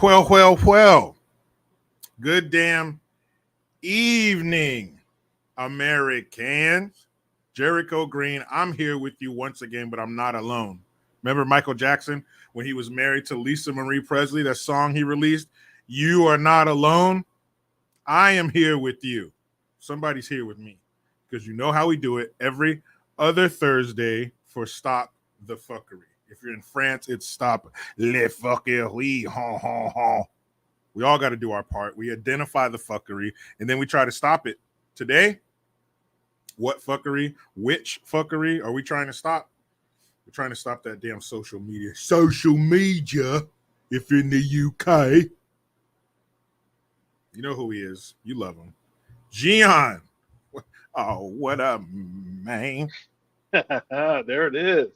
Well. Good damn evening, Americans. Jericho Green, I'm here with you once again, but I'm not alone. Remember Michael Jackson when he was married to Lisa Marie Presley, that song he released, You Are Not Alone? I am here with you. Somebody's here with me because you know how we do it every other Thursday for Stop the Fuckery. If you're in France, it's Stop Le Fuckery. Ha, ha, ha. We all got to do our part. We identify the fuckery, and then we try to stop it. Today, what fuckery, which fuckery are we trying to stop? We're trying to stop that damn social media. Social media, if you're in the UK. You know who he is. You love him. GION. Oh, what up, man? There it is.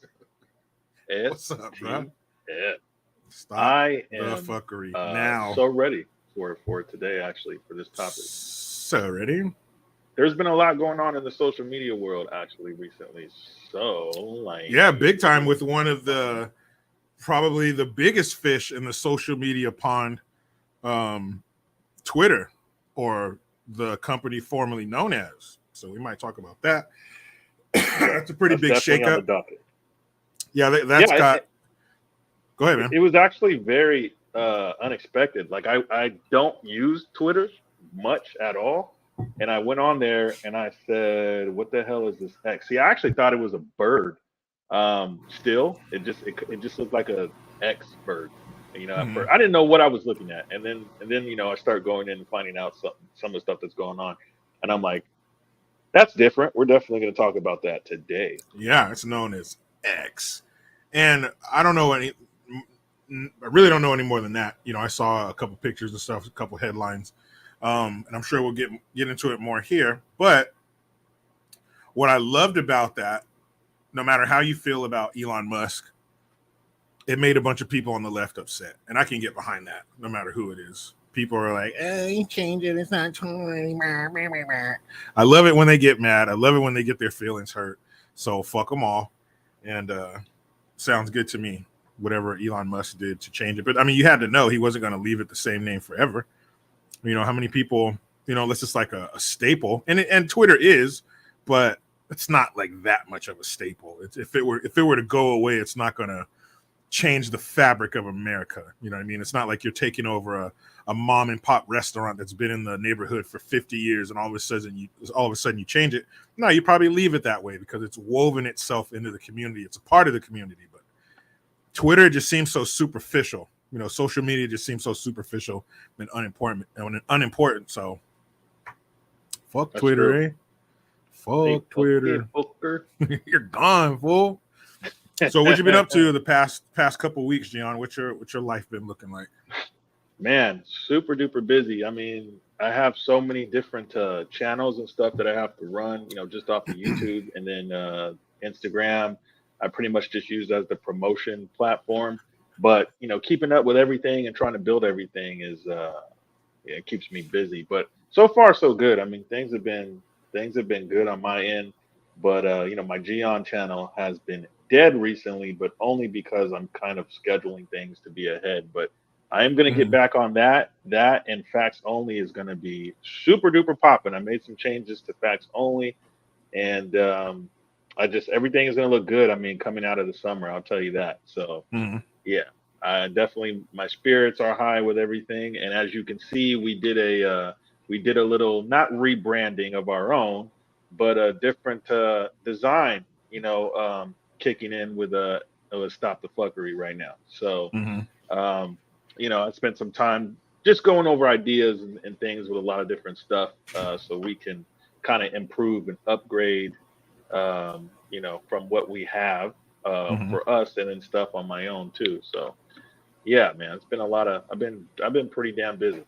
What's up, bro? Yeah. Stop I the am fuckery now. so ready for today, actually, for this topic. So ready? There's been a lot going on in the social media world, actually, recently. So, yeah, big time with one of the probably the biggest fish in the social media pond, Twitter, or the company formerly known as. So we might talk about that. That's a pretty big shakeup. Yeah, that's got. Go ahead, man. It was actually very unexpected. Like I don't use Twitter much at all, and I went on there and I said, "What the hell is this X?" See, I actually thought it was a bird. Still, it just looked like a X bird. You know, at first, I didn't know what I was looking at, and then I start going in and finding out some of the stuff that's going on, and I'm like, "That's different." We're definitely going to talk about that today. Yeah, it's known as X, and I don't know any. I really don't know any more than that. You know, I saw a couple pictures and stuff, a couple headlines, and I'm sure we'll get into it more here. But what I loved about that, no matter how you feel about Elon Musk, it made a bunch of people on the left upset, and I can get behind that, no matter who it is. People are like, "He changed it. It's not true anymore." I love it when they get mad. I love it when they get their feelings hurt. So fuck them all, and sounds good to me. Whatever Elon Musk did to change it. But I mean, you had to know he wasn't going to leave it the same name forever. You know, how many people, you know, that's just like a staple. And Twitter is, but it's not like that much of a staple. If it were to go away, it's not going to change the fabric of America. You know what I mean? It's not like you're taking over a mom and pop restaurant that's been in the neighborhood for 50 years and all of a sudden you change it. No, you probably leave it that way because it's woven itself into the community. It's a part of the community. But Twitter just seems so superficial. You know, social media just seems so superficial and unimportant. So, fuck That's Twitter, true. eh? Fuck Twitter. You're gone, fool. So, what you been up to the past couple of weeks, Gian? What's your life been looking like? Man, super duper busy. I mean, I have so many different channels and stuff that I have to run. You know, just off of YouTube and then Instagram. I pretty much just use as the promotion platform, but you know, keeping up with everything and trying to build everything is it keeps me busy. But so far so good. I mean, things have been good on my end, but you know, my GION channel has been dead recently, but only because I'm kind of scheduling things to be ahead. But I am going to get back on that. That and Facts Only is going to be super duper popping. I made some changes to Facts Only, and everything is going to look good. I mean, coming out of the summer, I'll tell you that. So yeah, I definitely, my spirits are high with everything. And as you can see, we did a little, not rebranding of our own, but a different design, you know, kicking in with Stop the Fuckery right now. So, you know, I spent some time just going over ideas and things with a lot of different stuff, so we can kind of improve and upgrade, you know, from what we have for us, and then stuff on my own too. So yeah, man, it's been a lot of, I've been pretty damn busy.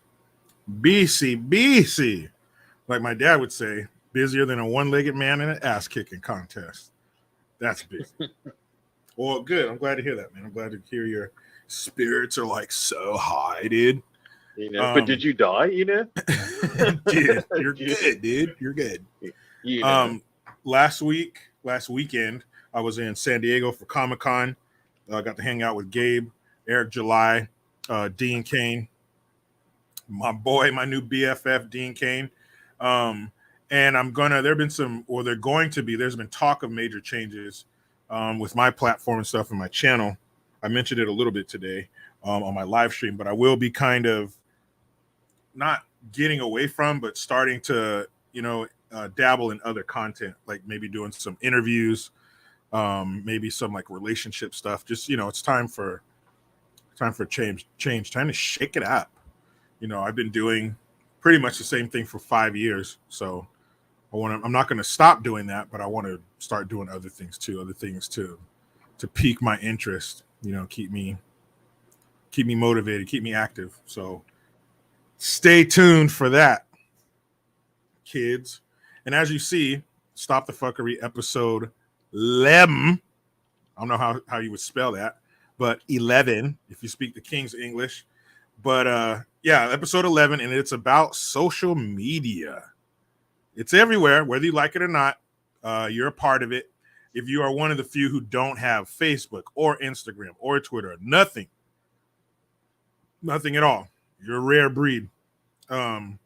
BC, like my dad would say, busier than a one-legged man in an ass-kicking contest. That's busy. Well, good. I'm glad to hear that, man. I'm glad to hear your spirits are like so high, dude. You know, but did you die? You know, dude, you're good, dude. You're good. You know. Last weekend, I was in San Diego for Comic-Con. I got to hang out with Gabe, Eric July, Dean Cain, my boy, my new BFF, Dean Cain. And there's been talk of major changes with my platform and stuff and my channel. I mentioned it a little bit today on my live stream, but I will be kind of not getting away from, but starting to, dabble in other content, like maybe doing some interviews, maybe some like relationship stuff. Just, it's time for change, time to shake it up. I've been doing pretty much the same thing for 5 years. So I'm not going to stop doing that, but I want to start doing other things to pique my interest, keep me motivated, keep me active. So stay tuned for that, kids. And as you see, Stop the Fuckery episode 11. I don't know how you would spell that, but 11 if you speak the King's English. But episode 11, and it's about social media. It's everywhere, whether you like it or not. You're a part of it. If you are one of the few who don't have Facebook or Instagram or Twitter, nothing at all, you're a rare breed. And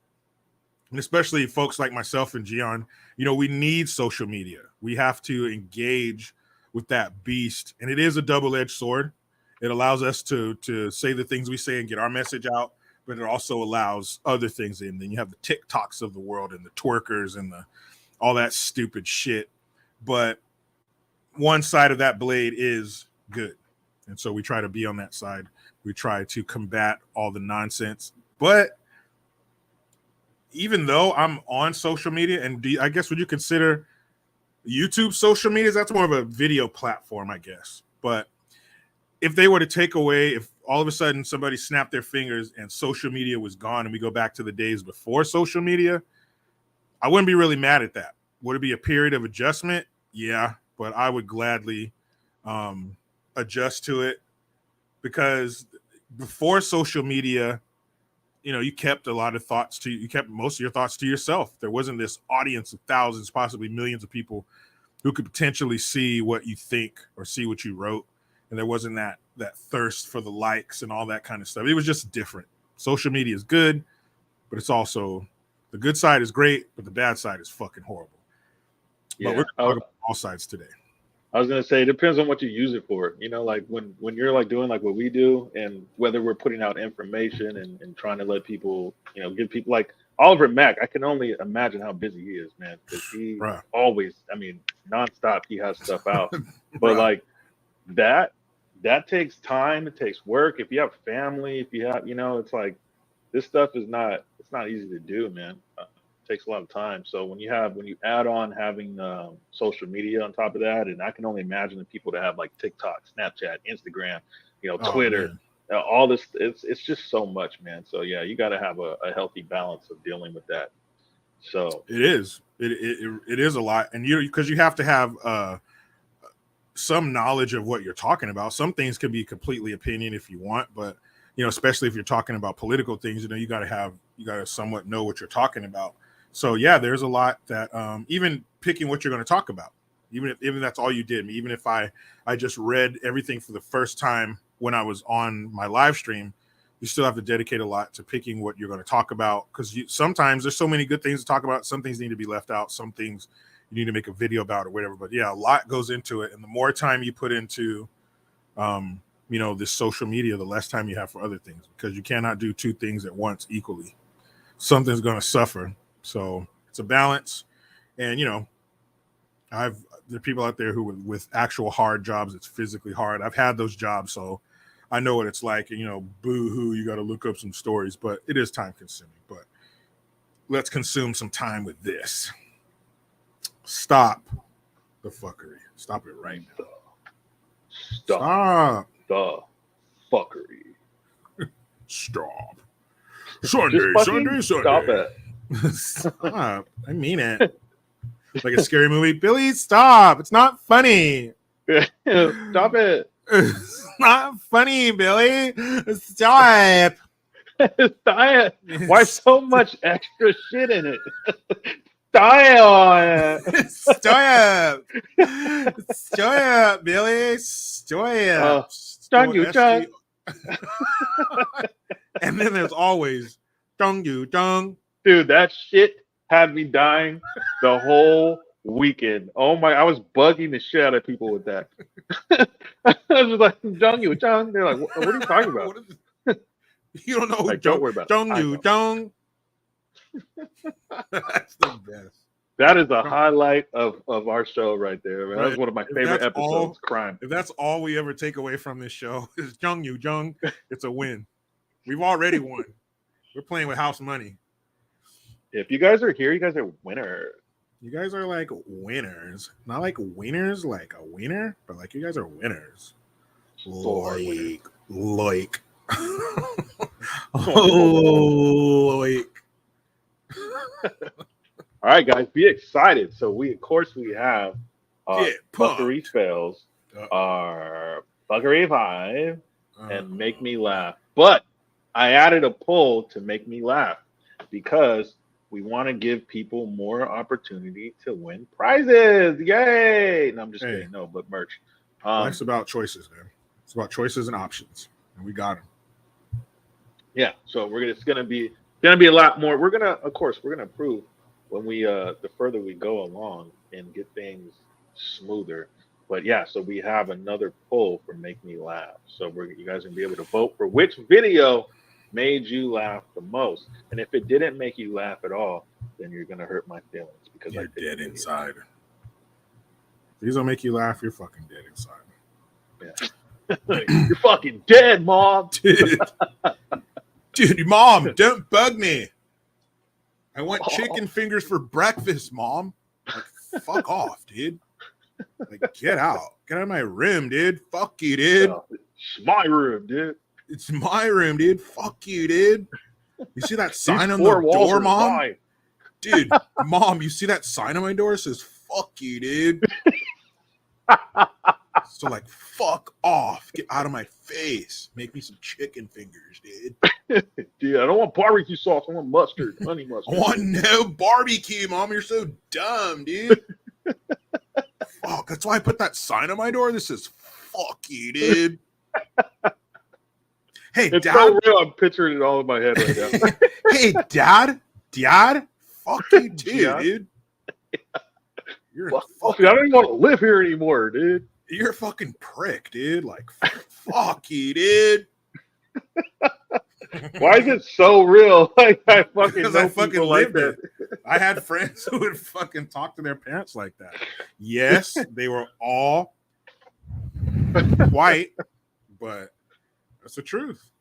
especially folks like myself and GION, we need social media. We have to engage with that beast, and it is a double-edged sword. It allows us to say the things we say and get our message out, but it also allows other things in. Then you have the TikToks of the world and the twerkers and all that stupid shit. But one side of that blade is good, and so we try to be on that side. We try to combat all the nonsense. But even though I'm on social media, and I guess would you consider YouTube social media? That's more of a video platform, I guess. But if they were to take away, if all of a sudden somebody snapped their fingers and social media was gone and we go back to the days before social media, I wouldn't be really mad at that. Would it be a period of adjustment? Yeah, but I would gladly adjust to it, because before social media, you kept you kept most of your thoughts to yourself. There wasn't this audience of thousands, possibly millions of people who could potentially see what you think or see what you wrote. And there wasn't that thirst for the likes and all that kind of stuff. It was just different. Social media is good, but it's also, the good side is great, but the bad side is fucking horrible. Yeah. But we're going to talk about all sides today. I was gonna say it depends on what you use it for. Like when you're like doing like what we do, and whether we're putting out information and trying to let people, give people, like Oliver Mack. I can only imagine how busy he is, man, because he always, nonstop, he has stuff out. But like that takes time. It takes work. If you have family, if you have, it's like this stuff it's not easy to do, man. Takes a lot of time. So when you add on having social media on top of that, and I can only imagine the people that have like TikTok, Snapchat, Instagram, Twitter, all this, it's just so much, man. So yeah, you got to have a healthy balance of dealing with that. So it is a lot, and because you have to have some knowledge of what you're talking about. Some things can be completely opinion if you want, but especially if you're talking about political things, you got to somewhat know what you're talking about. So yeah, there's a lot that even picking what you're going to talk about, even if that's all you did, even if I just read everything for the first time when I was on my live stream, you still have to dedicate a lot to picking what you're going to talk about, because sometimes there's so many good things to talk about. Some things need to be left out. Some things you need to make a video about or whatever. But yeah, a lot goes into it, and the more time you put into this social media, the less time you have for other things, because you cannot do two things at once equally. Something's going to suffer. So it's a balance. And, there are people out there who with actual hard jobs, it's physically hard. I've had those jobs, so I know what it's like. And, boo-hoo, you got to look up some stories, but it is time consuming. But let's consume some time with this. Stop the fuckery. Stop it right now. Stop the fuckery. Stop. Sunday. Stop it. Stop. I mean it. Like a scary movie. Billy, stop. It's not funny. Stop it. It's not funny, Billy. Stop. Stop. Why so much extra shit in it? Stop. Stop. Stop, Billy. Stop. Jung Yu Jung. And then there's always Jung Yu Jung. Dude, that shit had me dying the whole weekend. Oh my, I was bugging the shit out of people with that. I was just like, Jung Yu Jung. They're like, what are you talking about? You don't know who Like, don't worry about it. Jung Yu Jung. That's the best. That is a highlight of our show right there. Man. That was one of my favorite episodes. Crime. If that's all we ever take away from this show is Jung Yu Jung, it's a win. We've already won. We're playing with house money. If you guys are here, you guys are winners. You guys are like winners. Not like wieners, like a wiener, but like you guys are winners. Like. All right, guys, be excited. So of course we have Fuckery Fails, our Fuckery 5, and Make Me Laugh. But I added a poll to make me laugh because we want to give people more opportunity to win prizes. Yay! No, I'm just kidding. No, but merch. Life's about choices, man. It's about choices and options, and we got them. Yeah, so it's gonna be a lot more. We're gonna improve when we the further we go along and get things smoother. But yeah, so we have another poll for Make Me Laugh. So you guys are gonna be able to vote for which video made you laugh the most. And if it didn't make you laugh at all, then you're gonna hurt my feelings because you're dead inside. If these don't make you laugh, you're fucking dead inside. Yeah. You're fucking dead, Mom. Dude, Mom, don't bug me. I want chicken fingers for breakfast, Mom. Like, fuck off, dude. Like, get out. Get out of my room, dude. Fuck you, dude. It's my room, dude. It's my room, dude. Fuck you, dude. You see that sign on the door, Mom? Mine. Dude, Mom, you see that sign on my door? It says, fuck you, dude. So, like, fuck off. Get out of my face. Make me some chicken fingers, dude. Dude, I don't want barbecue sauce. I want mustard, honey mustard. I want no barbecue, Mom. You're so dumb, dude. Fuck, that's why I put that sign on my door. This says, fuck you, dude. Hey, it's Dad. So real. I'm picturing it all in my head right now. Hey, Dad. Fuck you, too, dude. You're fucking, I don't even want to live here anymore, dude. You're a fucking prick, dude. Like, fuck you, dude. Why is it so real? Like, I fucking lived it. I had friends who would fucking talk to their parents like that. Yes, they were all white, but that's the truth.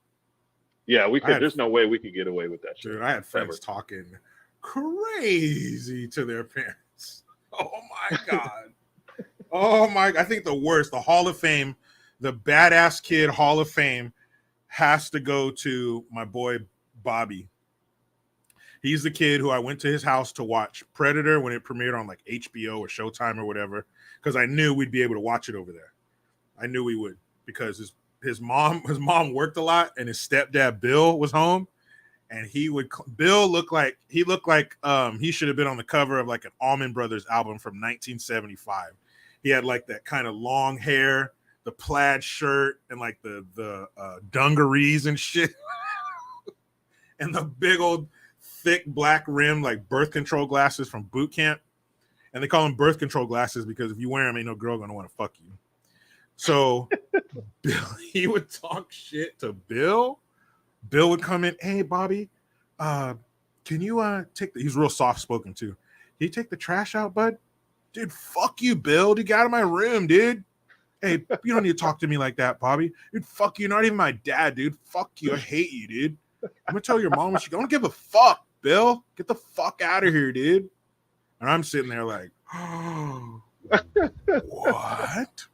Yeah, we could. There's no way we could get away with that shit. Dude, I had friends talking crazy to their parents. Oh my God. Oh my, I think the worst, the Hall of Fame, the badass kid Hall of Fame has to go to my boy Bobby. He's the kid who I went to his house to watch Predator when it premiered on like HBO or Showtime or whatever, because I knew we'd be able to watch it over there. I knew we would, because his mom worked a lot and his stepdad Bill was home, and Bill looked like he should have been on the cover of like an Allman Brothers album from 1975. He had like that kind of long hair, the plaid shirt, and like the dungarees and shit, and the big old thick black rim like birth control glasses from boot camp. And they call them birth control glasses because if you wear them, ain't no girl gonna want to fuck you. So Bill, he would talk shit to Bill. Bill would come in, hey Bobby, can you take he's real soft spoken too. Can you take the trash out, bud? Dude, fuck you, Bill. Dude, get out of my room, dude. Hey, you don't need to talk to me like that, Bobby. Dude, fuck you. Not even my dad, dude. Fuck you. I hate you, dude. I'm gonna tell your mom what she. I don't give a fuck, Bill. Get the fuck out of here, dude. And I'm sitting there like, oh, what?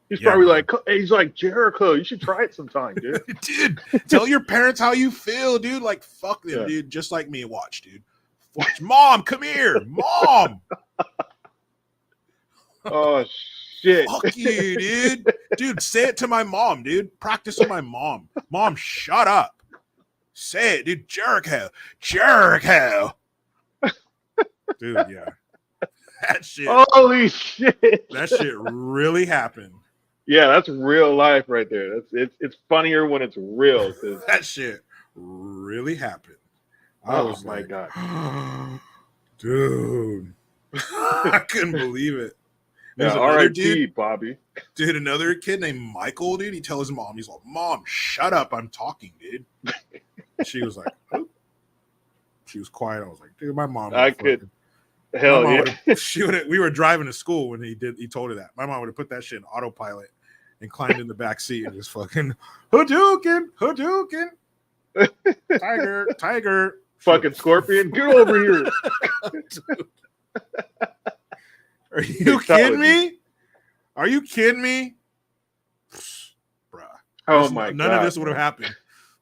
He's probably like, hey, he's like, Jericho, you should try it sometime, dude. Dude, tell your parents how you feel, dude. Like, fuck them, dude. Just like me. Watch, dude. Watch. Mom, come here. Mom. Oh, shit. Fuck you, dude. Dude, say it to my mom, dude. Practice with my mom. Mom, shut up. Say it, dude. Jericho. Dude, yeah. That shit. Holy shit. That shit really happened. Yeah, that's real life right there. It's funnier when it's real because That shit really happened. I oh was my like, god. dude, I couldn't believe it. Yeah, There's another R.I.P. dude, Bobby. another kid named Michael, dude. He tells his mom, he's like, Mom, shut up, I'm talking, dude. She was like, oh. She was quiet. I was like, dude, my mom would I have could fucking, my hell mom yeah. would have, we were driving to school when he told her that. My mom would have put that shit in autopilot and climbed in the back seat and just fucking, Hadouken, tiger. Fucking scorpion, get over here. Are you kidding me? Are you kidding me? Bruh. Oh my None god. of this would have man. happened.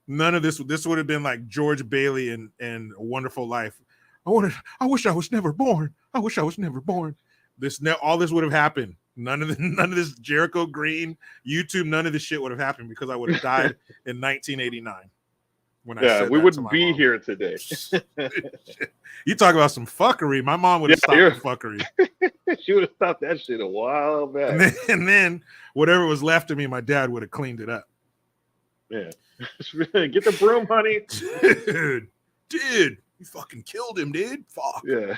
None of this would have been like George Bailey and A Wonderful Life. I wish I was never born. I wish I was never born. All this would have happened. None of this Jericho Green, YouTube, none of this shit would have happened because I would have died in 1989 when I Yeah, said we that to wouldn't my be mom. here today. You talk about some fuckery. My mom would have stopped the fuckery. She would have stopped that shit a while back. And then whatever was left of me, my dad would have cleaned it up. Yeah. Get the broom, honey. Dude, you fucking killed him, dude. Fuck. Yeah.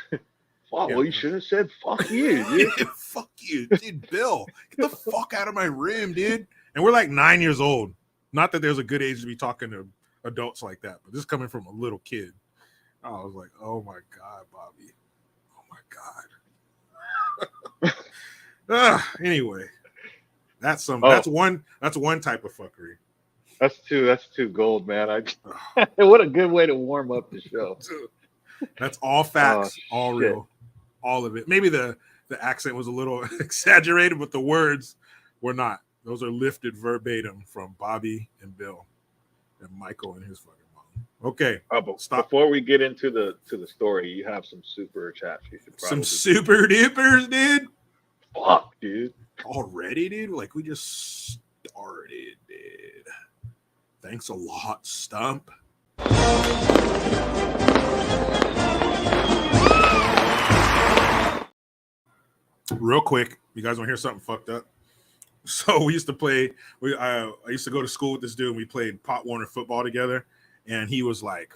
Wow, Yeah. well, you should have said fuck you, dude. Fuck you, dude. Bill, get the fuck out of my room, dude. And we're like 9 years old. Not that there's a good age to be talking to adults like that, but this is coming from a little kid. I was like, oh my God, Bobby. Oh my God. Anyway, that's one type of fuckery. That's two gold, man. What a good way to warm up the show. That's all facts, all shit. real, all of it. Maybe the accent was a little exaggerated, but the words were not. Those are lifted verbatim from Bobby and Bill and Michael and his fucking mom. Okay, stop. Before we get into the story, you have some super chats. You should some super dupers, dude. Fuck, dude. Already, dude. Like we just started, dude. Thanks a lot, Stump. Real quick, you guys want to hear something fucked up? So we used to play. I used to go to school with this dude. And we played Pot Warner football together, and he was like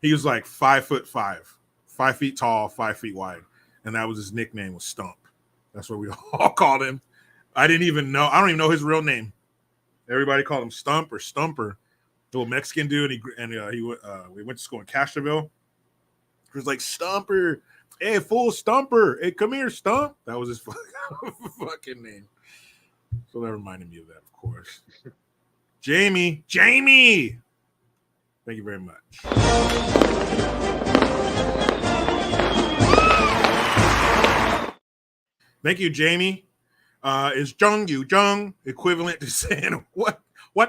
5'5", 5 feet tall, 5 feet wide, and that was his nickname was Stump. That's what we all called him. I don't even know his real name. Everybody called him Stump or Stumper. Little Mexican dude, we went to school in Castroville. He was like, Stumper, hey, full Stumper, hey, come here, Stump. That was his fucking name. So that reminded me of that, of course. Jamie, thank you very much. Thank you, Jamie. Is Jung Yu Jung equivalent to saying what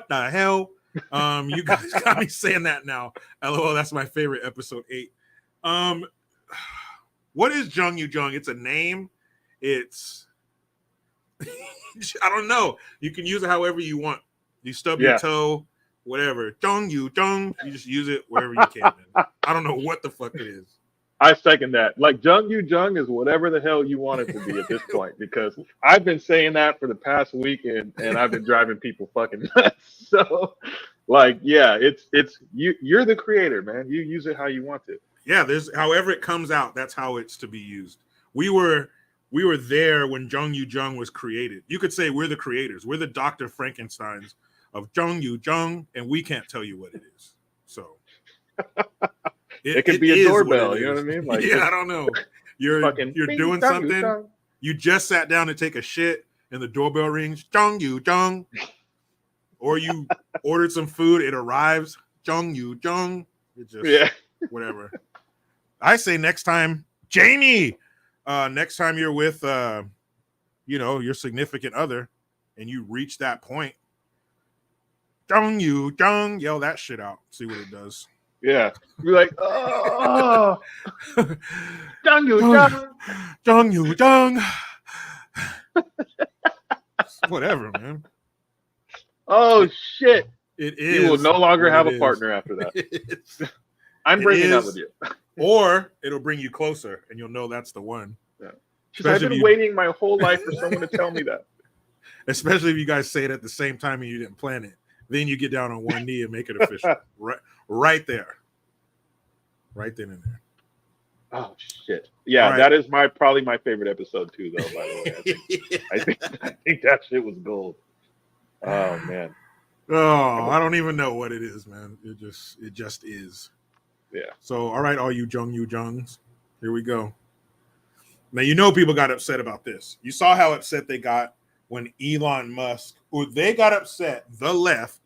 the hell? You guys got me saying that now. LOL, that's my favorite episode 8. What is Jung Yu Jung? It's a name. It's I don't know. You can use it however you want. You stub your toe, whatever. Jung Yu Jung. You just use it wherever you can. Man. I don't know what the fuck it is. I second that. Like Jung Yu Jung is whatever the hell you want it to be at this point, because I've been saying that for the past week and I've been driving people fucking nuts. So like, yeah, it's you're the creator, man. You use it how you want to. Yeah, there's however it comes out, that's how it's to be used. We were there when Jung Yu Jung was created. You could say we're the creators. We're the Dr. Frankensteins of Jung Yu Jung, and we can't tell you what it is. So it could be a doorbell, you know what I mean? Like, yeah, I don't know. You're doing something. You just sat down to take a shit, and the doorbell rings. Jung Yu Jung. Or you ordered some food, it arrives. Jung Yu Jung. It just whatever. I say next time, Jamie. Next time you're with, your significant other, and you reach that point, Jung Yu Jung, yell that shit out. See what it does. Yeah, you're like, oh, Jung Yu Jung, Jung Yu Jung. Whatever, man. Oh shit! It is. You will no longer have a partner after that. I'm breaking up with you. Or it'll bring you closer, and you'll know that's the one. Yeah. I've been waiting my whole life for someone to tell me that. Especially if you guys say it at the same time and you didn't plan it. Then you get down on one knee and make it official. Right there. Right then and there. Oh shit! Yeah, right. That is probably my favorite episode too, though. By the way, I think that shit was gold. Oh man. Oh, I don't even know what it is, man. It just is. Yeah. So, all right, all you Jung Yu Jungs, here we go. Now, people got upset about this. You saw how upset they got when Elon Musk, or they got upset, the left,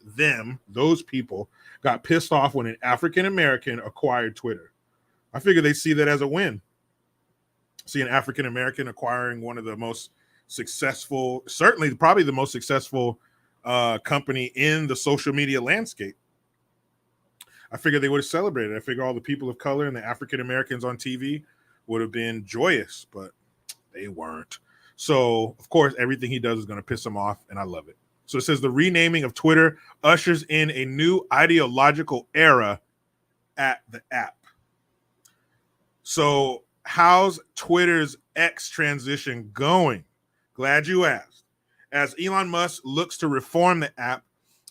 those people, got pissed off when an African-American acquired Twitter. I figure they see that as a win. See an African-American acquiring one of the most successful, certainly probably the most successful company in the social media landscape. I figured they would have celebrated. I figure all the people of color and the African-Americans on TV would have been joyous, but they weren't. So, of course, everything he does is going to piss them off, and I love it. So it says the renaming of Twitter ushers in a new ideological era at the app. So how's Twitter's X transition going? Glad you asked. As Elon Musk looks to reform the app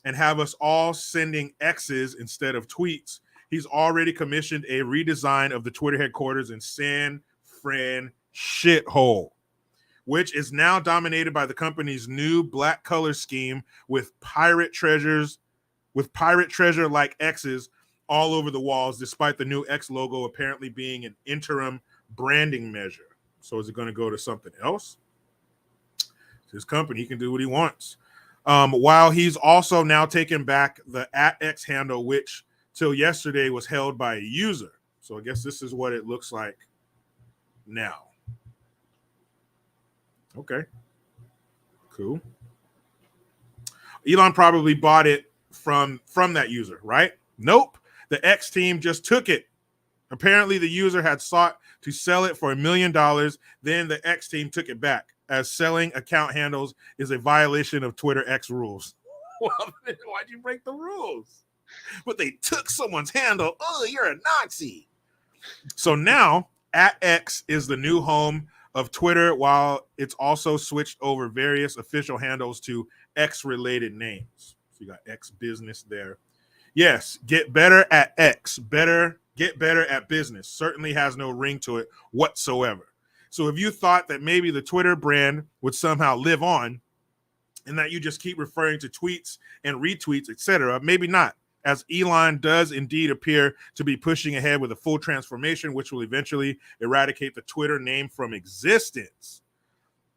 and have us all sending X's instead of tweets, he's already commissioned a redesign of the Twitter headquarters in San Fran shithole, which is now dominated by the company's new black color scheme with pirate treasure like X's all over the walls, despite the new X logo apparently being an interim branding measure. So is it going to go to something else? It's his company. He can do what he wants. While he's also now taken back the @X handle, which till yesterday was held by a user. So I guess this is what it looks like now. Okay. Cool. Elon probably bought it from that user, right? Nope. The X team just took it. Apparently, the user had sought to sell it for $1 million. Then the X team took it back, as selling account handles is a violation of Twitter X rules. Well, why'd you break the rules? But they took someone's handle. Oh, you're a Nazi. So now, @X is the new home of Twitter, while it's also switched over various official handles to X-related names. So you got X business there. Yes, get better at X. Get better at business. Certainly has no ring to it whatsoever. So if you thought that maybe the Twitter brand would somehow live on and that you just keep referring to tweets and retweets, etc., maybe not, as Elon does indeed appear to be pushing ahead with a full transformation, which will eventually eradicate the Twitter name from existence.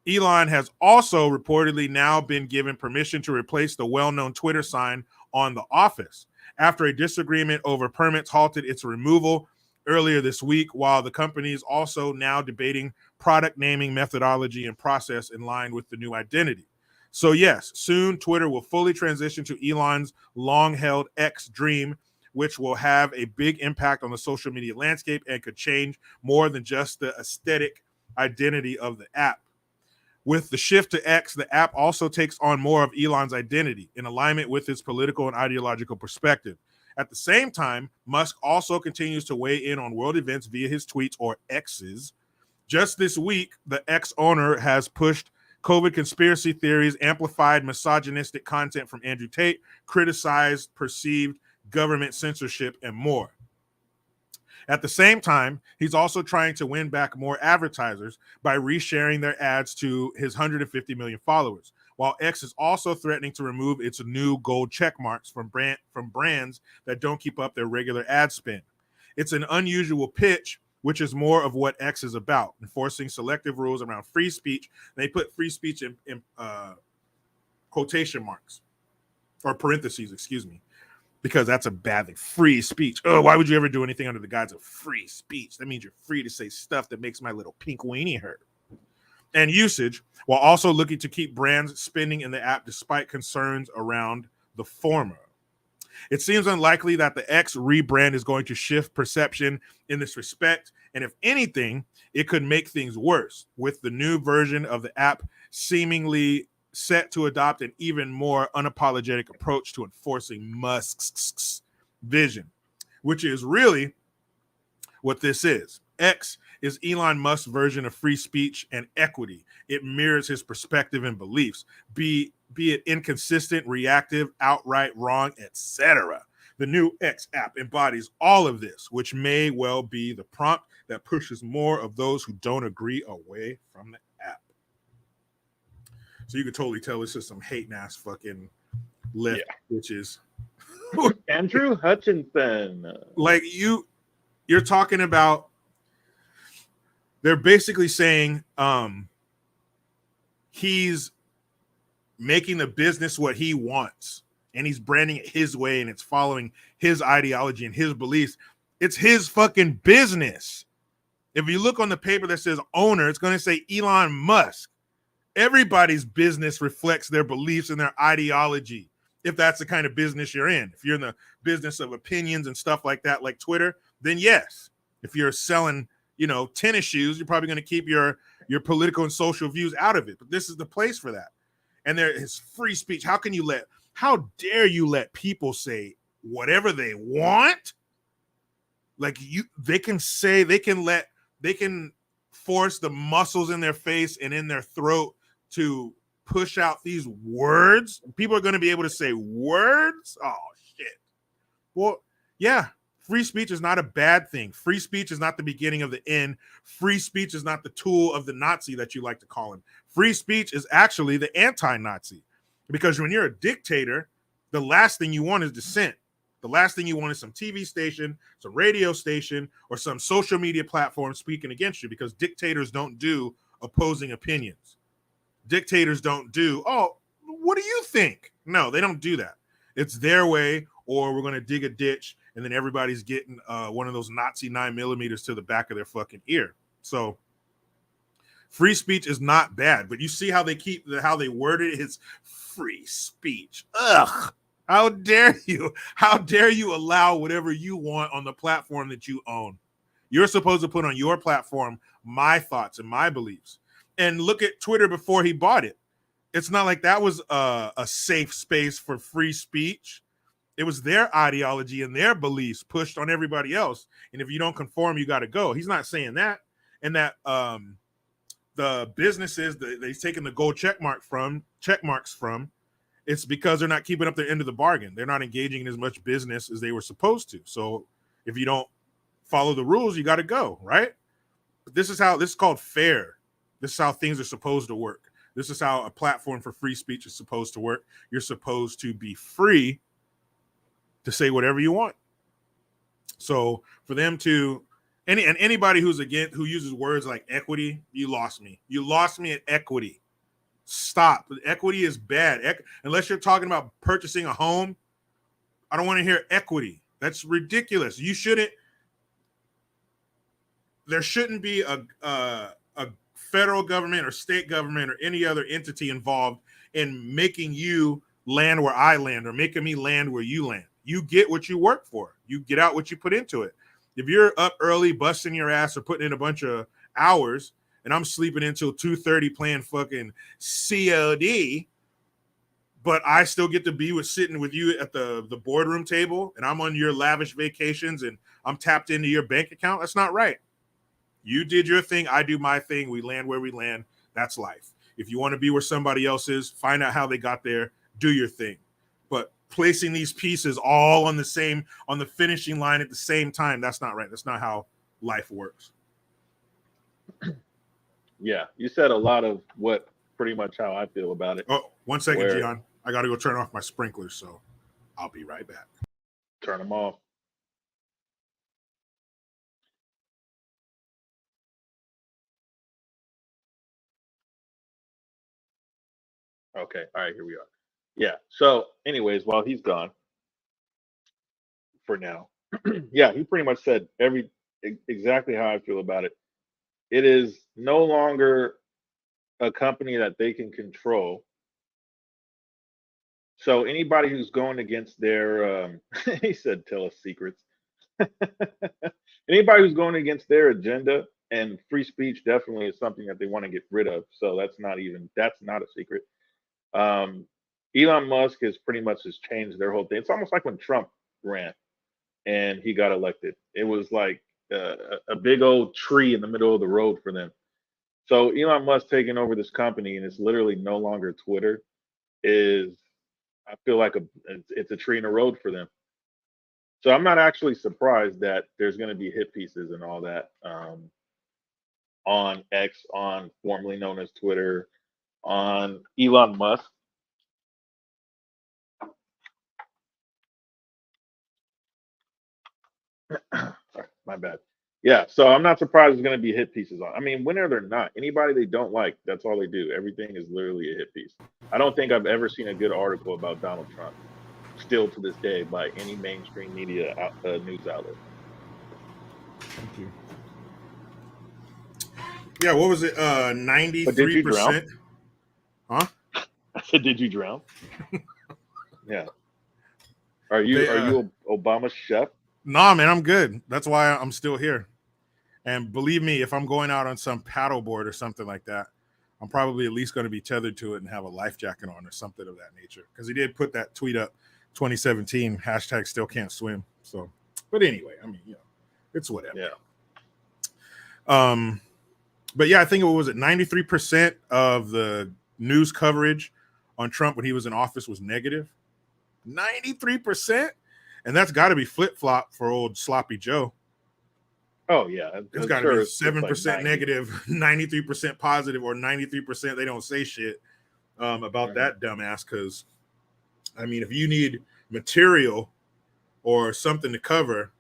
Elon has also reportedly now been given permission to replace the well-known Twitter sign on the office after a disagreement over permits halted its removal earlier this week, while the company is also now debating product naming methodology and process in line with the new identity. So yes, soon Twitter will fully transition to Elon's long-held X dream, which will have a big impact on the social media landscape and could change more than just the aesthetic identity of the app. With the shift to X, the app also takes on more of Elon's identity in alignment with his political and ideological perspective. At the same time, Musk also continues to weigh in on world events via his tweets, or X's. Just this week, the X owner has pushed COVID conspiracy theories, amplified misogynistic content from Andrew Tate, criticized perceived government censorship, and more. At the same time, he's also trying to win back more advertisers by resharing their ads to his 150 million followers, while X is also threatening to remove its new gold check marks from brands that don't keep up their regular ad spend. It's an unusual pitch, which is more of what X is about, enforcing selective rules around free speech. They put free speech in quotation marks, or parentheses, excuse me, because that's a bad thing. Free speech. Oh, why would you ever do anything under the guise of free speech? That means you're free to say stuff that makes my little pink weenie hurt. And usage, while also looking to keep brands spending in the app despite concerns around the former. It seems unlikely that the X rebrand is going to shift perception in this respect, and if anything, it could make things worse, with the new version of the app seemingly set to adopt an even more unapologetic approach to enforcing Musk's vision, which is really what this is. X is Elon Musk's version of free speech and equity. It mirrors his perspective and beliefs, be it inconsistent, reactive, outright wrong, etc. The new X app embodies all of this, which may well be the prompt that pushes more of those who don't agree away from the app. So you could totally tell this is some hating ass fucking left bitches. Andrew Hutchinson. Like you're talking about, they're basically saying he's making the business what he wants, and he's branding it his way, and it's following his ideology and his beliefs. It's his fucking business. If you look on the paper that says owner, it's going to say Elon Musk. Everybody's business reflects their beliefs and their ideology, if that's the kind of business you're in. If you're in the business of opinions and stuff like that, like Twitter, then yes. If you're selling, tennis shoes, you're probably going to keep your political and social views out of it. But this is the place for that. And there is free speech. How dare you let people say whatever they want? Like they can force the muscles in their face and in their throat to push out these words. People are going to be able to say words. Oh shit. Well, yeah. Free speech is not a bad thing. Free speech is not the beginning of the end. Free speech is not the tool of the Nazi that you like to call him. Free speech is actually the anti-Nazi. Because when you're a dictator, the last thing you want is dissent. The last thing you want is some TV station, some radio station, or some social media platform speaking against you, because dictators don't do opposing opinions. Dictators don't do, oh, what do you think? No, they don't do that. It's their way, or we're going to dig a ditch, and then everybody's getting one of those Nazi 9mm to the back of their fucking ear. So free speech is not bad, but you see how they worded it is free speech. Ugh. How dare you? How dare you allow whatever you want on the platform that you own? You're supposed to put on your platform my thoughts and my beliefs. And look at Twitter before he bought it. It's not like that was a safe space for free speech. It was their ideology and their beliefs pushed on everybody else. And if you don't conform, you got to go. He's not saying that. And that the businesses that they've taken the gold check marks from, it's because they're not keeping up their end of the bargain. They're not engaging in as much business as they were supposed to. So if you don't follow the rules, you got to go, right? But this is called fair. This is how things are supposed to work. This is how a platform for free speech is supposed to work. You're supposed to be free to say whatever you want. So for them to anybody who uses words like equity, you lost me. You lost me at equity. Stop. Equity is bad. Unless you're talking about purchasing a home, I don't want to hear equity. That's ridiculous. There shouldn't be a federal government or state government or any other entity involved in making you land where I land or making me land where you land. You get what you work for. You get out what you put into it. If you're up early, busting your ass or putting in a bunch of hours, and I'm sleeping until 2:30 playing fucking COD, but I still get to be sitting with you at the boardroom table, and I'm on your lavish vacations, and I'm tapped into your bank account, that's not right. You did your thing, I do my thing, we land where we land. That's life. If you want to be where somebody else is, find out how they got there, do your thing. But placing these pieces all on the finishing line at the same time, that's not right. That's not how life works. Yeah, you said a lot of what pretty much how I feel about it. Oh, 1 second, Gian. I got to go turn off my sprinklers, so I'll be right back. Turn them off. Okay, all right, here we are. Yeah, so anyways, while he's gone for now, yeah, he pretty much said exactly how I feel about it. It is no longer a company that they can control. So anybody who's going against their, he said, tell us secrets. Anybody who's going against their agenda, and free speech definitely is something that they want to get rid of. So that's not a secret. Elon Musk has pretty much changed their whole thing. It's almost like when Trump ran and he got elected. It was like a big old tree in the middle of the road for them. So Elon Musk taking over this company and it's literally no longer Twitter is, I feel like it's a tree in the road for them. So I'm not actually surprised that there's going to be hit pieces and all that on X, on formerly known as Twitter, on Elon Musk. Sorry, my bad. Yeah, so I'm not surprised there's going to be hit pieces on. I mean, when are there not? Anybody they don't like, that's all they do. Everything is literally a hit piece. I don't think I've ever seen a good article about Donald Trump, still to this day, by any mainstream media news outlet. Thank you. Yeah, what was it? But did you drown? 93%. Huh? I said, did you drown? Yeah. Are They you Obama's chef? Nah, man, I'm good. That's why I'm still here. And believe me, if I'm going out on some paddleboard or something like that, I'm probably at least going to be tethered to it and have a life jacket on or something of that nature. Because he did put that tweet up, 2017 hashtag still can't swim. So, but anyway, I mean, it's whatever. Yeah. But yeah, I think it was at 93% of the news coverage on Trump when he was in office was negative. 93%, and that's got to be flip flop for old sloppy Joe. Oh yeah, It's got to be 7% negative, 93% positive, or 93% they don't say shit about that dumbass. Because I mean, if you need material or something to cover,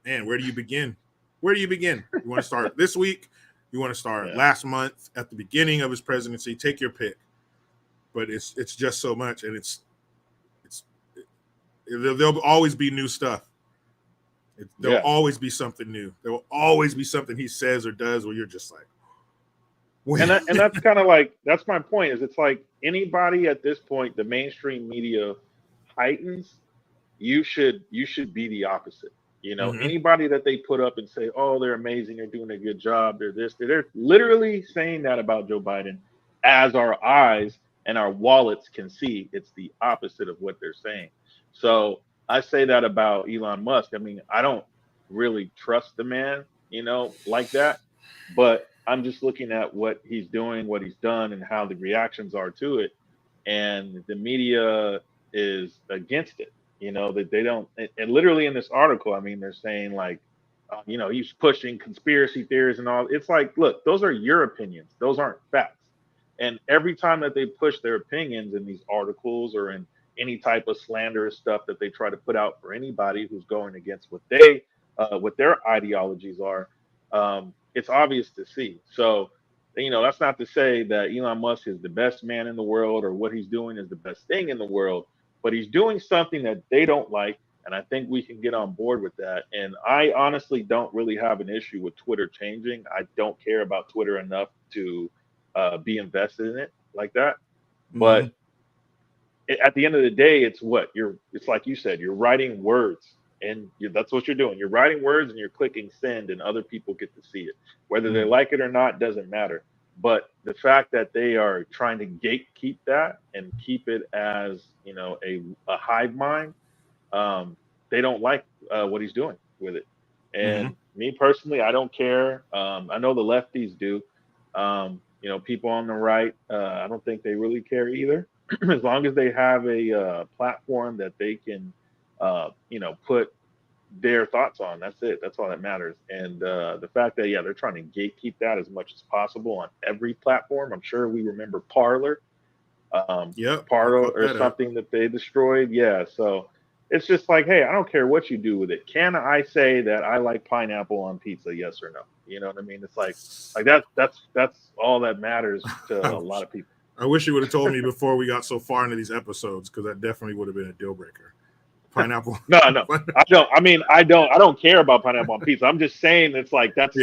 man, where do you begin? Where do you begin? You want to start this week? You want to start last month at the beginning of his presidency? Take your pick. But it's just so much, and there'll always be new stuff. There'll always be something new. There will always be something he says or does where you're just like, and that's kind of like, that's my point. Is it's like anybody at this point, the mainstream media heightens. You should be the opposite. Anybody that they put up and say, oh, they're amazing, they're doing a good job, they're literally saying that about Joe Biden, as our eyes and our wallets can see. It's the opposite of what they're saying. So I say that about Elon Musk. I mean, I don't really trust the man, like that, but I'm just looking at what he's doing, what he's done, and how the reactions are to it. And the media is against it. That they don't, and literally in this article, I mean, they're saying like, he's pushing conspiracy theories and all. It's like, look, those are your opinions. Those aren't facts. And every time that they push their opinions in these articles or in any type of slanderous stuff that they try to put out for anybody who's going against what their ideologies are, it's obvious to see. So, that's not to say that Elon Musk is the best man in the world or what he's doing is the best thing in the world, but he's doing something that they don't like. And I think we can get on board with that. And I honestly don't really have an issue with Twitter changing. I don't care about Twitter enough to be invested in it like that. But at the end of the day, it's like you said, you're writing words, and that's what you're doing. You're writing words and you're clicking send, and other people get to see it. Whether they like it or not doesn't matter. But the fact that they are trying to gatekeep that and keep it as a hive mind, they don't like what he's doing with it. And me personally, I don't care. I know the lefties do. People on the right, I don't think they really care either. As long as they have a platform that they can, put their thoughts on, that's it. That's all that matters. And the fact that they're trying to gatekeep that as much as possible on every platform. I'm sure we remember Parler, Parler or something that they destroyed. Yeah, so it's just like, hey, I don't care what you do with it. Can I say that I like pineapple on pizza? Yes or no? You know what I mean? It's like that's all that matters to a lot of people. I wish you would have told me before we got so far into these episodes, because that definitely would have been a deal breaker. Pineapple. No, I don't. I mean, I don't care about pineapple on pizza. I'm just saying it's like that's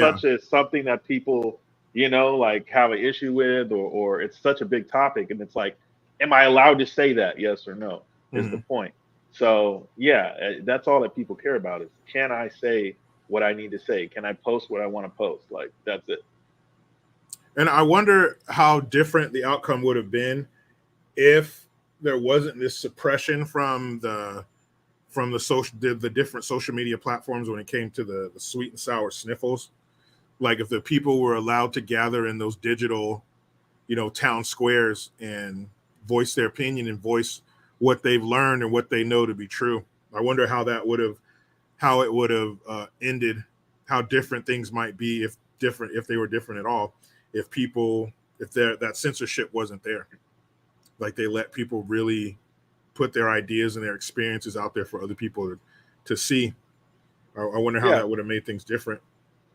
something that people, like have an issue with, or it's such a big topic, and it's like, am I allowed to say that? Yes or no is the point. So that's all that people care about is, can I say what I need to say? Can I post what I want to post? Like, that's it. And I wonder how different the outcome would have been if there wasn't this suppression from the from the different social media platforms when it came to the sweet and sour sniffles. Like if the people were allowed to gather in those digital, town squares and voice their opinion and voice what they've learned and what they know to be true. I wonder how it would have ended, how different things might be if they were different at all, if that censorship wasn't there. Like they let people really put their ideas and their experiences out there for other people to see. I wonder how that would have made things different.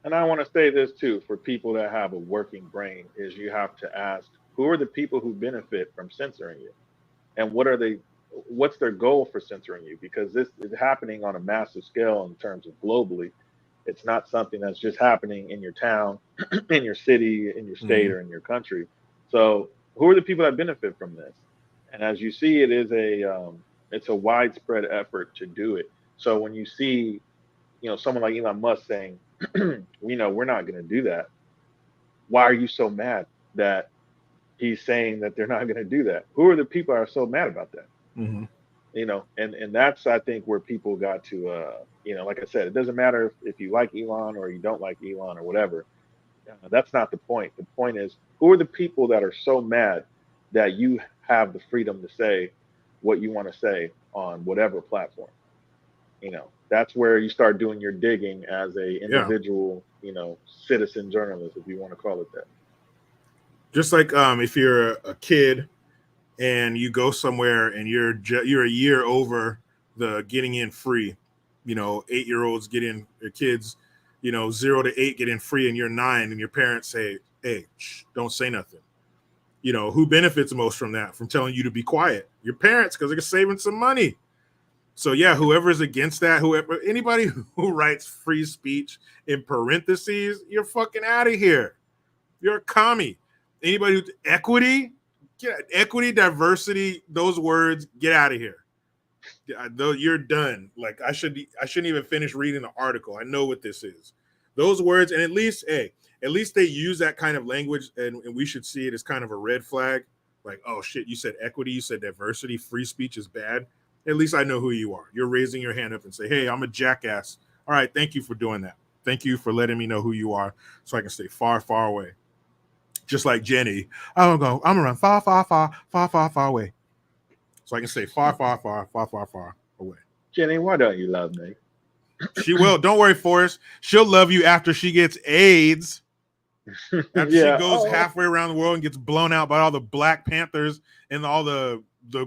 And I want to say this too, for people that have a working brain, is you have to ask, who are the people who benefit from censoring you? And what's their goal for censoring you? Because this is happening on a massive scale in terms of globally. It's not something that's just happening in your town, in your city, in your state, or in your country. So who are the people that benefit from this? And as you see, it's a widespread effort to do it. So when you see, someone like Elon Musk saying, we're not going to do that. Why are you so mad that he's saying that they're not going to do that? Who are the people that are so mad about that? Mm-hmm. And that's, I think, where people got to, like I said, it doesn't matter if you like Elon or you don't like Elon or whatever. That's not the point. The point is, who are the people that are so mad that you have the freedom to say what you want to say on whatever platform? That's where you start doing your digging as a individual, citizen journalist, if you want to call it that. Just like if you're a kid and you go somewhere and you're a year over the getting in free, 8-year-olds get in, kids, 0 to 8 get in free, and you're 9, and your parents say, "Hey, don't say nothing." Who benefits most from that? From telling you to be quiet? Your parents, because they're saving some money. So yeah, whoever's against that, anybody who writes free speech in parentheses, you're fucking out of here. You're a commie. Anybody who's equity, diversity, those words, get out of here. You're done. Like I shouldn't even finish reading the article. I know what this is. Those words, and at least they use that kind of language, and we should see it as kind of a red flag. Like, oh shit, you said equity, you said diversity, free speech is bad. At least I know who you are. You're raising your hand up and say, "Hey, I'm a jackass." All right, thank you for doing that. Thank you for letting me know who you are, so I can stay far, far away. Just like Jenny, I'm gonna run far, far, far, far, far, far away, so I can stay far, far, far, far, far, far away. Jenny, why don't you love me? She will. Don't worry, Forrest. She'll love you after she gets AIDS. After she goes halfway around the world and gets blown out by all the Black Panthers and all the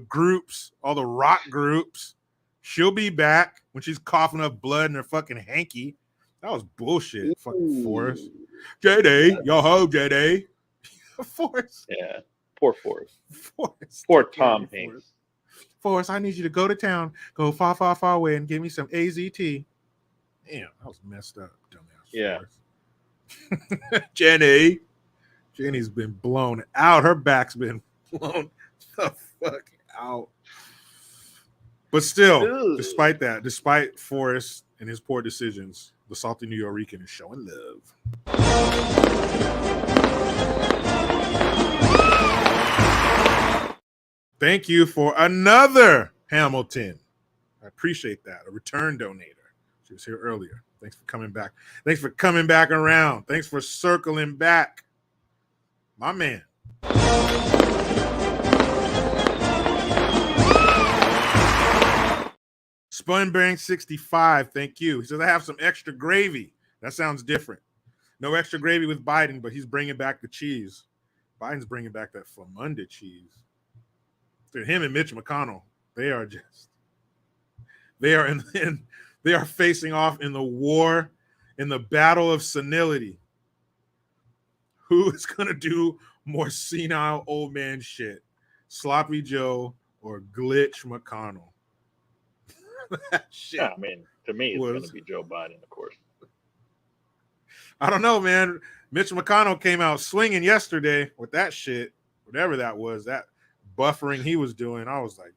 groups, all the rock groups, she'll be back when she's coughing up blood in her fucking hanky. That was bullshit. Fucking Forrest. JD, yo ho, JD. Forrest. Yeah. Poor Forrest. Forrest. Poor Tom Hanks. Forrest, I need you to go to town, go far, far, far away, and give me some AZT. Damn, that was messed up, dumbass. Yeah. Jenny's been blown out. Her back's been blown the fuck out. But still, despite Forrest and his poor decisions, the salty New Yorican is showing love. Thank you for another Hamilton. I appreciate that. A return donator. She was here earlier. Thanks for coming back. Thanks for coming back around. Thanks for circling back. My man. Spunbang 65. Thank you. He says, I have some extra gravy. That sounds different. No extra gravy with Biden, but he's bringing back the cheese. Biden's bringing back that Flamunda cheese. Dude, him and Mitch McConnell, they are facing off in the war, in the battle of senility. Who is going to do more senile old man shit? Sloppy Joe or Glitch McConnell? That shit. I mean, to me, it's going to be Joe Biden, of course. I don't know, man. Mitch McConnell came out swinging yesterday with that shit, whatever that was, that buffering he was doing. I was like,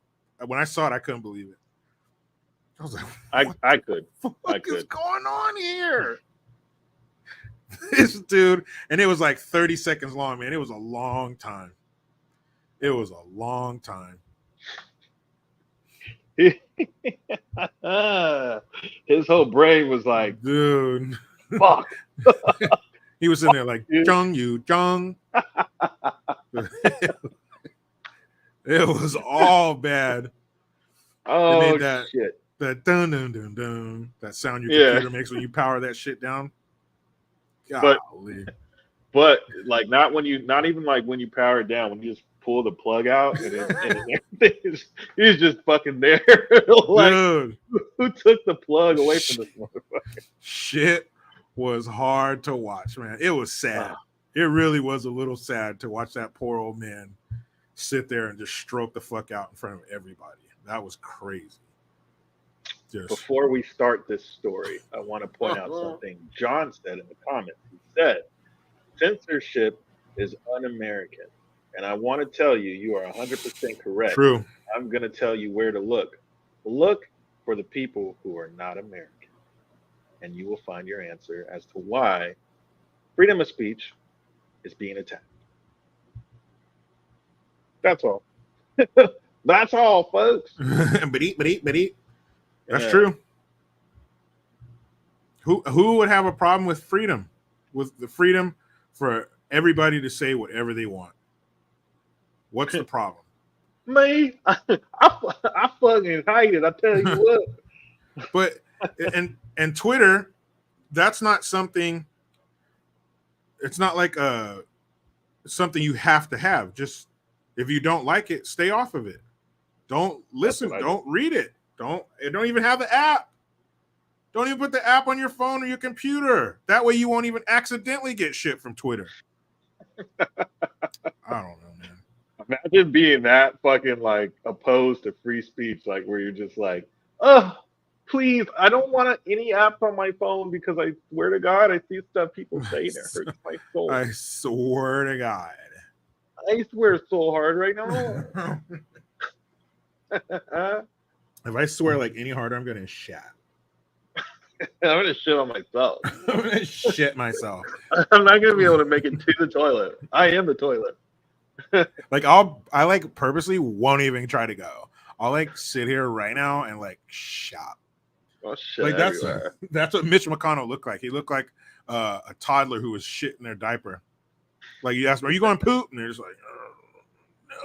when I saw it, I couldn't believe it. I was like, I could. What is going on here? This dude, and it was like 30 seconds long, man. It was a long time. His whole brain was like, Dude. fuck. He was in there like Dude. Jung Yu Jung. It was all bad. They Oh, made that shit. dun dun dun dun, that sound your Yeah. computer makes when you power that shit down. But Golly. But like not even like when you power it down, when you just pull the plug out and everything is he's just fucking there. Like, Dude, who took the plug away from this motherfucker? shit was hard to watch, man. It was sad. It really was a little sad to watch that poor old man sit there and just stroke the fuck out in front of everybody. That was crazy. Just Before we start this story, I want to point out something John said in the comments. He said, censorship is un-American. And I want to tell you, you are 100% correct. true. I'm going to tell you where to look. Look for the people who are not American. And you will find your answer as to why freedom of speech is being attacked. That's all. That's all, folks. But that's Yeah. true. Who would have a problem with freedom? With the freedom for everybody to say whatever they want? What's the problem? Me, I fucking hate it. I tell you what. But and Twitter, that's not something. It's not like something you have to have. Just if you don't like it, stay off of it. Don't listen. Don't read it. Don't even have the app. Don't even put the app on your phone or your computer. That way you won't even accidentally get shit from Twitter. I don't know, man. Imagine being that fucking like opposed to free speech, like where you're just like, oh, please, I don't want any app on my phone because I swear to God, I see stuff people say and it hurts my soul. I swear to God. I swear so hard right now. If I swear like any harder, I'm gonna shat. I'm gonna shit on myself. I'm gonna shit myself. I'm not gonna be able to make it to the toilet. I am the toilet. Like I like purposely won't even try to go. I'll like sit here right now and like shop. Oh shit! Like everywhere. that's what Mitch McConnell looked like. He looked like a toddler who was shitting their diaper. Like you ask, "Are you going to poop?" And they're just like,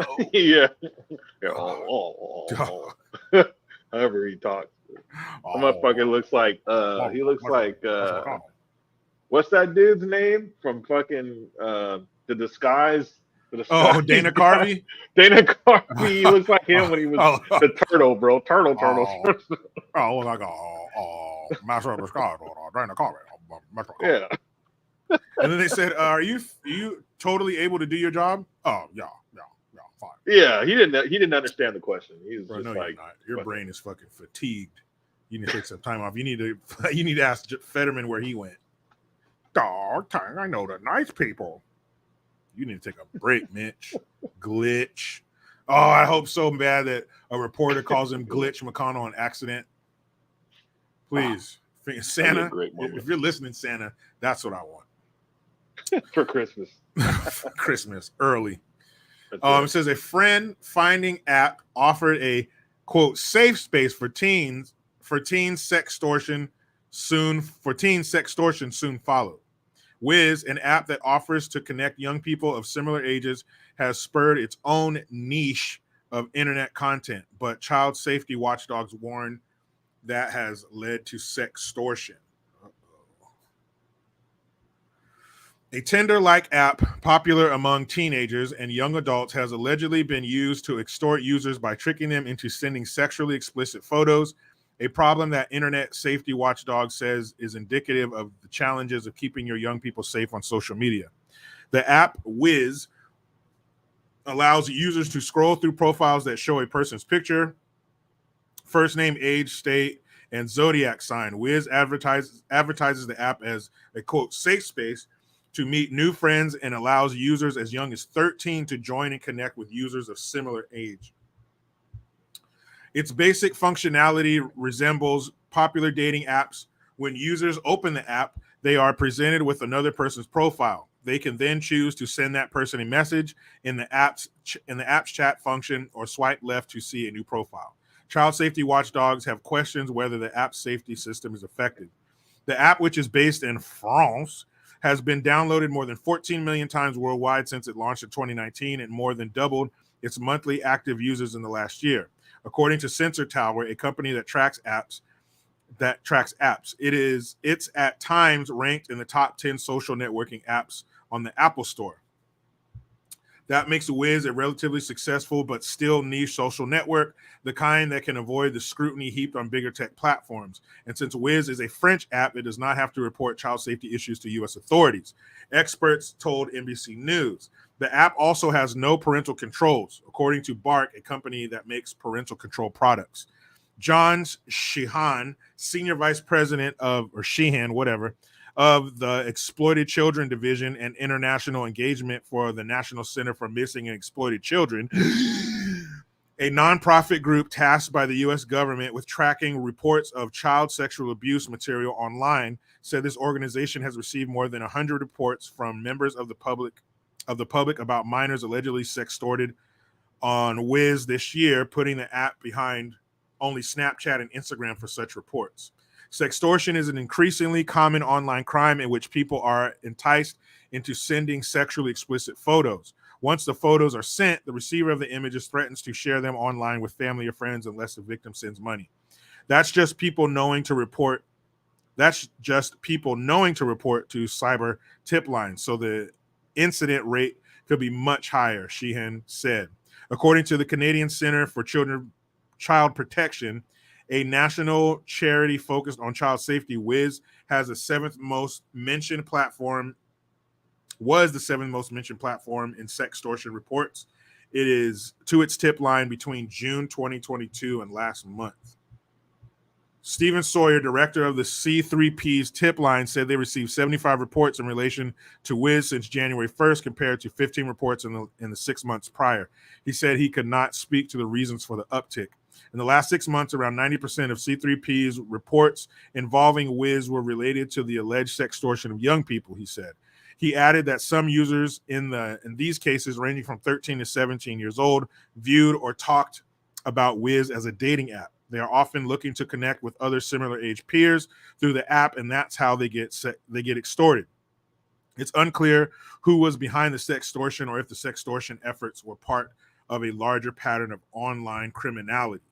"No." Yeah. However he talks. The motherfucker looks like he looks like what's that dude's name from fucking the disguise? Oh, Dana Carvey. Dana Carvey. He looks like him when he was the turtle, bro. Turtle. Oh, like Master of the Sky, Dana Carvey. Yeah. And then they said, "Are you totally able to do your job?" Oh, yeah, fine. Yeah, he didn't understand the question. He was just like, your brain is fucking fatigued. You need to take some time off. You need to ask Fetterman where he went. Dog, I know the nice people. You need to take a break, Mitch. Glitch. Oh, I hope so bad that a reporter calls him Glitch McConnell on accident. Please, Santa, if you're listening, Santa, that's what I want. For Christmas. For Christmas, early. It says a friend finding app offered a quote safe space for teen sextortion soon followed. Wiz, an app that offers to connect young people of similar ages, has spurred its own niche of internet content, but child safety watchdogs warn that has led to sextortion. A Tinder-like app popular among teenagers and young adults has allegedly been used to extort users by tricking them into sending sexually explicit photos, a problem that internet safety watchdog says is indicative of the challenges of keeping your young people safe on social media. The app Wiz allows users to scroll through profiles that show a person's picture, first name, age, state, and zodiac sign. Wiz advertises the app as a quote safe space to meet new friends and allows users as young as 13 to join and connect with users of similar age. Its basic functionality resembles popular dating apps. When users open the app, they are presented with another person's profile. They can then choose to send that person a message in the app's chat function or swipe left to see a new profile. Child safety watchdogs have questions whether the app's safety system is effective. The app, which is based in France, has been downloaded more than 14 million times worldwide since it launched in 2019 and more than doubled its monthly active users in the last year. According to Sensor Tower, a company that tracks apps, it's at times ranked in the top 10 social networking apps on the Apple Store. That makes Wiz a relatively successful but still niche social network, the kind that can avoid the scrutiny heaped on bigger tech platforms. And since Wiz is a French app, it does not have to report child safety issues to U.S. authorities. Experts told NBC News. The app also has no parental controls, according to Bark, a company that makes parental control products. John Sheehan, senior vice president of the Exploited Children Division and International Engagement for the National Center for Missing and Exploited Children, a nonprofit group tasked by the U.S. government with tracking reports of child sexual abuse material online, said this organization has received more than 100 reports from members of the public about minors allegedly sextorted on Wiz this year, putting the app behind only Snapchat and Instagram for such reports. Sextortion is an increasingly common online crime in which people are enticed into sending sexually explicit photos. Once the photos are sent, the receiver of the images threatens to share them online with family or friends unless the victim sends money. That's just people knowing to report. That's just people knowing to report to cyber tip lines. So the incident rate could be much higher, Sheehan said. According to the Canadian Center for Child Protection, a national charity focused on child safety, Wiz was the seventh most mentioned platform in sextortion reports. It is to its tip line between June 2022 and last month. Stephen Sawyer, director of the C3P's tip line, said they received 75 reports in relation to Wiz since January 1st, compared to 15 reports in the 6 months prior. He said he could not speak to the reasons for the uptick. In the last 6 months, around 90% of C3P's reports involving Wiz were related to the alleged sextortion of young people, he said. He added that some users in these cases, ranging from 13 to 17 years old, viewed or talked about Wiz as a dating app. They are often looking to connect with other similar age peers through the app, and that's how they get extorted. It's unclear who was behind the sextortion or if the sextortion efforts were part of a larger pattern of online criminality.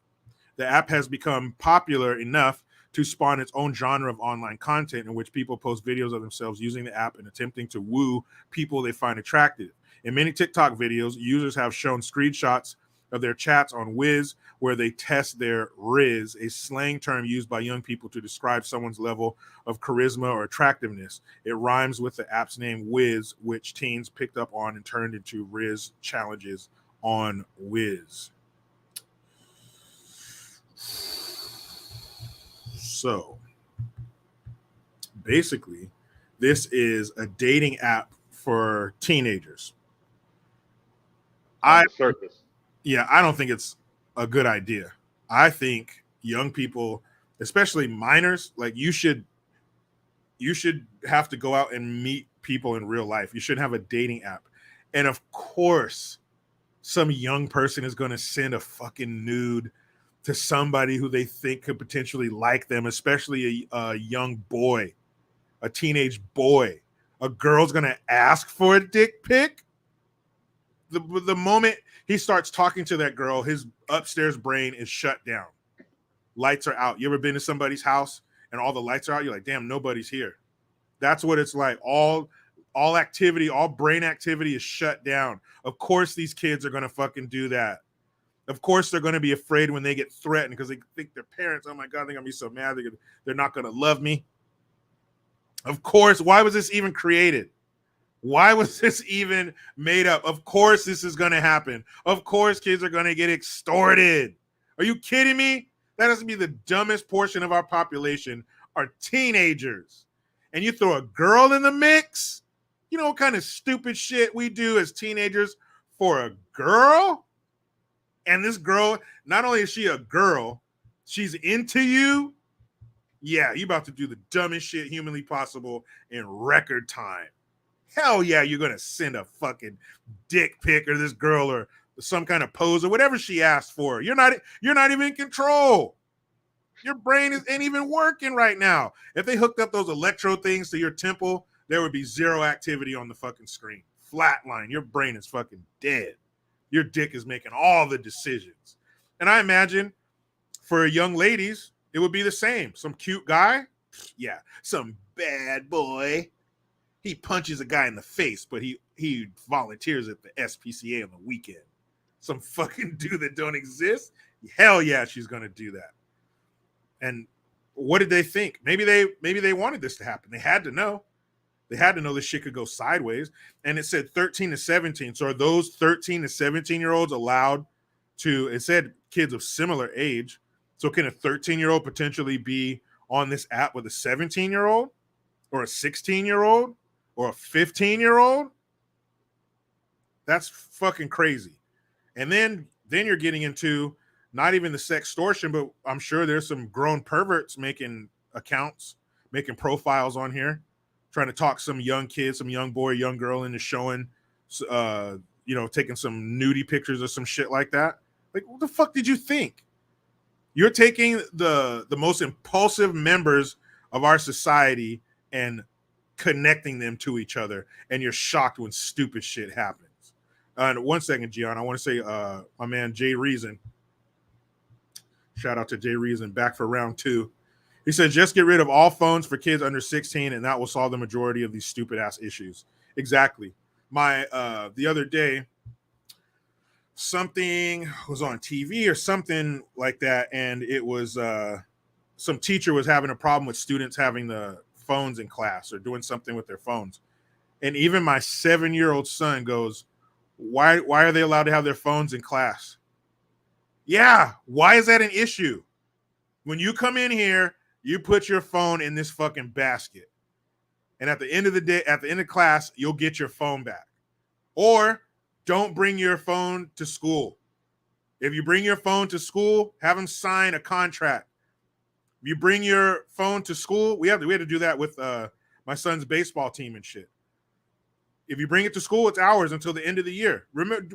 The app has become popular enough to spawn its own genre of online content in which people post videos of themselves using the app and attempting to woo people they find attractive. In many TikTok videos, users have shown screenshots of their chats on Wiz where they test their Riz, a slang term used by young people to describe someone's level of charisma or attractiveness. It rhymes with the app's name Wiz, which teens picked up on and turned into Riz challenges on Wiz. So basically, this is a dating app for teenagers. I don't think it's a good idea. I think young people, especially minors, like you should have to go out and meet people in real life. You shouldn't have a dating app. And of course, some young person is going to send a fucking nude to somebody who they think could potentially like them, especially a young boy, a teenage boy. A girl's going to ask for a dick pic. The moment he starts talking to that girl, his upstairs brain is shut down. Lights are out. You ever been to somebody's house and all the lights are out? You're like, damn, nobody's here. That's what it's like. All activity, all brain activity is shut down. Of course, these kids are going to fucking do that. Of course, they're going to be afraid when they get threatened because they think their parents, oh my God, they're going to be so mad. They're not going to love me. Of course. Why was this even created? Why was this even made up? Of course, this is going to happen. Of course, kids are going to get extorted. Are you kidding me? That has to be the dumbest portion of our population are teenagers. And you throw a girl in the mix? You know what kind of stupid shit we do as teenagers for a girl? And this girl, not only is she a girl, she's into you. Yeah, you about to do the dumbest shit humanly possible in record time. Hell yeah, you're going to send a fucking dick pic or this girl or some kind of pose or whatever she asked for. You're not even in control. Your brain ain't even working right now. If they hooked up those electro things to your temple, there would be zero activity on the fucking screen. Flatline. Your brain is fucking dead. Your dick is making all the decisions. And I imagine for young ladies, it would be the same. Some cute guy, yeah. Some bad boy, he punches a guy in the face, but he volunteers at the SPCA on the weekend. Some fucking dude that don't exist, hell yeah, she's gonna do that. And what did they think? Maybe they wanted this to happen. They had to know. They had to know this shit could go sideways. And it said 13 to 17. So are those 13 to 17-year-olds allowed to, it said kids of similar age. So can a 13-year-old potentially be on this app with a 17-year-old or a 16-year-old or a 15-year-old? That's fucking crazy. And then you're getting into not even the sextortion, but I'm sure there's some grown perverts making accounts, making profiles on here, trying to talk some young kid, some young boy, young girl into showing, taking some nudie pictures or some shit like that. Like, what the fuck did you think? You're taking the most impulsive members of our society and connecting them to each other, and you're shocked when stupid shit happens. And 1 second, Gian, I want to say my man Jay Reason. Shout out to Jay Reason, back for round 2. He said, just get rid of all phones for kids under 16, and that will solve the majority of these stupid ass issues. Exactly. The other day, something was on TV or something like that, and it was some teacher was having a problem with students having the phones in class or doing something with their phones. And even my 7-year-old son goes, why are they allowed to have their phones in class? Yeah, why is that an issue? When you come in here, you put your phone in this fucking basket. And at the end of the day, at the end of class, you'll get your phone back. Or don't bring your phone to school. If you bring your phone to school, have them sign a contract. If you bring your phone to school, we had to do that with my son's baseball team and shit. If you bring it to school, it's ours until the end of the year.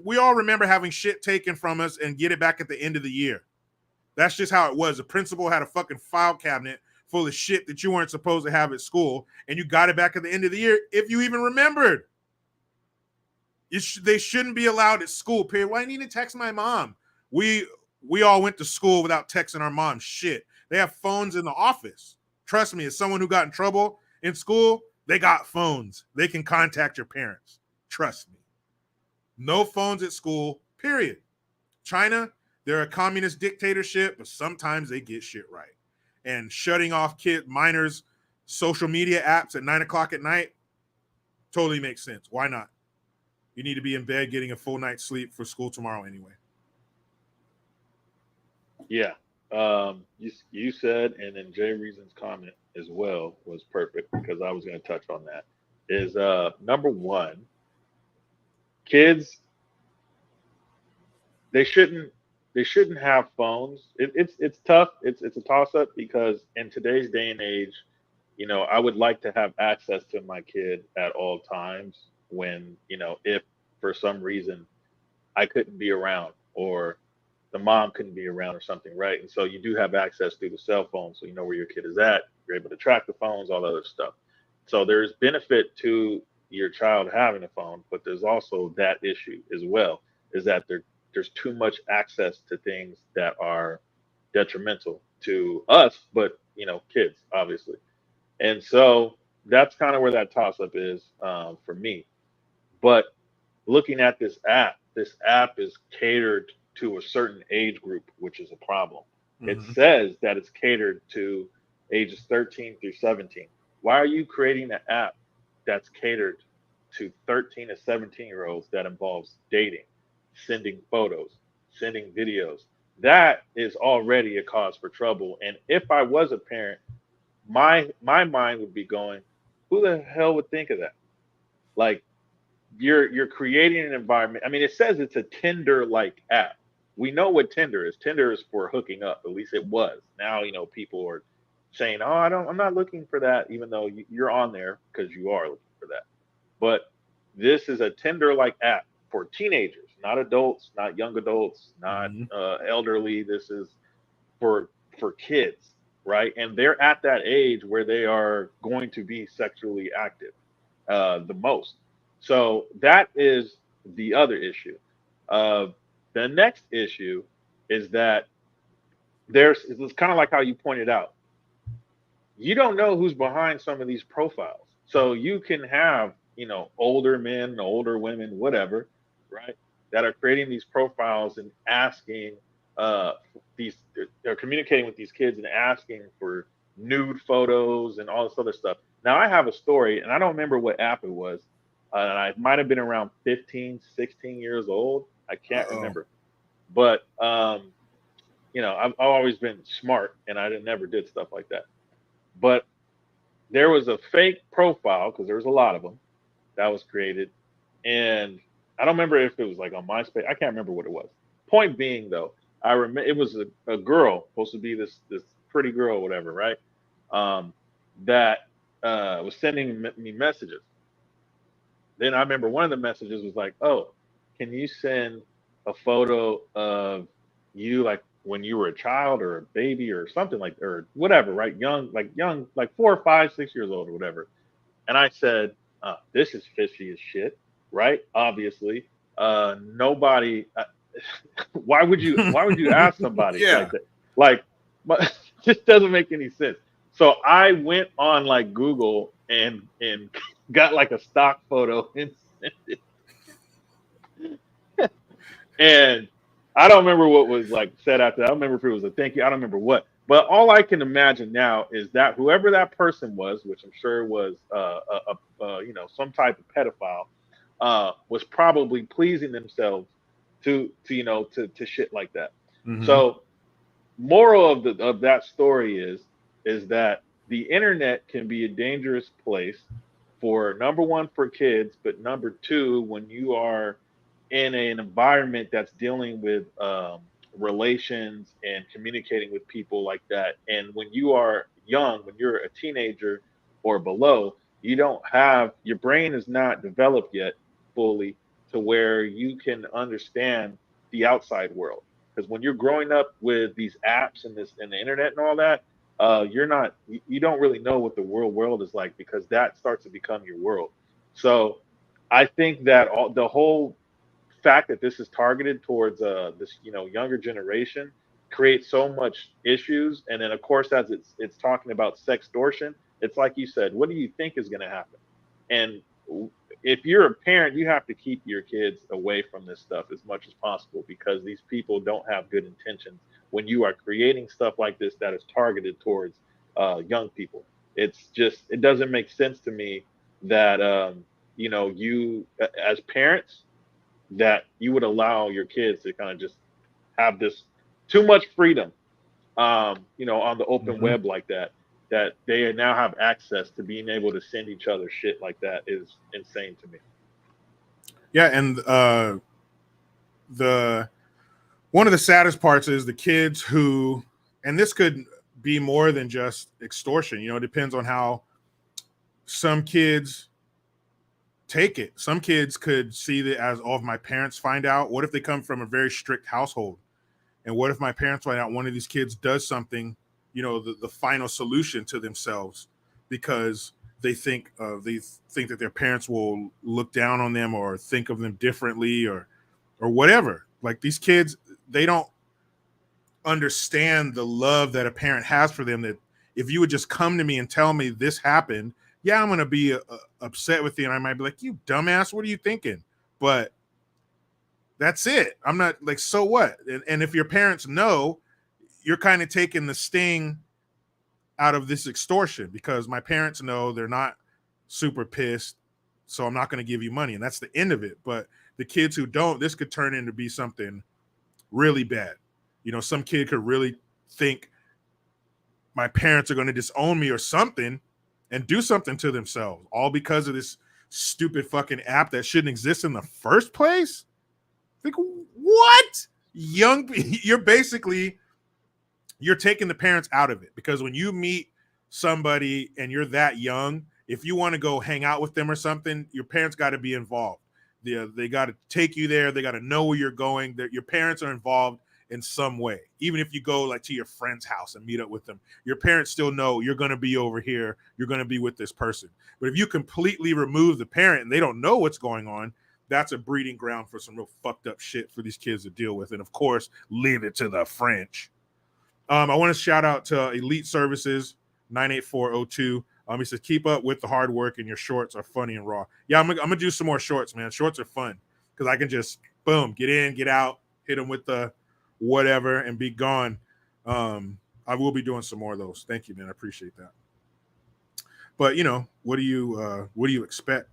We all remember having shit taken from us and get it back at the end of the year. That's just how it was. The principal had a fucking file cabinet full of shit that you weren't supposed to have at school, and you got it back at the end of the year if you even remembered. They shouldn't be allowed at school, period. Why do I need to text my mom? We all went to school without texting our mom shit. They have phones in the office. Trust me, as someone who got in trouble in school, they got phones. They can contact your parents. Trust me. No phones at school, period. China, they're a communist dictatorship, but sometimes they get shit right. And shutting off minors' social media apps at 9 o'clock at night totally makes sense. Why not? You need to be in bed getting a full night's sleep for school tomorrow anyway. Yeah. You said, and then Jay Reason's comment as well was perfect because I was going to touch on that. Is number one, kids, they shouldn't have phones. It's tough. It's a toss up because in today's day and age, I would like to have access to my kid at all times when, if for some reason I couldn't be around or the mom couldn't be around or something, right? And so you do have access through the cell phone, so you know where your kid is at. You're able to track the phones, all that other stuff. So there's benefit to your child having a phone, but there's also that issue as well, is that there's too much access to things that are detrimental to us, but kids, obviously. And so that's kind of where that toss up is for me. But looking at this app is catered to a certain age group, which is a problem. Mm-hmm. It says that it's catered to ages 13 through 17. Why are you creating an app that's catered to 13 to 17-year-olds that involves dating, sending photos, sending videos? That is already a cause for trouble. And if I was a parent, my mind would be going, who the hell would think of that? Like, you're creating an environment. I mean, it says it's a Tinder-like app. We know what Tinder is. Tinder is for hooking up. At least it was. Now, people are saying, "Oh, I'm not looking for that," even though you're on there because you are looking for that. But this is a Tinder-like app for teenagers. not adults, not young adults, not Mm-hmm. elderly. This is for kids, right? And they're at that age where they are going to be sexually active the most. So that is the other issue. Uh, the next issue is that it's kind of like how you pointed out, you don't know who's behind some of these profiles. So you can have, older men, older women, whatever, right, that are creating these profiles and asking these, they're communicating with these kids and asking for nude photos and all this other stuff. Now I have a story, and I don't remember what app it was. And I might have been around 15, 16 years old. I can't Uh-oh. remember. But I've always been smart, and I never did stuff like that. But there was a fake profile, because there was a lot of them that was created, and I don't remember if it was like on MySpace. I can't remember what it was. Point being, though, I remember it was a girl, supposed to be this pretty girl, or whatever, right? That was sending me messages. Then I remember one of the messages was like, "Oh, can you send a photo of you, like when you were a child or a baby or something, like, or whatever, right? Young, like 4 or 5, 6 years old or whatever." And I said, "This is fishy as shit, right? Obviously, nobody. Why would you ask somebody Yeah. like that? Like, but just doesn't make any sense." So I went on like Google and got like a stock photo and and I don't remember what was like said after that. I don't remember if it was a thank you. I don't remember what. But all I can imagine now is that whoever that person was, which I'm sure was some type of pedophile, was probably pleasing themselves to shit like that. Mm-hmm. So moral of that story is that the internet can be a dangerous place for, number one, for kids, but number two, when you are in an environment that's dealing with relations and communicating with people like that. And when you are young, when you're a teenager or below, you don't have, your brain is not developed yet fully to where you can understand the outside world. Because when you're growing up with these apps and this and the internet and all that, you don't really know what the world is like, because that starts to become your world. So I think that the whole fact that this is targeted towards this younger generation creates so much issues. And then of course, as it's talking about sextortion, it's like you said, what do you think is going to happen? And if you're a parent, you have to keep your kids away from this stuff as much as possible, because these people don't have good intentions when you are creating stuff like this that is targeted towards young people. It doesn't make sense to me that you as parents, that you would allow your kids to kind of just have this too much freedom, on the open Mm-hmm. web like that, that they now have access to being able to send each other shit like that is insane to me. Yeah, and the one of the saddest parts is the kids who, and this could be more than just extortion. It depends on how some kids take it. Some kids could see it as, oh, if my parents find out, what if they come from a very strict household? And what if my parents find out one of these kids does something, the final solution to themselves, because they think that their parents will look down on them or think of them differently, or whatever. Like, these kids, they don't understand the love that a parent has for them, that if you would just come to me and tell me this happened, yeah, I'm going to be upset with you. And I might be like, you dumbass, what are you thinking? But that's it. I'm not like, so what? And if your parents know, you're kind of taking the sting out of this extortion, because my parents know they're not super pissed. So I'm not going to give you money. And that's the end of it. But the kids who don't, this could turn into be something really bad. Some kid could really think my parents are going to disown me or something and do something to themselves, all because of this stupid fucking app that shouldn't exist in the first place. Like, what? You're taking the parents out of it, because when you meet somebody and you're that young, if you want to go hang out with them or something, your parents got to be involved. They got to take you there. They got to know where you're going. That your parents are involved in some way. Even if you go like to your friend's house and meet up with them, your parents still know you're going to be over here. You're going to be with this person. But if you completely remove the parent and they don't know what's going on, that's a breeding ground for some real fucked up shit for these kids to deal with. And of course, leave it to the French. I want to shout out to Elite Services 98402. He says, keep up with the hard work and your shorts are funny and raw. Yeah, I'm gonna do some more shorts, man. Shorts are fun because I can just boom, get in, get out, hit them with the whatever and be gone. I will be doing some more of those. Thank you, man. I appreciate that. But you know, what do you expect?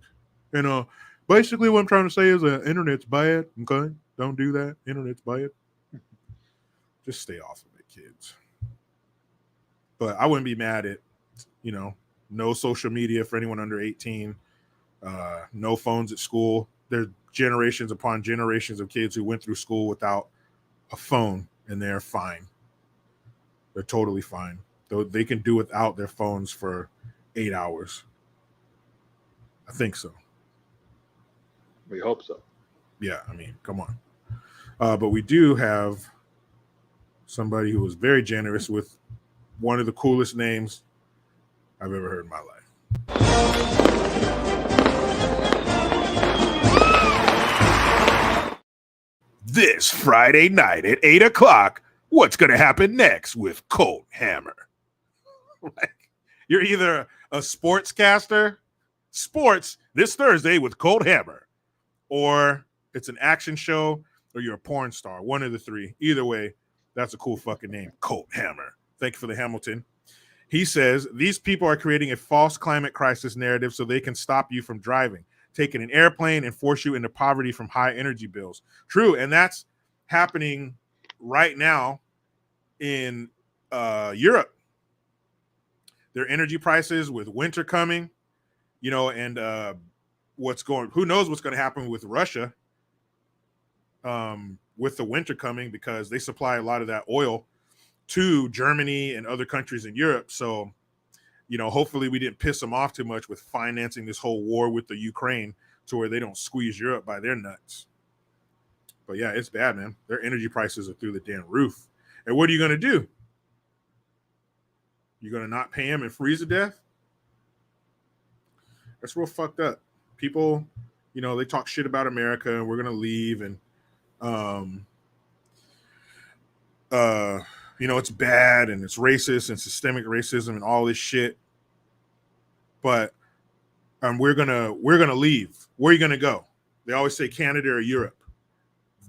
You know, basically what I'm trying to say is the internet's bad. Okay, don't do that. Internet's bad. Just stay off of it, kids. But I wouldn't be mad at, you know, no social media for anyone under 18, no phones at school. There's generations upon generations of kids who went through school without a phone, and they're fine. They're totally fine. Though they can do without their phones for 8 hours. I think so. We hope so. Yeah, I mean, come on. But we do have somebody who was very generous with one of the coolest names I've ever heard in my life. This Friday night at 8 o'clock, what's going to happen next with Colt Hammer? Like, you're either a sportscaster, sports this Thursday with Colt Hammer, or it's an action show, or you're a porn star. One of the three. Either way, that's a cool fucking name, Colt Hammer. Thank you for the Hamilton. He says, these people are creating a false climate crisis narrative so they can stop you from driving, taking an airplane, and force you into poverty from high energy bills. True, and that's happening right now in Europe. Their energy prices with winter coming, you know, and who knows what's going to happen with Russia with the winter coming, because they supply a lot of that oil to Germany and other countries in Europe. So, you know, hopefully we didn't piss them off too much with financing this whole war with the Ukraine to where they don't squeeze Europe by their nuts. But yeah, it's bad, man. Their energy prices are through the damn roof. And what are you going to do? You're going to not pay them and freeze to death? That's real fucked up. People, you know, they talk shit about America and we're going to leave. And, you know, it's bad and it's racist and systemic racism and all this shit. But we're gonna leave. Where are you gonna go? They always say Canada or Europe.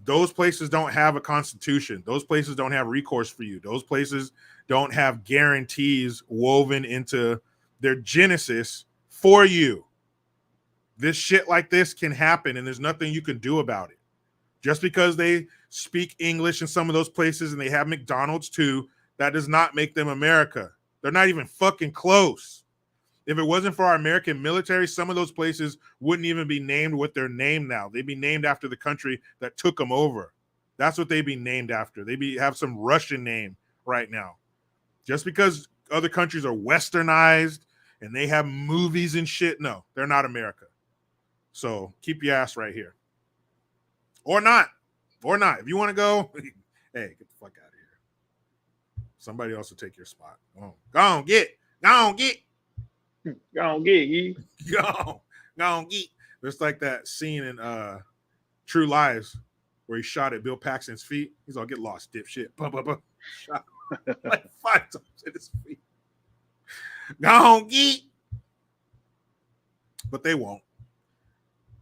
Those places don't have a constitution. Those places don't have recourse for you. Those places don't have guarantees woven into their genesis for you. This shit like this can happen and there's nothing you can do about it. Just because they speak English in some of those places and they have McDonald's too, that does not make them America. They're not even fucking close. If it wasn't for our American military, some of those places wouldn't even be named what they're named now. They'd be named after the country that took them over. That's what they'd be named after. Have some Russian name right now. Just because other countries are westernized and they have movies and shit, no, they're not America. So keep your ass right here. Or not. If you want to go, hey, get the fuck out of here. Somebody else will take your spot. Go on, get. It's like that scene in True Lies where he shot at Bill Paxton's feet. He's all, get lost, dipshit. Shot like 5 times at his feet. But they won't.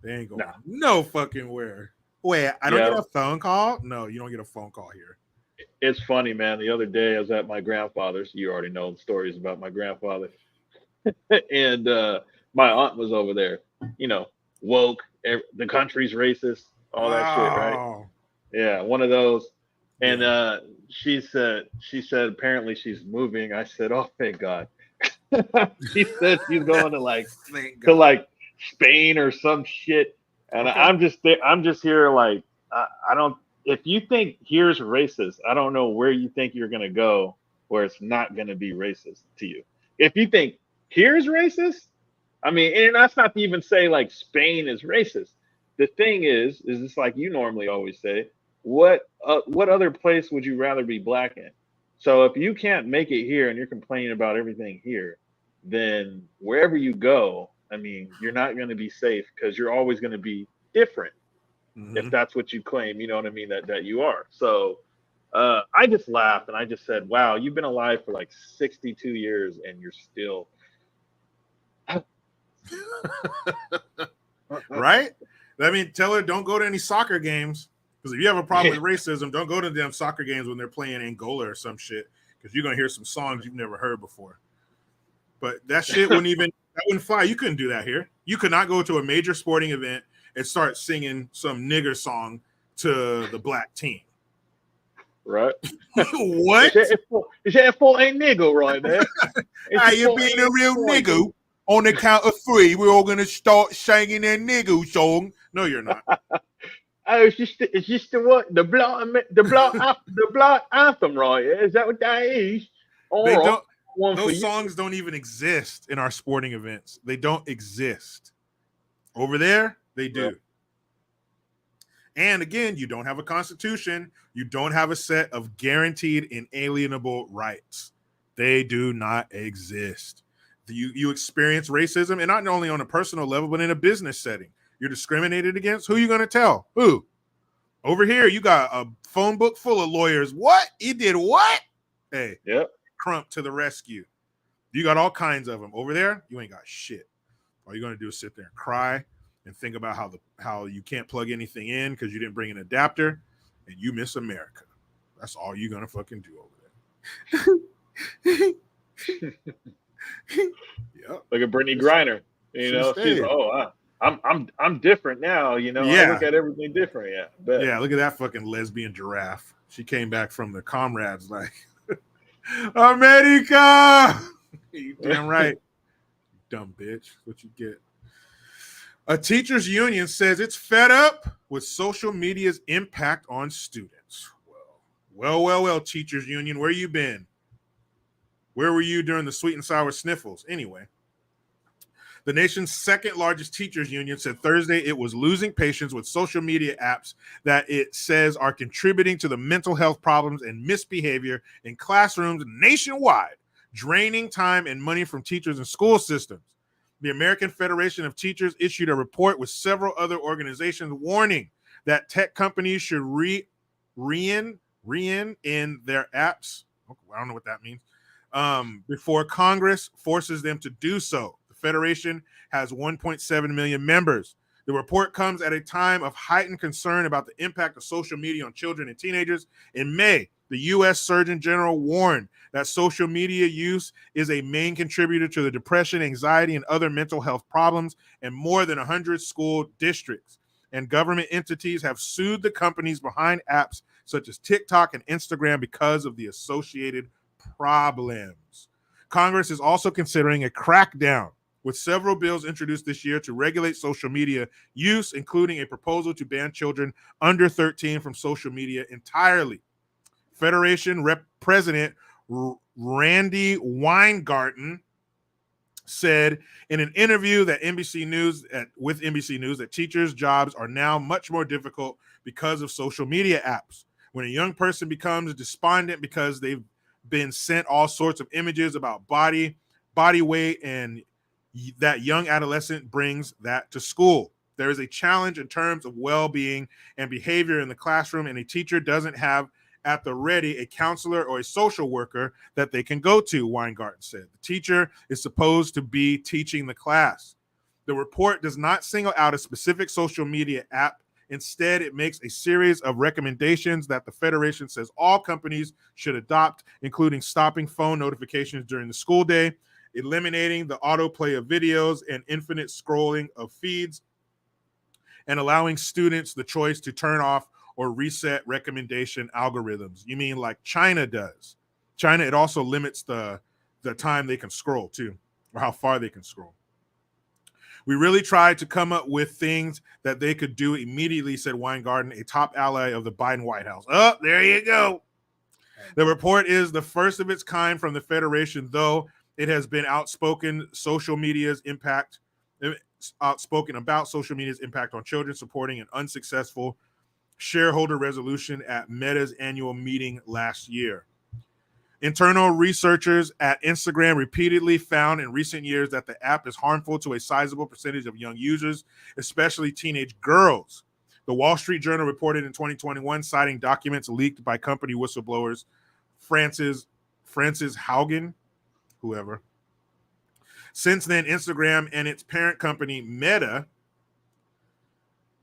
They ain't going no fucking where. Wait, I don't get a phone call? No, you don't get a phone call here. It's funny, man. The other day I was at my grandfather's. You already know stories about my grandfather. And my aunt was over there, you know, woke, the country's racist, all that shit, right? Yeah, one of those. And she said apparently she's moving. I said, oh, thank God. She said she's going to like Spain or some shit. And okay. I'm just here like I don't. If you think here's racist, I don't know where you think you're gonna go where it's not gonna be racist to you. If you think here's racist, I mean, and that's not to even say like Spain is racist. the thing is it's like you normally always say, what other place would you rather be black in? So if you can't make it here and you're complaining about everything here, then wherever you go, I mean, you're not going to be safe because you're always going to be different if that's what you claim. You know what I mean? That you are. So I just laughed and I just said, "Wow, you've been alive for like 62 years and you're still." Right? I mean, tell her don't go to any soccer games, because if you have a problem with racism, don't go to them soccer games when they're playing Angola or some shit, because you're gonna hear some songs you've never heard before. But that shit wouldn't fly. You couldn't do that here. You could not go to a major sporting event and start singing some nigger song to the black team. Right? What? Is that for a nigga right there? Are you being a real nigga? On the count of 3, we're all gonna start singing that nigga song. No, you're not. Oh, it's just the what? The blood anthem, right? Is that what that is? They All right. don't. Those songs don't even exist in our sporting events. They don't exist. Over there, they do. Yep. And again, you don't have a constitution. You don't have a set of guaranteed inalienable rights. They do not exist. You experience racism, and not only on a personal level, but in a business setting. You're discriminated against. Who are you going to tell? Who? Over here, you got a phone book full of lawyers. What? You did what? Hey, yep. Crump to the rescue. You got all kinds of them. Over there, you ain't got shit. All you're going to do is sit there and cry and think about how you can't plug anything in because you didn't bring an adapter, and you miss America. That's all you're going to fucking do over there. Yep. Look at Brittany Griner. You know, she's I'm different now. You know, I look at everything different. Yeah, but yeah. Look at that fucking lesbian giraffe. She came back from the comrades like, America. You damn right, dumb bitch. What you get? A teachers union says it's fed up with social media's impact on students. Well, teachers union, where you been? Where were you during the sweet and sour sniffles? Anyway, the nation's second largest teachers union said Thursday it was losing patience with social media apps that it says are contributing to the mental health problems and misbehavior in classrooms nationwide, draining time and money from teachers and school systems. The American Federation of Teachers issued a report with several other organizations warning that tech companies should rein in their apps. I don't know what that means. Before Congress forces them to do so. The Federation has 1.7 million members. The report comes at a time of heightened concern about the impact of social media on children and teenagers. In May, the U.S. Surgeon General warned that social media use is a main contributor to the depression, anxiety, and other mental health problems in more than 100 school districts. And government entities have sued the companies behind apps such as TikTok and Instagram because of the associated problems. Congress is also considering a crackdown, with several bills introduced this year to regulate social media use, including a proposal to ban children under 13 from social media entirely. Federation President Randy Weingarten said in an interview that with NBC News that teachers' jobs are now much more difficult because of social media apps. When a young person becomes despondent because they've been sent all sorts of images about body weight, and that young adolescent brings that to school. There is a challenge in terms of well-being and behavior in the classroom, and a teacher doesn't have at the ready a counselor or a social worker that they can go to, Weingarten said. The teacher is supposed to be teaching the class. The report does not single out a specific social media app. Instead, it makes a series of recommendations that the Federation says all companies should adopt, including stopping phone notifications during the school day, eliminating the autoplay of videos and infinite scrolling of feeds, and allowing students the choice to turn off or reset recommendation algorithms. You mean like China does? China, it also limits the time they can scroll too, or how far they can scroll. We really tried to come up with things that they could do immediately, said Weingarten, a top ally of the Biden White House. Oh, there you go. The report is the first of its kind from the Federation, though it has been outspoken social media's impact outspoken about social media's impact on children, supporting an unsuccessful shareholder resolution at Meta's annual meeting last year. Internal researchers at Instagram repeatedly found in recent years that the app is harmful to a sizable percentage of young users, especially teenage girls. The Wall Street Journal reported in 2021, citing documents leaked by company whistleblowers Francis Haugen, whoever. Since then, Instagram and its parent company, Meta,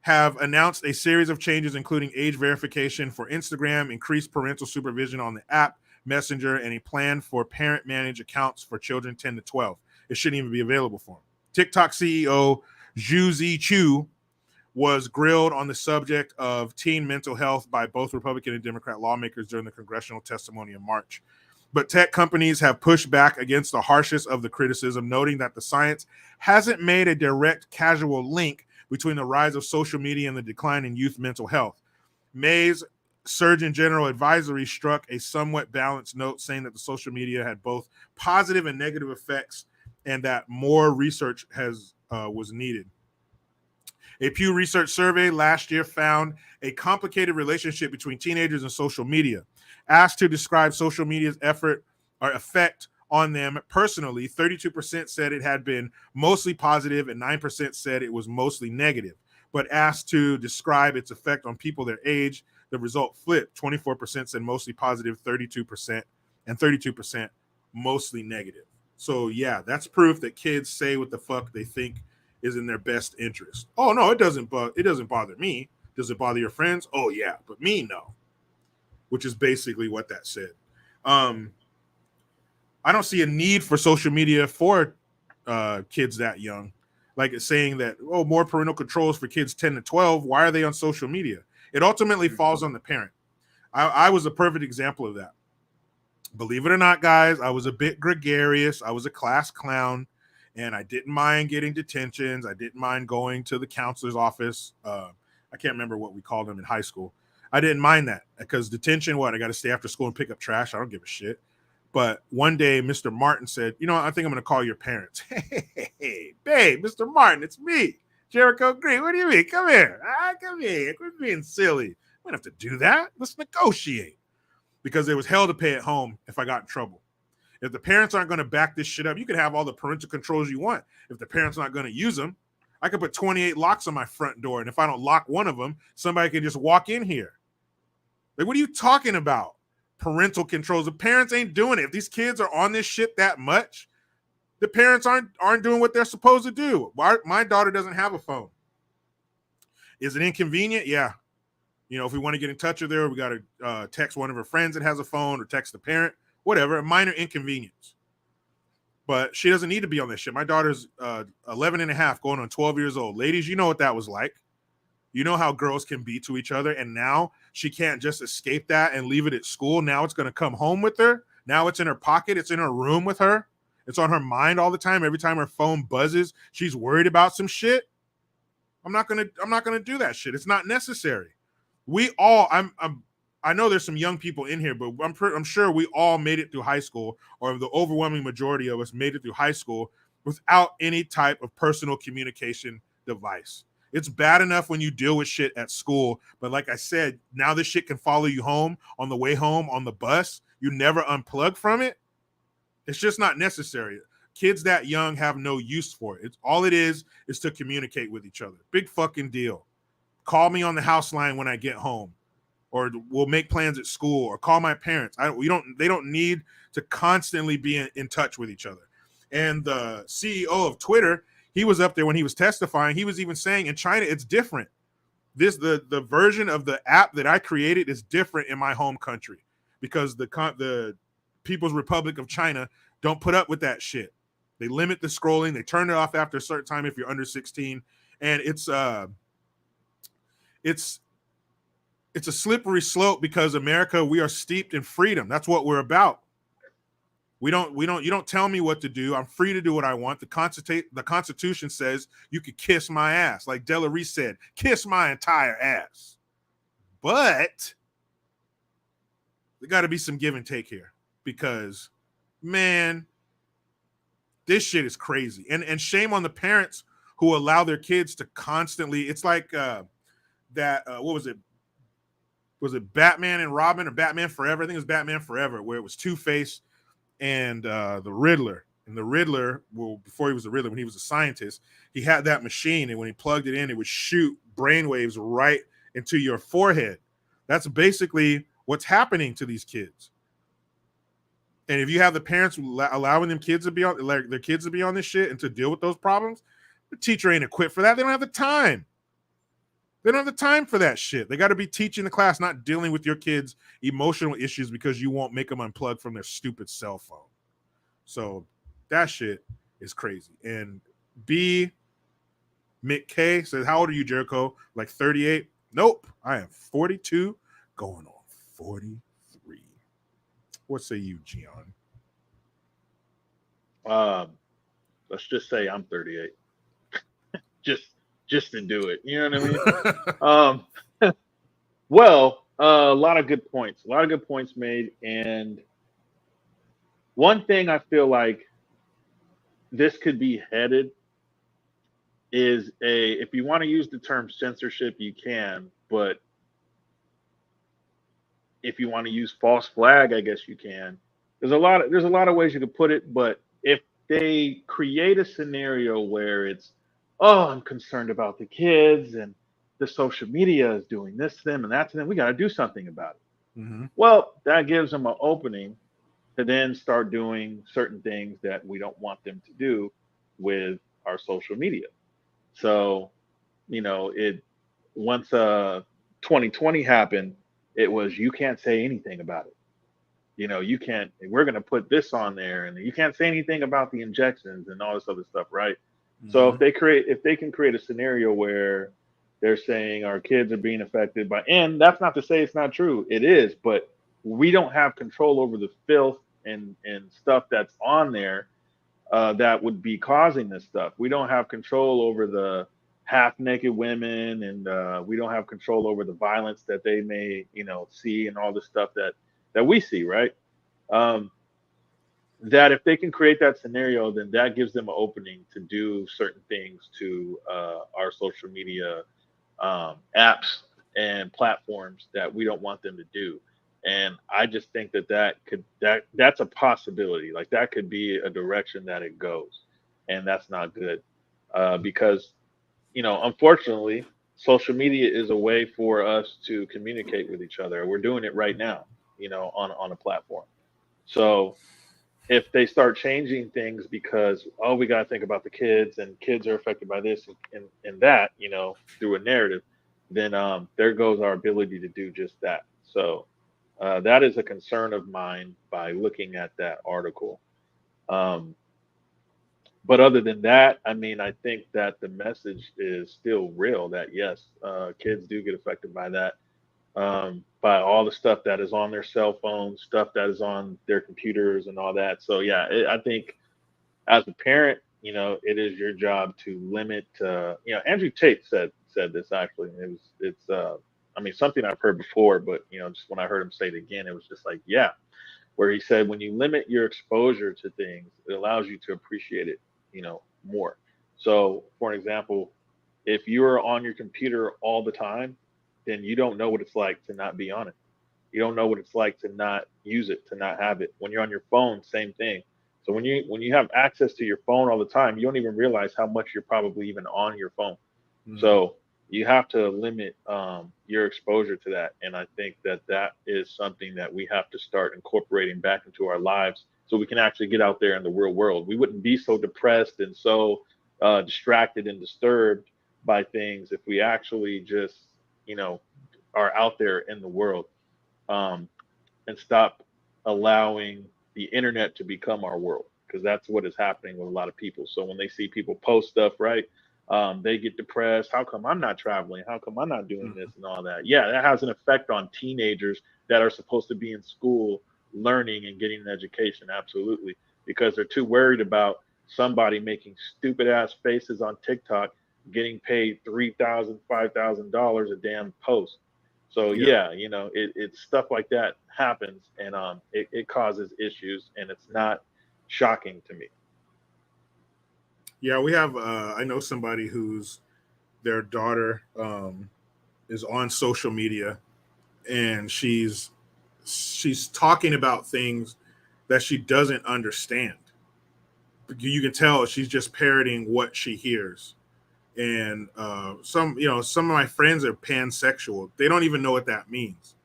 have announced a series of changes, including age verification for Instagram, increased parental supervision on the app, Messenger, and a plan for parent-managed accounts for children 10 to 12. It shouldn't even be available for them. TikTok CEO Zhu Chu was grilled on the subject of teen mental health by both Republican and Democrat lawmakers during the congressional testimony in March. But tech companies have pushed back against the harshest of the criticism, noting that the science hasn't made a direct causal link between the rise of social media and the decline in youth mental health. May's Surgeon General advisory struck a somewhat balanced note, saying that the social media had both positive and negative effects and that more research was needed. A Pew Research survey last year found a complicated relationship between teenagers and social media. Asked to describe social media's effect on them personally, 32% said it had been mostly positive and 9% said it was mostly negative. But asked to describe its effect on people their age, the result flipped. 24% said mostly positive, 32%, and 32% mostly negative. So yeah, that's proof that kids say what the fuck they think is in their best interest. Oh no, it doesn't bother me. Does it bother your friends? Oh yeah, but me no. Which is basically what that said. I don't see a need for social media for kids that young. Like it's saying that, oh, more parental controls for kids 10 to 12. Why are they on social media? It ultimately falls on the parent. I was a perfect example of that. Believe it or not, guys, I was a bit gregarious. I was a class clown, and I didn't mind getting detentions. I didn't mind going to the counselor's office. I can't remember what we called them in high school. I didn't mind that because detention, I got to stay after school and pick up trash. I don't give a shit. But one day, Mr. Martin said, you know, I think I'm going to call your parents. Hey, babe, Mr. Martin, it's me, Jericho Green. What do you mean? Come here. Come here. Quit being silly. We don't have to do that. Let's negotiate. Because there was hell to pay at home if I got in trouble. If the parents aren't going to back this shit up, you can have all the parental controls you want. If the parents are not going to use them, I could put 28 locks on my front door. And if I don't lock one of them, somebody can just walk in here. Like, what are you talking about? Parental controls. The parents ain't doing it. If these kids are on this shit that much, the parents aren't doing what they're supposed to do. My daughter doesn't have a phone. Is it inconvenient? Yeah. You know, if we want to get in touch with her, we got to text one of her friends that has a phone or text the parent, whatever, a minor inconvenience. But she doesn't need to be on this shit. My daughter's 11 and a half, going on 12 years old. Ladies, you know what that was like. You know how girls can be to each other. And now she can't just escape that and leave it at school. Now it's going to come home with her. Now it's in her pocket. It's in her room with her. It's on her mind all the time. Every time her phone buzzes, she's worried about some shit. I'm not going to do that shit. It's not necessary. We all, I know there's some young people in here, but I'm sure we all made it through high school, or the overwhelming majority of us made it through high school without any type of personal communication device. It's bad enough when you deal with shit at school, but like I said, now this shit can follow you home, on the way home, on the bus. You never unplug from it. It's just not necessary. Kids that young have no use for it. It's all it is to communicate with each other. Big fucking deal. Call me on the house line when I get home, or we'll make plans at school, or call my parents. They don't need to constantly be in touch with each other. And the CEO of Twitter, he was up there when he was testifying. He was even saying in China, it's different. The version of the app that I created is different in my home country because the People's Republic of China don't put up with that shit. They limit the scrolling. They turn it off after a certain time if you're under 16. And it's a slippery slope because America, we are steeped in freedom. That's what we're about. You don't tell me what to do. I'm free to do what I want. The Constitution says you could kiss my ass. Like Della Reese said, kiss my entire ass. But there got to be some give and take here because, man, this shit is crazy. And shame on the parents who allow their kids to constantly. It's like that. What was it? Was it Batman and Robin or Batman Forever? I think it was Batman Forever, where it was Two-Face and the Riddler. And the Riddler, well, before he was the Riddler, when he was a scientist, he had that machine, and when he plugged it in, it would shoot brainwaves right into your forehead. That's basically what's happening to these kids. And if you have the parents allowing them kids to be on, like their kids to be on this shit and to deal with those problems, the teacher ain't equipped for that. They don't have the time. They don't have the time for that shit. They got to be teaching the class, not dealing with your kids' emotional issues because you won't make them unplug from their stupid cell phone. So that shit is crazy. And B Mick K says, "How old are you, Jericho? Like 38? Nope, I am 42, going on 43. What say you, Gion?" Let's just say I'm 38. just to do it. You know what I mean? Well, a lot of good points. A lot of good points made. And one thing I feel like this could be headed is if you want to use the term censorship, you can, but if you want to use false flag, I guess you can. There's a lot of ways you could put it, but if they create a scenario where it's, oh, I'm concerned about the kids and the social media is doing this to them and that to them, we got to do something about it. Mm-hmm. Well, that gives them an opening to then start doing certain things that we don't want them to do with our social media. So, it once 2020 happened, it was you can't say anything about it. You can't. We're going to put this on there, and you can't say anything about the injections and all this other stuff, right? So Mm-hmm. if they can create a scenario where they're saying our kids are being affected by, and that's not to say it's not true, it is, but we don't have control over the filth and stuff that's on there that would be causing this stuff. We don't have control over the half naked women, and we don't have control over the violence that they may, see and all the stuff that we see, right? Um, that if they can create that scenario, then that gives them an opening to do certain things to our social media apps and platforms that we don't want them to do. And I just think that's a possibility. Like that could be a direction that it goes, and that's not good because unfortunately, social media is a way for us to communicate with each other. We're doing it right now, on a platform. So if they start changing things because we got to think about the kids and kids are affected by this and that, through a narrative, then there goes our ability to do just that. So that is a concern of mine by looking at that article. um, but other than that, I mean, I think that the message is still real, that yes, kids do get affected by that, by all the stuff that is on their cell phones, stuff that is on their computers and all that. So yeah, I think as a parent, it is your job to limit. Andrew Tate said this actually. I mean, something I've heard before, but just when I heard him say it again, it was just like, yeah, where he said when you limit your exposure to things, it allows you to appreciate it, more. So, for an example, if you're on your computer all the time, then you don't know what it's like to not be on it. You don't know what it's like to not use it, to not have it. When you're on your phone, same thing. So when you have access to your phone all the time, you don't even realize how much you're probably even on your phone. Mm-hmm. So you have to limit your exposure to that, and I think that is something that we have to start incorporating back into our lives, so we can actually get out there in the real world. We wouldn't be so depressed and so distracted and disturbed by things if we actually just, you know, are out there in the world, um, and stop allowing the internet to become our world, because that's what is happening with a lot of people. So when they see people post stuff, right, they get depressed. How come I'm not traveling? How come I'm not doing this and all that? Yeah, that has an effect on teenagers that are supposed to be in school learning and getting an education. Absolutely. Because they're too worried about somebody making stupid ass faces on TikTok getting paid $3,000, $5,000 a damn post. So Yeah. yeah, it's stuff like that happens, and it causes issues, and it's not shocking to me. Yeah, we have. I know somebody whose their daughter is on social media, and she's talking about things that she doesn't understand. You can tell she's just parroting what she hears. And some of my friends are pansexual. They don't even know what that means.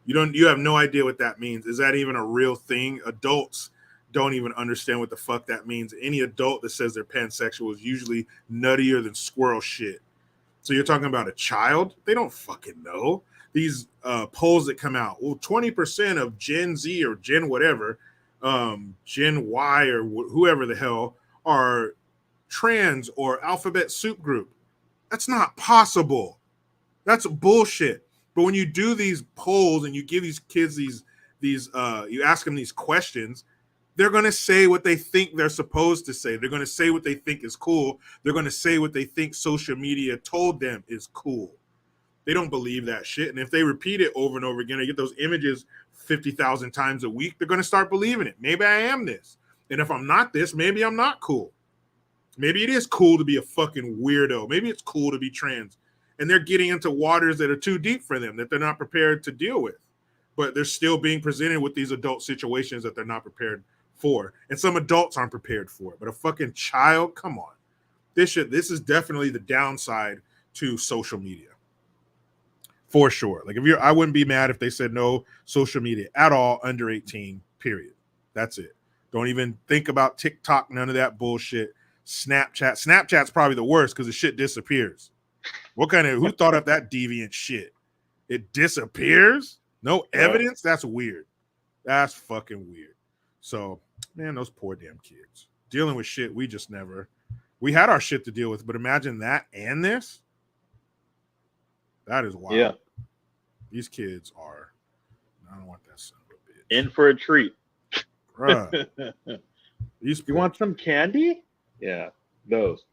You have no idea what that means. Is that even a real thing? Adults don't even understand what the fuck that means. Any adult that says they're pansexual is usually nuttier than squirrel shit. So you're talking about a child? They don't fucking know. These polls that come out, well, 20% of Gen Z or Gen whatever, Gen Y or whoever the hell are trans or alphabet soup group. That's not possible. That's bullshit. But when you do these polls and you give these kids these you ask them these questions, they're going to say what they think they're supposed to say. They're going to say what they think is cool. They're going to say what they think social media told them is cool. They don't believe that shit. And if they repeat it over and over again, they get those images 50,000 times a week, they're going to start believing it. Maybe I am this. And if I'm not this, maybe I'm not cool. Maybe it is cool to be a fucking weirdo. Maybe it's cool to be trans. And they're getting into waters that are too deep for them, that they're not prepared to deal with. But they're still being presented with these adult situations that they're not prepared for. And some adults aren't prepared for it. But a fucking child, come on. This is definitely the downside to social media. For sure. Like I wouldn't be mad if they said no social media at all under 18, period. That's it. Don't even think about TikTok, none of that bullshit. Snapchat's probably the worst because the shit disappears. Who thought up that deviant shit? It disappears? No evidence? That's weird. That's fucking weird. So, man, those poor damn kids. Dealing with shit we had our shit to deal with, but imagine that and this. That is wild. Yeah. These kids are, I don't want that son of a bitch. In for a treat. Bruh. You want some candy? Yeah, those.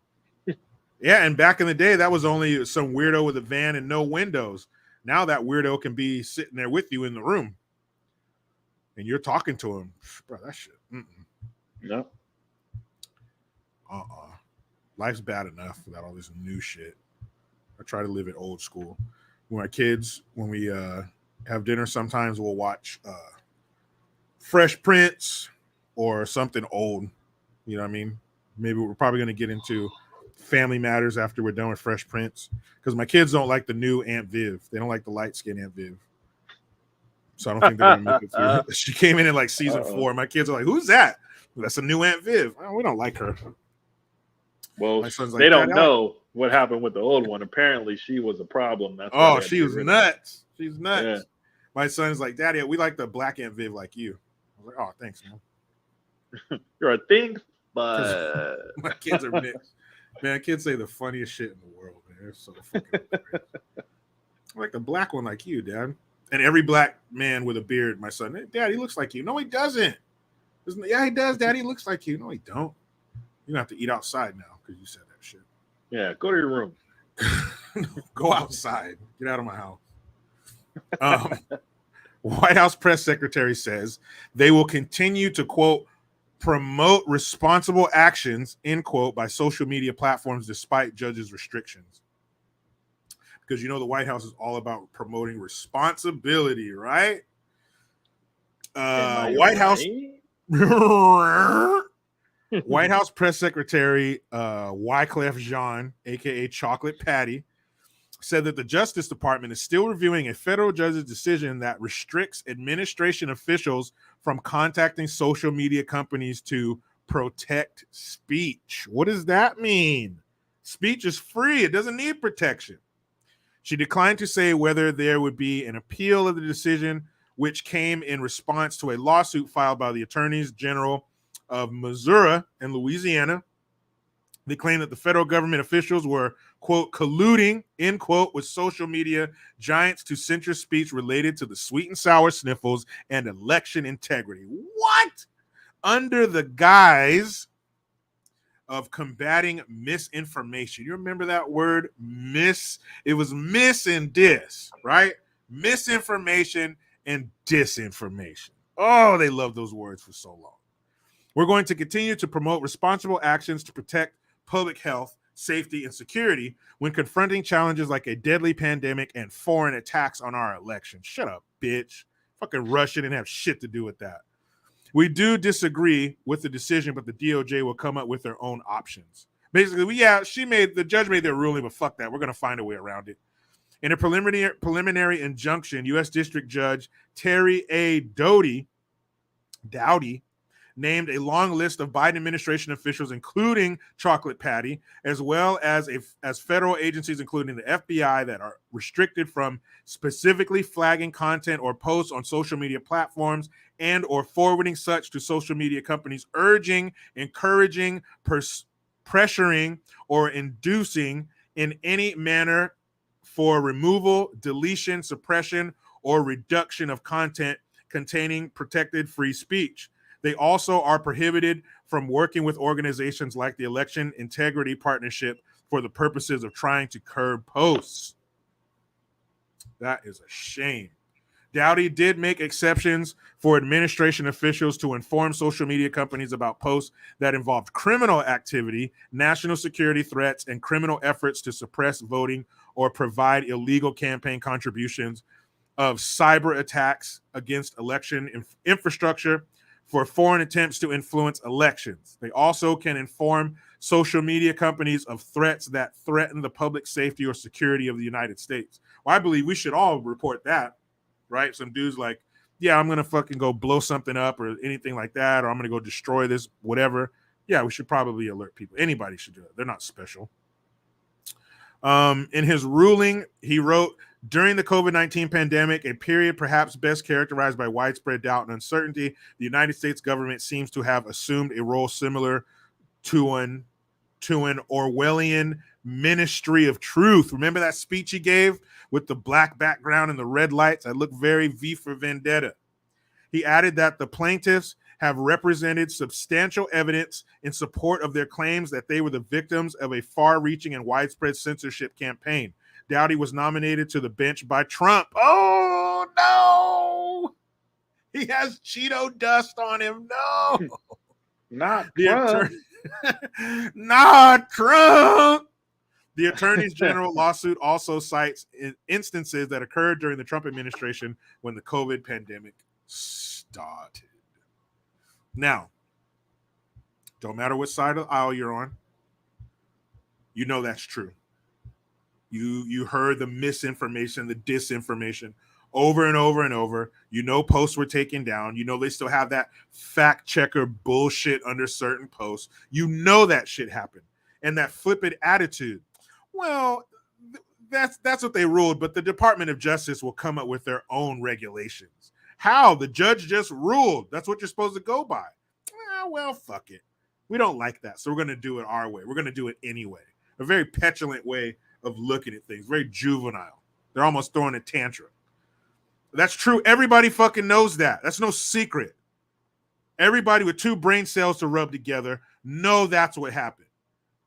Yeah, and back in the day, that was only some weirdo with a van and no windows. Now that weirdo can be sitting there with you in the room. And you're talking to him. Bro, that shit. No. Life's bad enough without all this new shit. I try to live it old school. When my kids, when we have dinner, sometimes we'll watch Fresh Prince or something old. You know what I mean? Maybe we're probably going to get into Family Matters after we're done with Fresh Prince, because my kids don't like the new Aunt Viv. They don't like the light skinned Aunt Viv. So I don't think they're going to make it through. She came in like season 4. My kids are like, "Who's that?" That's a new Aunt Viv. Oh, we don't like her. Well, my son's like, they don't know what happened with the old one. Apparently, she was a problem. That's she was nuts. She's nuts. Yeah. My son's like, "Daddy, we like the black Aunt Viv like you." I was like, "Oh, thanks, man." You're a thing, but my kids are mixed. Man, kids say the funniest shit in the world, man. They're so fucking hilarious. I like the black one like you, Dad. And every black man with a beard, my son, "Hey, Dad, he looks like you." "No, he doesn't." "Yeah, he does, Dad. He looks like you." "No, he don't. You're gonna have to eat outside now because you said that shit." Yeah, go to your room. Go outside. Get out of my house. White House press secretary says they will continue to, quote, promote responsible actions, end quote, by social media platforms despite judges' restrictions. Because the White House is all about promoting responsibility, right? White House White House press secretary Wyclef Jean, aka Chocolate Patty, said that the Justice Department is still reviewing a federal judge's decision that restricts administration officials from contacting social media companies to protect speech. What does that mean? Speech is free. It doesn't need protection. She declined to say whether there would be an appeal of the decision, which came in response to a lawsuit filed by the attorneys general of Missouri and Louisiana. They claim that the federal government officials were, quote, colluding, end quote, with social media giants to censor speech related to the sweet and sour sniffles and election integrity. What? Under the guise of combating misinformation. You remember that word? It was mis and dis, right? Misinformation and disinformation. Oh, they love those words for so long. We're going to continue to promote responsible actions to protect public health, safety, and security when confronting challenges like a deadly pandemic and foreign attacks on our election. Shut up, bitch. Fucking Russia didn't have shit to do with that. We do disagree with the decision, but the DOJ will come up with their own options. Basically, the judge made their ruling, but fuck that. We're going to find a way around it. In a preliminary injunction, U.S. District Judge Terry A. Dowdy named a long list of Biden administration officials, including Chocolate Patty, as well as federal agencies, including the FBI, that are restricted from specifically flagging content or posts on social media platforms and or forwarding such to social media companies, urging, encouraging, pressuring, or inducing in any manner for removal, deletion, suppression, or reduction of content containing protected free speech. They also are prohibited from working with organizations like the Election Integrity Partnership for the purposes of trying to curb posts. That is a shame. Dowdy did make exceptions for administration officials to inform social media companies about posts that involved criminal activity, national security threats, and criminal efforts to suppress voting or provide illegal campaign contributions, of cyber attacks against election infrastructure, for foreign attempts to influence elections. They also can inform social media companies of threats that threaten the public safety or security of the United States. Well, I believe we should all report that, right? Some dude's like, yeah, I'm going to fucking go blow something up or anything like that, or I'm going to go destroy this, whatever. Yeah, we should probably alert people. Anybody should do it. They're not special. In his ruling, he wrote, during the COVID-19 pandemic, a period perhaps best characterized by widespread doubt and uncertainty, the United States government seems to have assumed a role similar to an Orwellian ministry of truth. Remember that speech he gave with the black background and the red lights? I look very V for Vendetta. He added that the plaintiffs have represented substantial evidence in support of their claims that they were the victims of a far-reaching and widespread censorship campaign. Dowdy was nominated to the bench by Trump. Oh, no! He has Cheeto dust on him. No! Not Trump. Not Trump! The Attorney General lawsuit also cites instances that occurred during the Trump administration when the COVID pandemic started. Now, don't matter what side of the aisle you're on, you know that's true. You heard the misinformation, the disinformation over and over and over. You know posts were taken down. You know they still have that fact checker bullshit under certain posts. You know that shit happened. And that flippant attitude. Well, that's what they ruled, but the Department of Justice will come up with their own regulations. How? The judge just ruled. That's what you're supposed to go by. Well, fuck it. We don't like that, so we're going to do it our way. We're going to do it anyway. A very petulant way of looking at things, very juvenile. They're almost throwing a tantrum. That's true. Everybody fucking knows that. That's no secret. Everybody with two brain cells to rub together know that's what happened.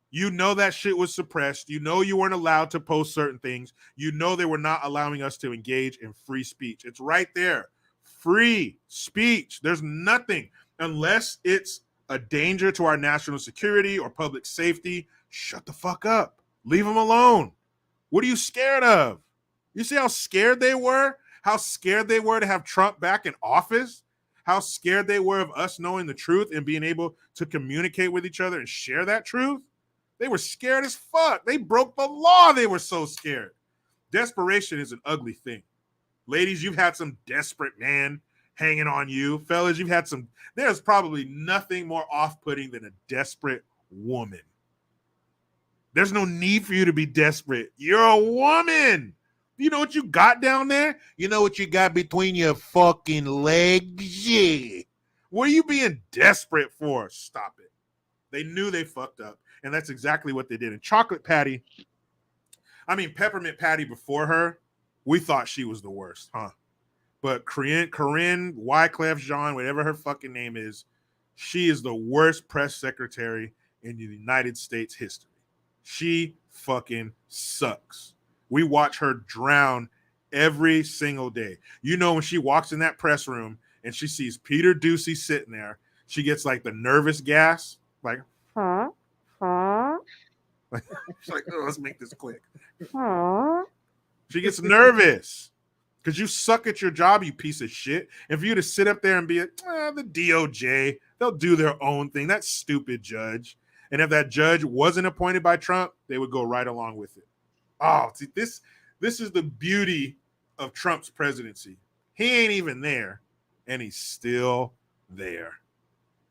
You know that shit was suppressed. You know you weren't allowed to post certain things. You know they were not allowing us to engage in free speech. It's right there. Free speech. There's nothing, unless it's a danger to our national security or public safety. Shut the fuck up. Leave them alone. What are you scared of? You see how scared they were? How scared they were to have Trump back in office? How scared they were of us knowing the truth and being able to communicate with each other and share that truth? They were scared as fuck. They broke the law. They were so scared. Desperation is an ugly thing. Ladies, you've had some desperate man hanging on you. Fellas, you've had some. There's probably nothing more off-putting than a desperate woman. There's no need for you to be desperate. You're a woman. You know what you got down there? You know what you got between your fucking legs? Yeah. What are you being desperate for? Stop it. They knew they fucked up, and that's exactly what they did. And Peppermint Patty before her, we thought she was the worst, huh? But Corinne Wyclef Jean, whatever her fucking name is, she is the worst press secretary in the United States history. She fucking sucks. We watch her drown every single day. You know, when she walks in that press room and she sees Peter Doocy sitting there, she gets like the nervous gas, like, huh? She's like, oh, let's make this quick. She gets nervous because you suck at your job, you piece of shit. And for you to sit up there and be like, the DOJ, they'll do their own thing. That stupid judge. And if that judge wasn't appointed by Trump, they would go right along with it. Oh, see, this is the beauty of Trump's presidency. He ain't even there, and he's still there.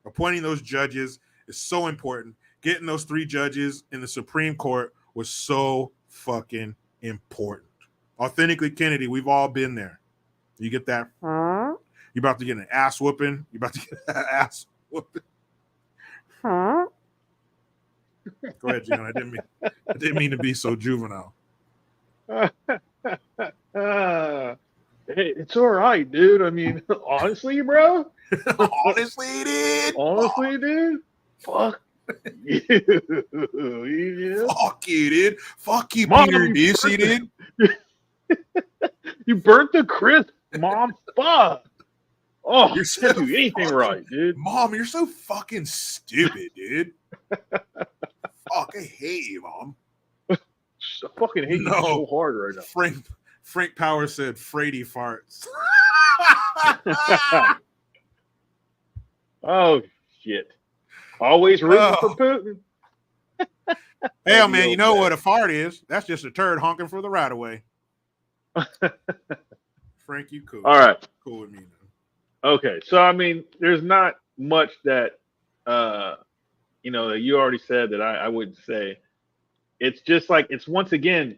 Appointing those judges is so important. Getting those 3 judges in the Supreme Court was so fucking important. Authentically Kennedy, we've all been there. You get that? You're about to get an ass whooping. You're about to get an ass whooping. Go ahead, Gino. I didn't mean to be so juvenile. Hey, it's all right, dude. I mean, honestly, bro. Honestly, dude. Honestly, dude. Fuck you. Yeah. Fuck you, dude. Fuck you, Mom, Peter Ducey, dude. You burnt the crisp, Mom. Fuck. Oh, You're you can't do anything right, dude. Mom, you're so fucking stupid, dude. Fuck, I hate you, Mom. I fucking hate you so hard right now. Frank Powers said Frady farts. Oh, shit. Always rooting for Putin. Hell, man, you know what a fart is? That's just a turd honking for the right of way. Frank, you cool. All right. Cool with me, man. Okay. So, I mean, there's not much that, that you already said that I wouldn't say. It's just like, it's once again,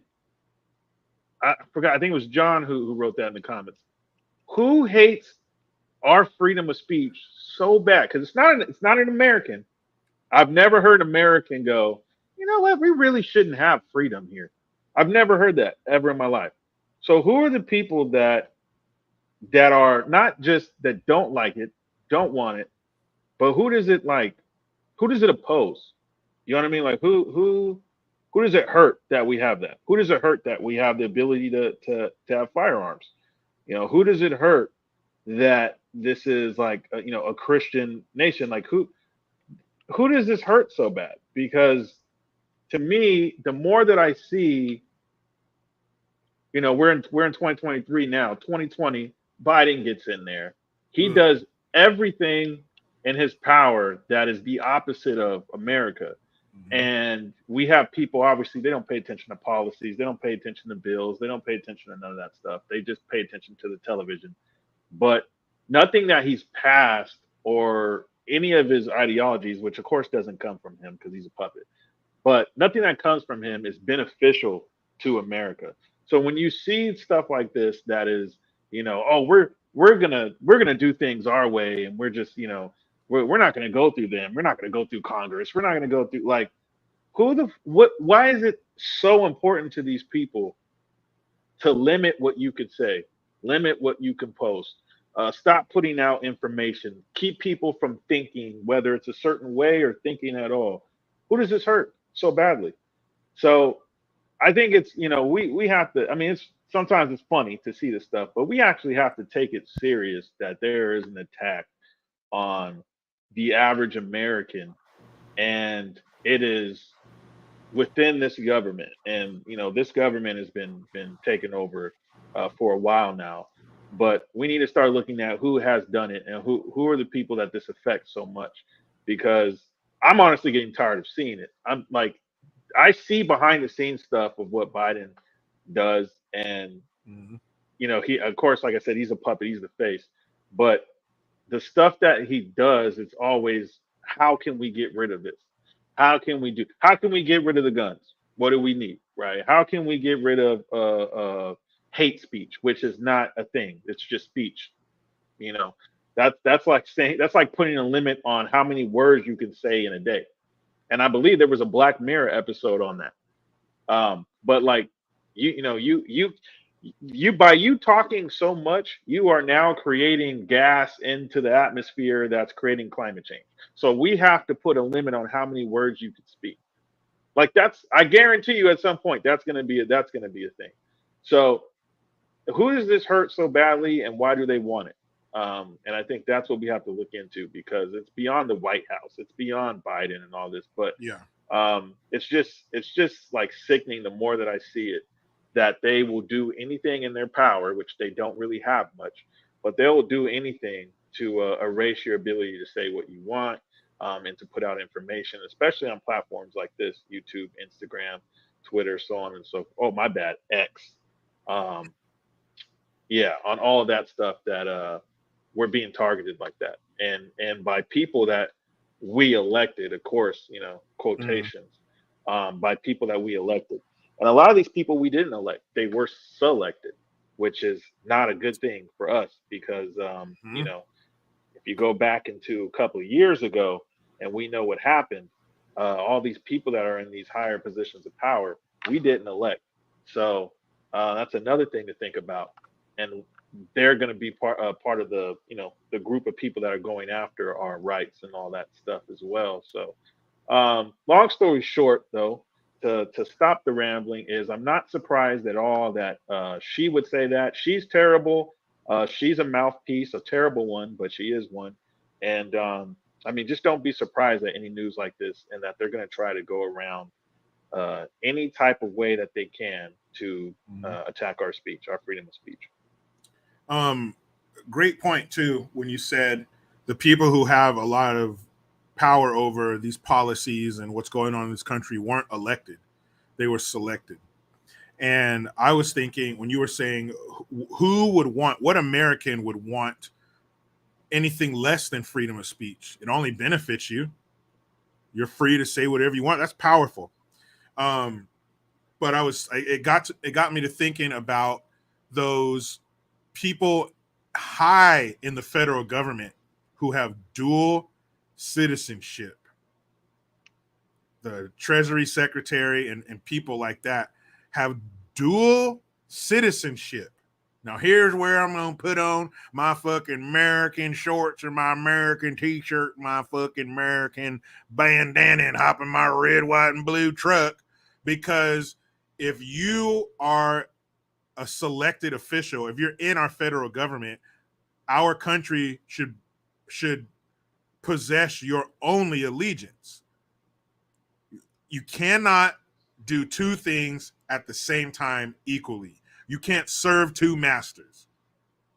I forgot, I think it was John who wrote that in the comments. Who hates our freedom of speech so bad? Because it's not an American. I've never heard an American go, you know what, we really shouldn't have freedom here. I've never heard that ever in my life. So who are the people that are not just that don't like it, don't want it, but who does it like? Who does it oppose? You know what I mean? Like who does it hurt that we have that? Who does it hurt that we have the ability to have firearms? You know, who does it hurt that this is like a Christian nation? Like who does this hurt so bad? Because to me, the more that I see, we're in 2023 now. 2020, Biden gets in there. He does everything in his power that is the opposite of America. Mm-hmm. And we have people, obviously, they don't pay attention to policies. They don't pay attention to bills. They don't pay attention to none of that stuff. They just pay attention to the television. But nothing that he's passed or any of his ideologies, which of course doesn't come from him because he's a puppet, but nothing that comes from him is beneficial to America. So when you see stuff like this, that is, we're gonna do things our way, and we're just, we're not gonna go through them. We're not gonna go through Congress. We're not gonna go through why is it so important to these people to limit what you could say, limit what you can post, stop putting out information, keep people from thinking, whether it's a certain way or thinking at all? Who does this hurt so badly? So I think it's, we have to, I mean, sometimes it's funny to see this stuff, but we actually have to take it serious that there is an attack on the average American, and it is within this government. And, this government has been taken over for a while now, but we need to start looking at who has done it and who are the people that this affects so much, because I'm honestly getting tired of seeing it. I'm like, I see behind the scenes stuff of what Biden does. And, he, of course, like I said, he's a puppet, he's the face, but the stuff that he does, it's always, how can we get rid of this? How can we get rid of the guns? What do we need? Right? How can we get rid of hate speech, which is not a thing. It's just speech. That's like putting a limit on how many words you can say in a day. And I believe there was a Black Mirror episode on that. But like, you by you talking so much, you are now creating gas into the atmosphere that's creating climate change. So we have to put a limit on how many words you can speak. Like I guarantee you at some point that's gonna be a thing. So who does this hurt so badly, and why do they want it? And I think that's what we have to look into, because it's beyond the White House, it's beyond Biden and all this. But yeah, It's just like sickening the more that I see it, that they will do anything in their power, which they don't really have much, but they will do anything to erase your ability to say what you want, and to put out information, especially on platforms like this: YouTube, Instagram, Twitter, so on and so. Oh, my bad, X. Um, yeah, on all of that stuff that we're being targeted like that, and by people that we elected, of course, Mm, quotations, by people that we elected, and a lot of these people we didn't elect, they were selected, which is not a good thing for us because mm, if you go back into a couple of years ago and we know what happened, all these people that are in these higher positions of power, we didn't elect. So that's another thing to think about. And they're going to be part of the group of people that are going after our rights and all that stuff as well. So long story short, though, to stop the rambling is I'm not surprised at all that she would say that she's terrible. She's a mouthpiece, a terrible one, but she is one. And I mean, just don't be surprised at any news like this, and that they're going to try to go around any type of way that they can to mm. attack our speech, our freedom of speech. Um, Great point too when you said the people who have a lot of power over these policies and what's going on in this country weren't elected; they were selected. And I was thinking when you were saying who would want, what American would want anything less than freedom of speech? It only benefits you. You're free to say whatever you want. That's powerful. Um, but it got me to thinking about those people high in the federal government who have dual citizenship. The Treasury Secretary and people like that have dual citizenship. Now, here's where I'm going to put on my fucking American shorts or my American t shirt, my fucking American bandana, and hop in my red, white, and blue truck. Because if you are a selected official, if you're in our federal government, our country should possess your only allegiance. You cannot do two things at the same time equally. You can't serve two masters.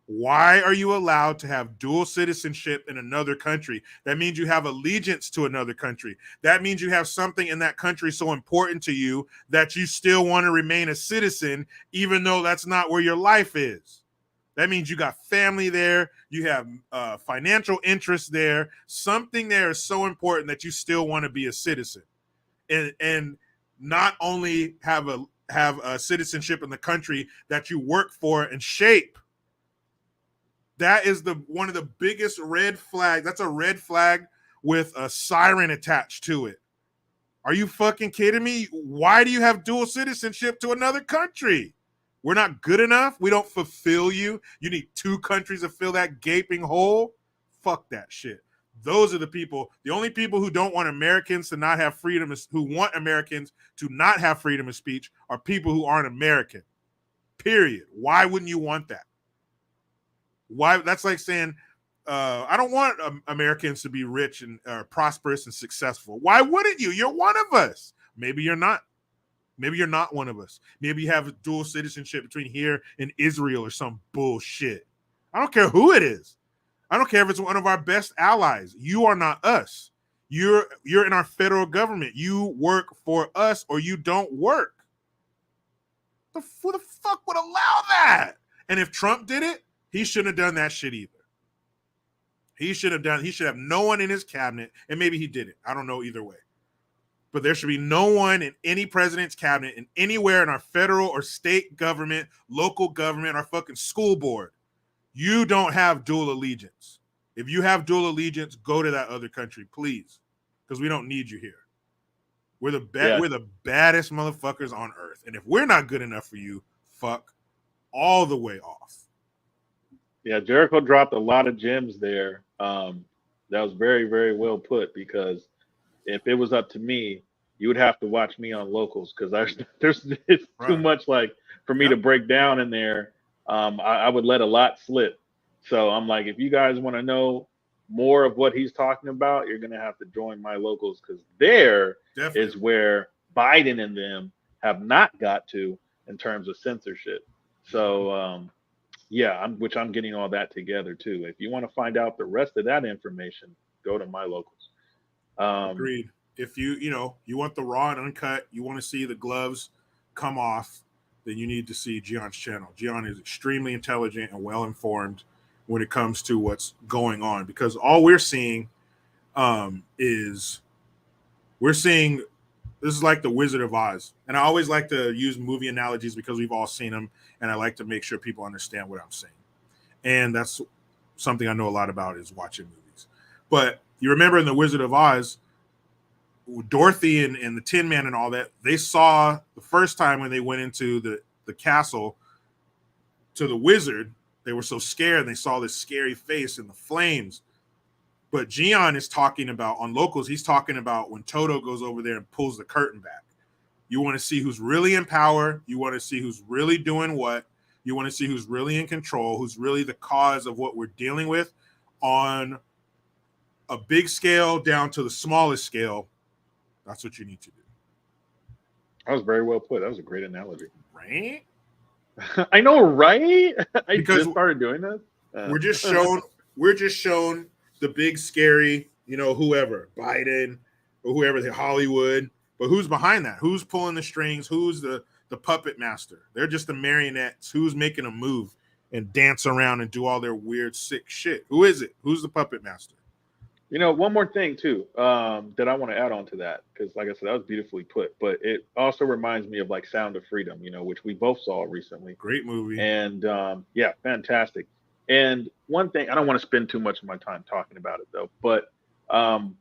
Why are you allowed to have dual citizenship in another country? That means you have allegiance to another country. That means you have something in that country so important to you that you still want to remain a citizen, even though that's not where your life is. That means you got family there, you have financial interests there. Something there is so important that you still want to be a citizen, and not only have a citizenship in the country that you work for and shape. That is the one of the biggest red flags. That's a red flag with a siren attached to it. Are you fucking kidding me? Why do you have dual citizenship to another country? We're not good enough. We don't fulfill you. You need two countries to fill that gaping hole. Fuck that shit. Those are the people, the only people who don't want Americans to not have freedom, who want Americans to not have freedom of speech are people who aren't American. Period. Why wouldn't you want that? Why? That's like saying, I don't want Americans to be rich and prosperous and successful. Why wouldn't you? You're one of us. Maybe you're not. Maybe you're not one of us. Maybe you have dual citizenship between here and Israel or some bullshit. I don't care who it is. I don't care if it's one of our best allies. You are not us. You're in our federal government. You work for us or you don't work. Who the fuck would allow that? And if Trump did it, he shouldn't have done that shit either. He should have no one in his cabinet, and maybe he did it. I don't know either way. But there should be no one in any president's cabinet and anywhere in our federal or state government, local government, or fucking school board. You don't have dual allegiance. If you have dual allegiance, go to that other country, please, because we don't need you here. Yeah, We're the baddest motherfuckers on earth, and if we're not good enough for you, fuck all the way off. yeah. Jericho dropped a lot of gems there. That was very, very well put because if it was up to me, you would have to watch me on locals because there's it's too Right. much like for me to Yep. break down in there. I would let a lot slip. So I'm like, if you guys want to know, more of what he's talking about, you're gonna have to join My Locals, because there is Definitely. where Biden and them have not got to in terms of censorship. So yeah, which I'm getting all that together too. If you want to find out the rest of that information, go to My Locals. Agreed. If you want the raw and uncut, you want to see the gloves come off, then you need to see Gion's channel. Gion is extremely intelligent and well informed when it comes to what's going on, because all we're seeing is we're seeing this is like the Wizard of Oz. And I always like to use movie analogies because we've all seen them, and I like to make sure people understand what I'm saying. And that's something I know a lot about, is watching movies. But you remember in the Wizard of Oz, Dorothy and the Tin Man and all that, they saw the first time when they went into the castle to the wizard, they were so scared. They saw this scary face in the flames. But Gion is talking about, on Locals, he's talking about when Toto goes over there and pulls the curtain back. You want to see who's really in power. You want to see who's really doing what. You want to see who's really in control, who's really the cause of what we're dealing with on a big scale down to the smallest scale. That's what you need to do. That was very well put. That was a great analogy. Right? I know, right? I Because just started doing this. we're just shown we're just shown the big scary, whoever, Biden or whoever, the Hollywood. But who's behind that? Who's pulling the strings? Who's the puppet master? They're just the marionettes. Who's making a move and dance around and do all their weird, sick shit? Who is it? Who's the puppet master? One more thing too, that I want to add on to that, because like I said, that was beautifully put. But it also reminds me of like Sound of Freedom, which we both saw recently. Great movie. And yeah, fantastic. And one thing, I don't want to spend too much of my time talking about it though, but um,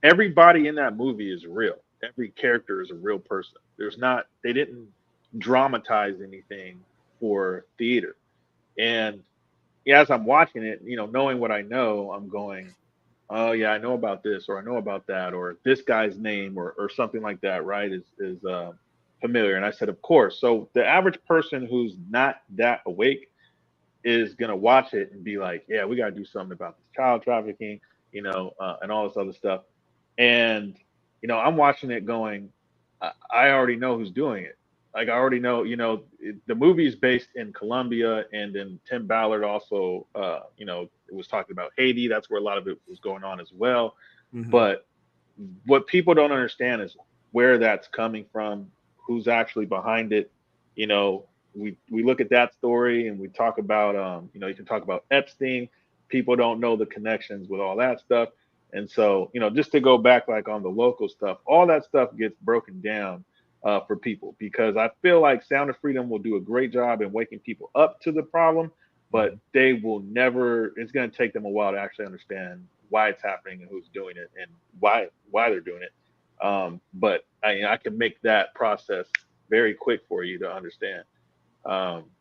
everybody in that movie is real. Every character is a real person. They didn't dramatize anything for theater. And yeah, as I'm watching it, knowing what I know, I'm going, oh yeah, I know about this, or I know about that, or this guy's name, or something like that, right? Is familiar. And I said, of course. So the average person who's not that awake is gonna watch it and be like, yeah, we gotta do something about this child trafficking, and all this other stuff. And I'm watching it going, I already know who's doing it. Like I already know, the movie is based in Colombia, and then Tim Ballard also, it was talking about Haiti. That's where a lot of it was going on as well. Mm-hmm. But what people don't understand is where that's coming from, who's actually behind it. We look at that story and we talk about, you can talk about Epstein. People don't know the connections with all that stuff. And so, just to go back like on the local stuff, all that stuff gets broken down for people, because I feel like Sound of Freedom will do a great job in waking people up to the problem, but they will never. It's going to take them a while to actually understand why it's happening and who's doing it and why they're doing it. But I can make that process very quick for you to understand.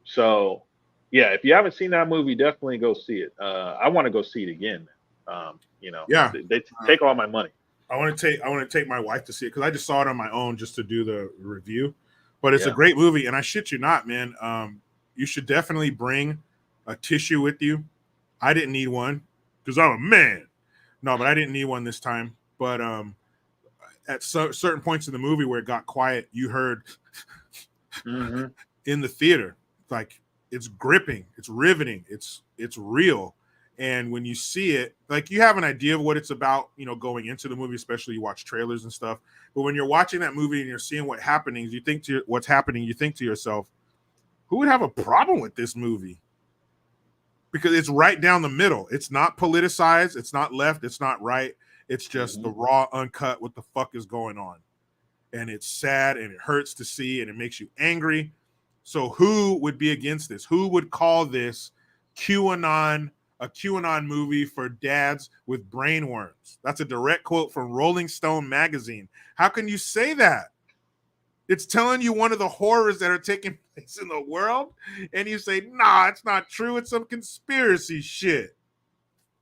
So yeah, if you haven't seen that movie, definitely go see it. I want to go see it again. Yeah. They take all my money. I want to take my wife to see it because I just saw it on my own just to do the review. But it's a Yeah. great movie, and I shit you not, man. You should definitely bring a tissue with you. I didn't need one because I'm a man. No, but I didn't need one this time. But at certain points in the movie where it got quiet, you heard Hmm. in the theater, like it's gripping, it's riveting, it's real. And when you see it, like you have an idea of what it's about, going into the movie, especially you watch trailers and stuff. But when you're watching that movie and you're seeing what's happening, you think to yourself, who would have a problem with this movie? Because it's right down the middle. It's not politicized, it's not left, it's not right. It's just the Hmm. raw, uncut, what the fuck is going on. And it's sad and it hurts to see and it makes you angry. So who would be against this? Who would call this QAnon a QAnon movie for dads with brainworms? That's a direct quote from Rolling Stone magazine. How can you say that? It's telling you one of the horrors that are taking place in the world, and you say, nah, it's not true. It's some conspiracy shit.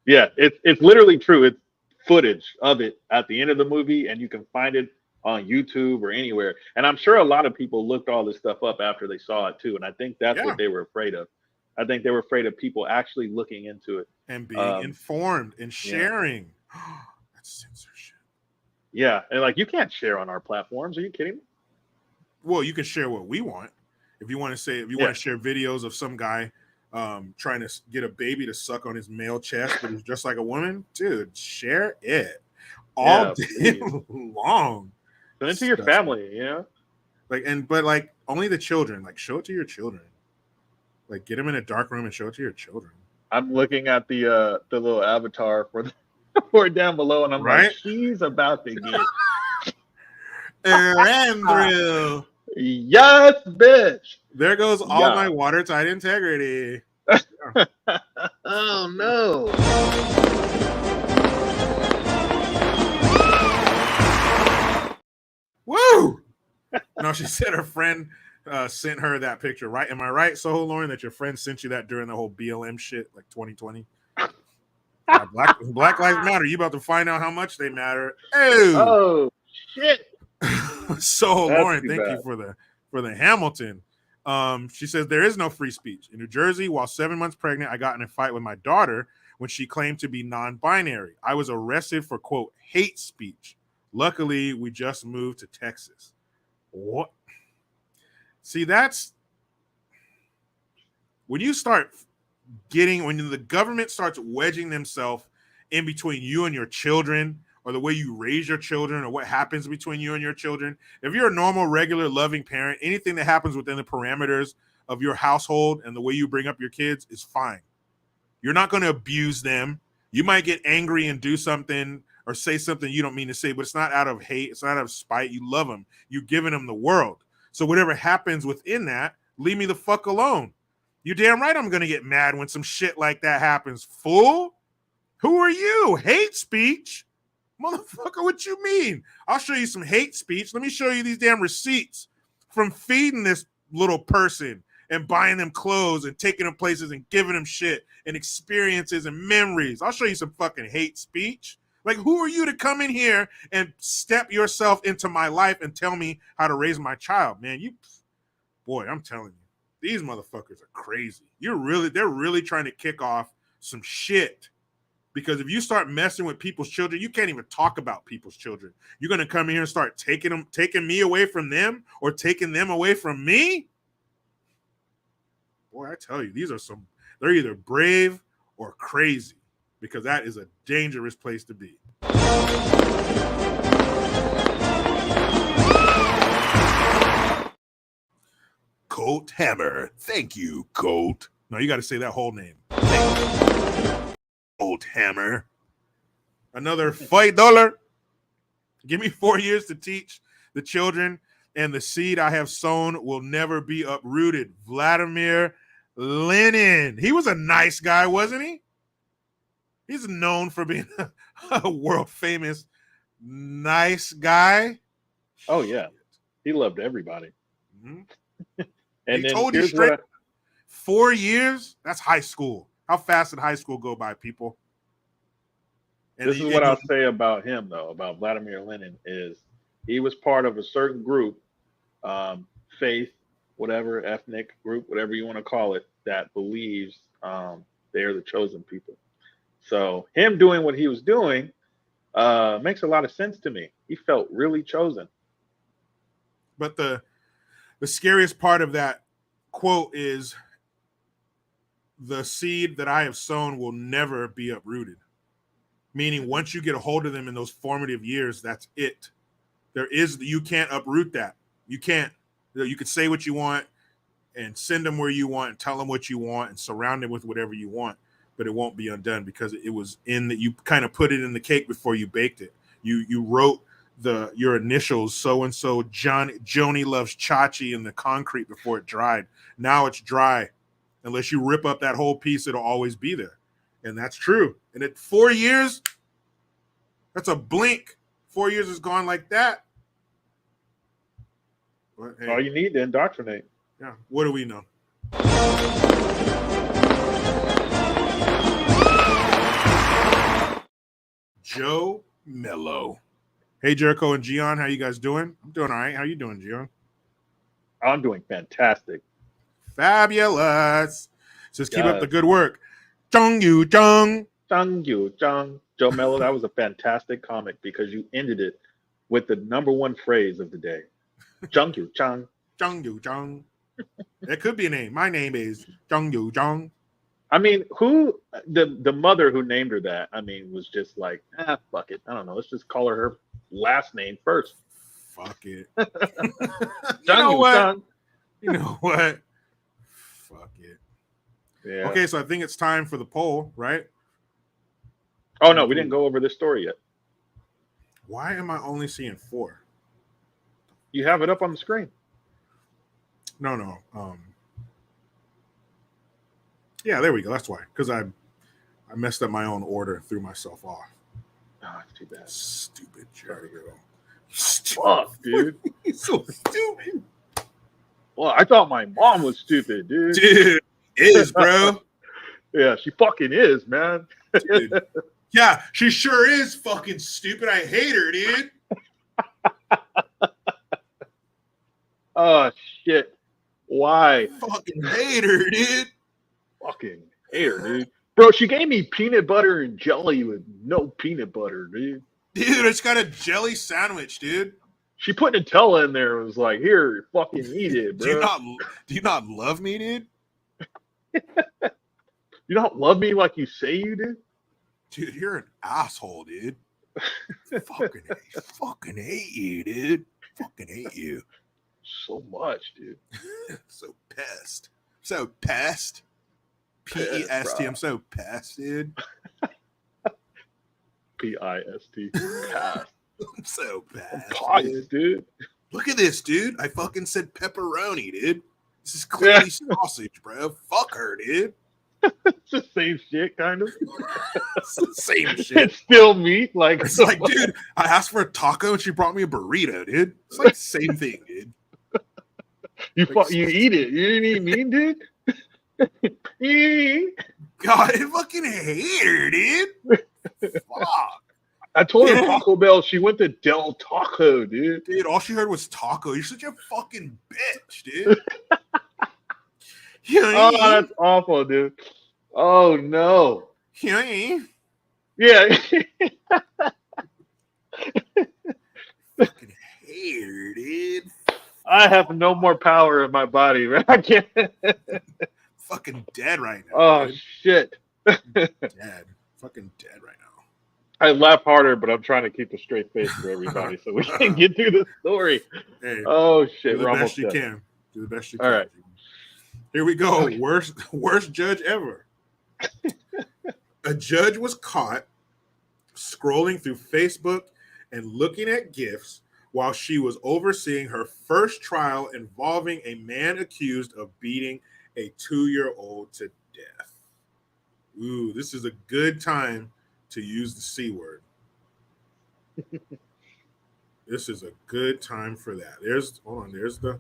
Yeah, it's literally true. It's footage of it at the end of the movie, and you can find it on YouTube or anywhere. And I'm sure a lot of people looked all this stuff up after they saw it too. And I think that's what Yeah. they were afraid of. I think they were afraid of people actually looking into it and being informed and yeah. sharing. That's censorship. Yeah, and like you can't share on our platforms. Are you kidding me? Well, you can share what we want. If you want to say, if you want to share videos of some guy trying to get a baby to suck on his male chest, but he's just like a woman, dude, share it all day long. Send it to your family, you know. But only the children. Like, show it to your children. Like, get them in a dark room and show it to your children. I'm looking at the little avatar for down below, and I'm like, she's about to get Andrew. Yes, bitch. There goes all my watertight integrity. Oh no. Woo! No, she said her friend sent her that picture, right? Am I right, Soho Lauren, that your friend sent you that during the whole BLM shit, like 2020? Black Lives Matter. You about to find out how much they matter. Oh shit. Soho Lauren, thank you for the Hamilton. She says there is no free speech. In New Jersey, while 7 months pregnant, I got in a fight with my daughter when she claimed to be non-binary. I was arrested for, quote, hate speech. Luckily, we just moved to Texas. What? See, that's when you start when the government starts wedging themselves in between you and your children, or the way you raise your children, or what happens between you and your children. If you're a normal, regular, loving parent, anything that happens within the parameters of your household and the way you bring up your kids is fine. You're not going to abuse them. You might get angry and do something or say something you don't mean to say, but it's not out of hate. It's not out of spite. You love them. You've given them the world. So whatever happens within that, leave me the fuck alone. You're damn right I'm going to get mad when some shit like that happens. Fool? Who are you? Hate speech? Motherfucker, what you mean? I'll show you some hate speech. Let me show you these damn receipts from feeding this little person and buying them clothes and taking them places and giving them shit and experiences and memories. I'll show you some fucking hate speech. Like, who are you to come in here and step yourself into my life and tell me how to raise my child? Man, boy, I'm telling you, these motherfuckers are crazy. They're really trying to kick off some shit. Because if you start messing with people's children, you can't even talk about people's children. You're going to come here and start taking me away from them, or taking them away from me. Boy, I tell you, they're either brave or crazy, because that is a dangerous place to be. Colt Hammer. Thank you, Colt. No, you got to say that whole name. Colt Hammer. Another $5. Give me 4 years to teach the children, and the seed I have sown will never be uprooted. Vladimir Lenin. He was a nice guy, wasn't he? He's known for being a world famous nice guy. Oh yeah, he loved everybody. Mm-hmm. And he then told you straight. 4 years? That's high school. How fast did high school go by, people? And this is what I'll say about him, though, about Vladimir Lenin, is he was part of a certain group, faith, whatever, ethnic group, whatever you want to call it, that believes they're the chosen people. So him doing what he was doing makes a lot of sense to me. He felt really chosen. But the scariest part of that quote is, the seed that I have sown will never be uprooted. Meaning, once you get a hold of them in those formative years, that's it. You can't uproot that. You can't. You could say what you want and send them where you want and tell them what you want and surround them with whatever you want, but it won't be undone, because it was in that you kind of put it in the cake before you baked it. You wrote your initials, so and so, Joni loves Chachi, in the concrete before it dried. Now it's dry. Unless you rip up that whole piece, it'll always be there. And that's true. And at 4 years, that's a blink. 4 years is gone like that. But, hey, all you need to indoctrinate. Yeah. What do we know? Joe Mello. Hey, Jericho and GION, how you guys doing? I'm doing all right. How you doing, GION? I'm doing fantastic. Fabulous. Says, keep up the good work. Jung Yu Jung. Jung Yu Jung. Joe Mello, that was a fantastic comic because you ended it with the number one phrase of the day. Jung Yu Jung. Jung Yu Jung. That could be a name. My name is Jung Yu Jung. I mean, who the mother who named her that? I mean, was just like, fuck it. I don't know. Let's just call her last name first. Fuck it. You know what? You know what? Fuck it. Yeah. Okay, so I think it's time for the poll, right? Oh no, we didn't go over this story yet. Why am I only seeing 4? You have it up on the screen. No. Yeah, there we go. That's why. Because I messed up my own order and threw myself off. Oh, it's too bad. Stupid Jericho. Fuck, dude. He's so stupid. Well, I thought my mom was stupid, dude. Dude, is, bro. Yeah, she fucking is, man. Dude. Yeah, she sure is fucking stupid. I hate her, dude. Oh, shit. Why? Fucking hate her, dude. Fucking hate her, dude. Bro, she gave me peanut butter and jelly with no peanut butter, dude. Dude, it's got a jelly sandwich, dude. She put Nutella in there and was like, here, fucking eat it, bro. Do you not love me, dude? You don't love me like you say you do? Dude, you're an asshole, dude. fucking hate you, dude. Fucking hate you. So much, dude. So pissed. So pissed. P-E-S-T. I'm so pissed, dude. P-I-S-T. Past. I'm so pissed, dude. Look at this, dude. I fucking said pepperoni, dude. This is clearly sausage, bro. Fuck her, dude. It's the same shit, kind of. It's the same shit. It's still meat. Like, it's like, dude, I asked for a taco and she brought me a burrito, dude. It's like the same thing, dude. You eat it. You didn't eat meat, dude? God, I fucking hate her, dude. Fuck. I told her Taco Bell. She went to Del Taco, dude. Dude, all she heard was taco. You're such a fucking bitch, dude. Oh, that's awful, dude. Oh, no. Yeah. Fucking hate her, dude. I have no more power in my body, man. I can't. Fucking dead right now. Oh, dude. Shit. Dead. Fucking dead right now. I laugh harder, but I'm trying to keep a straight face for everybody so we can get through the story. Hey, oh, shit. Do the best you can. Do the best you can. All right. Here we go. Okay. Worst judge ever. A judge was caught scrolling through Facebook and looking at GIFs while she was overseeing her first trial involving a man accused of beating a 2-year-old to death. Ooh, this is a good time to use the C word. This is a good time for that. There's the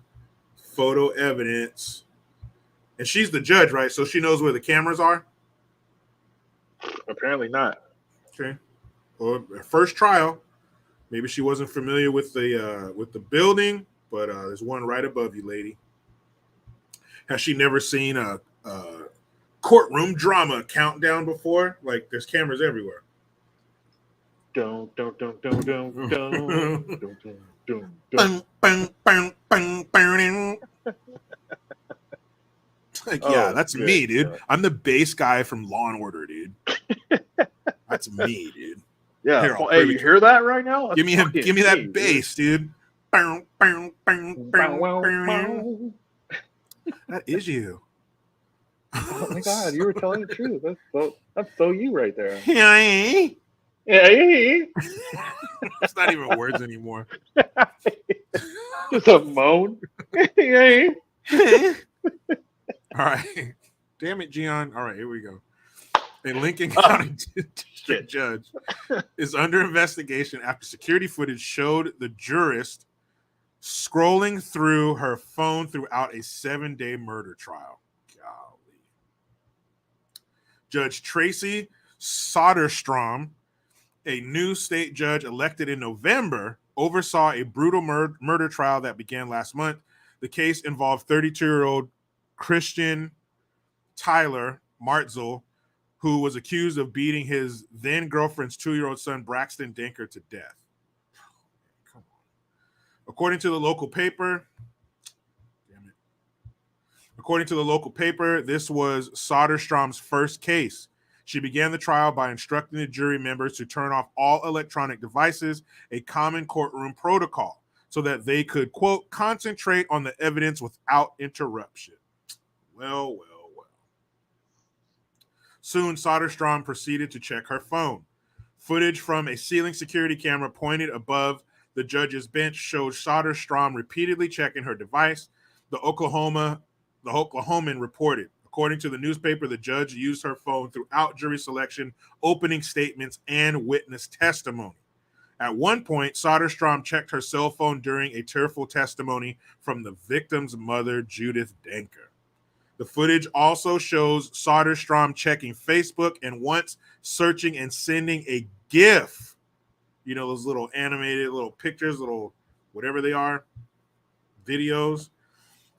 photo evidence. And she's the judge, right? So she knows where the cameras are? Apparently not. Okay. Or her first trial. Maybe she wasn't familiar with the building, but there's one right above you, lady. Has she never seen a courtroom drama countdown before? Like, there's cameras everywhere. Don't. Like, yeah, that's me, dude. Yeah. I'm the bass guy from Law and Order, dude. That's me, dude. Yeah. Here, hey, you hear that right now? That's give me that bass, dude. That is you. Oh my God, you were telling the truth. That's so you right there. Yeah. It's not even words anymore. Just a moan. All right. Damn it, GION. All right, here we go. A Lincoln County district judge is under investigation after security footage showed the jurist scrolling through her phone throughout a 7-day murder trial. Golly. Judge Tracy Soderstrom, a new state judge elected in November, oversaw a brutal murder trial that began last month. The case involved 32-year-old Christian Tyler Martzel, who was accused of beating his then girlfriend's 2-year-old son, Braxton Denker, to death. Come on. According to the local paper, this was Soderstrom's first case. She began the trial by instructing the jury members to turn off all electronic devices, a common courtroom protocol, so that they could, quote, concentrate on the evidence without interruption. Well. Soon, Soderstrom proceeded to check her phone. Footage from a ceiling security camera pointed above the judge's bench showed Soderstrom repeatedly checking her device. The Oklahoman reported. According to the newspaper, the judge used her phone throughout jury selection, opening statements, and witness testimony. At one point, Soderstrom checked her cell phone during a tearful testimony from the victim's mother, Judith Denker. The footage also shows Soderstrom checking Facebook and once searching and sending a GIF. You know, those little animated little pictures, little whatever they are, videos.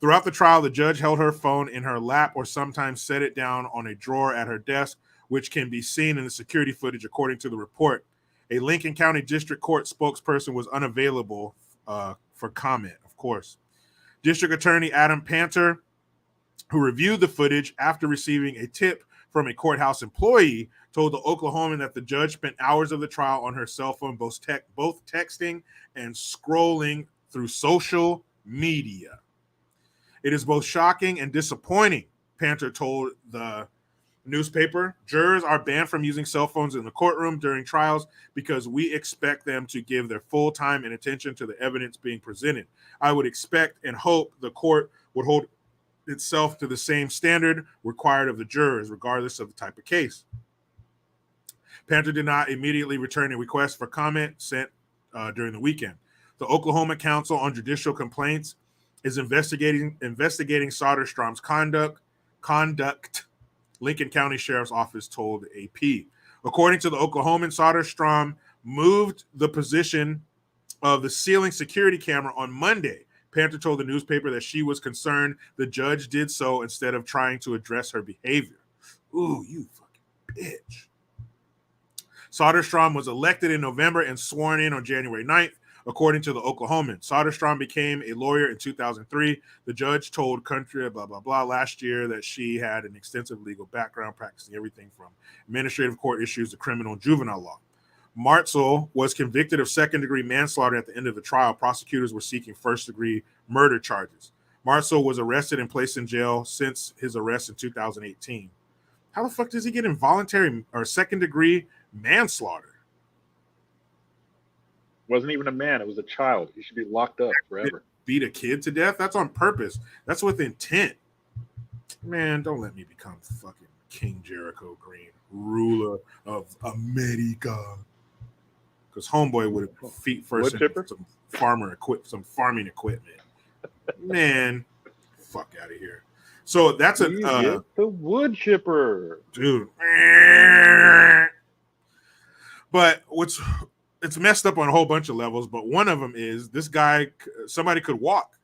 Throughout the trial, the judge held her phone in her lap or sometimes set it down on a drawer at her desk, which can be seen in the security footage, according to the report. A Lincoln County District Court spokesperson was unavailable for comment, of course. District Attorney Adam Panter, who reviewed the footage after receiving a tip from a courthouse employee, told the Oklahoman that the judge spent hours of the trial on her cell phone, both texting and scrolling through social media. It is both shocking and disappointing, Panter told the newspaper. Jurors are banned from using cell phones in the courtroom during trials because we expect them to give their full time and attention to the evidence being presented. I would expect and hope the court would hold itself to the same standard required of the jurors, regardless of the type of case. Panter did not immediately return a request for comment sent during the weekend. The Oklahoma Council on Judicial Complaints is investigating Soderstrom's conduct, Lincoln County Sheriff's Office told AP. According to the Oklahoman, Soderstrom moved the position of the ceiling security camera on Monday. Panter told the newspaper that she was concerned the judge did so instead of trying to address her behavior. Ooh, you fucking bitch. Soderstrom was elected in November and sworn in on January 9th, according to the Oklahoman. Soderstrom became a lawyer in 2003. The judge told Country blah, blah, blah last year that she had an extensive legal background practicing everything from administrative court issues to criminal and juvenile law. Martzel was convicted of second-degree manslaughter at the end of the trial. Prosecutors were seeking first-degree murder charges. Martzel was arrested and placed in jail since his arrest in 2018. How the fuck does he get involuntary or second-degree manslaughter? Wasn't even a man. It was a child. He should be locked up forever. Beat a kid to death? That's on purpose. That's with intent. Man, don't let me become fucking King Jericho Green, ruler of America. Because homeboy would have feet first in some farming equipment. Man, fuck out of here. So that's the wood chipper, dude. But it's messed up on a whole bunch of levels. But one of them is this guy. Somebody could walk.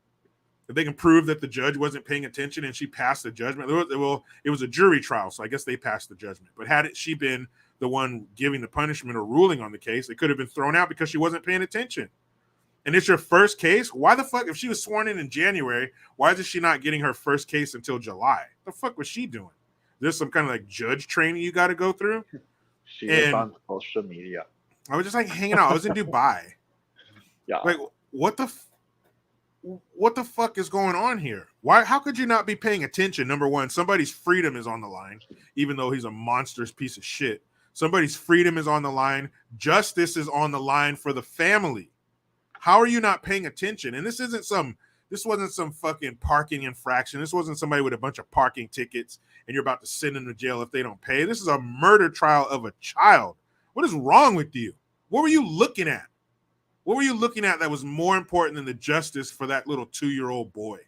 If they can prove that the judge wasn't paying attention and she passed the judgment. It was a jury trial, so I guess they passed the judgment. But had she been the one giving the punishment or ruling on the case, it could have been thrown out because she wasn't paying attention. And it's your first case? Why the fuck, if she was sworn in January, why is she not getting her first case until July? The fuck was she doing? There's some kind of like judge training you got to go through? She was on social media. I was just like hanging out. I was in Dubai. Yeah. Like, what the fuck is going on here? How could you not be paying attention? Number one, somebody's freedom is on the line, even though he's a monstrous piece of shit. Somebody's freedom is on the line. Justice is on the line for the family. How are you not paying attention? And this wasn't some fucking parking infraction. This wasn't somebody with a bunch of parking tickets and you're about to send them to jail if they don't pay. This is a murder trial of a child. What is wrong with you? What were you looking at? What were you looking at that was more important than the justice for that little 2-year-old boy?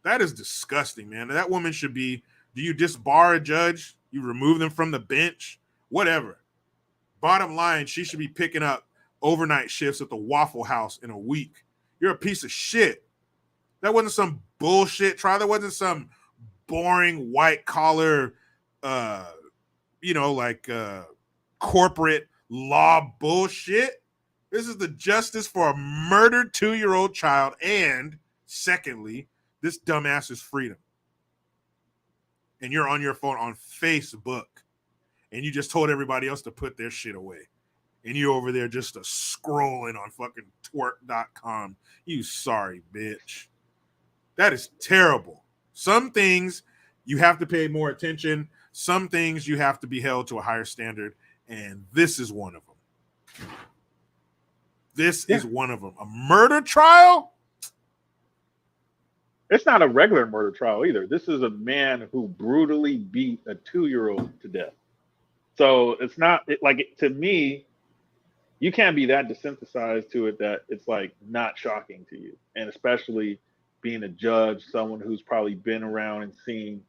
That is disgusting, man. That woman should be, do you disbar a judge? You remove them from the bench? Whatever. Bottom line, she should be picking up overnight shifts at the Waffle House in a week. You're a piece of shit. That wasn't some bullshit trial. That wasn't some boring white collar, corporate law bullshit. This is the justice for a murdered 2-year-old child, and secondly, this dumbass's freedom. And you're on your phone on Facebook, and you just told everybody else to put their shit away. And you over there just scrolling on fucking twerk.com. You sorry bitch. That is terrible. Some things you have to pay more attention. Some things you have to be held to a higher standard. And this is one of them. This is one of them. A murder trial? It's not a regular murder trial either. This is a man who brutally beat a 2-year-old to death. So it's not to me, you can't be that desensitized to it that it's like not shocking to you. And especially being a judge, someone who's probably been around and seen,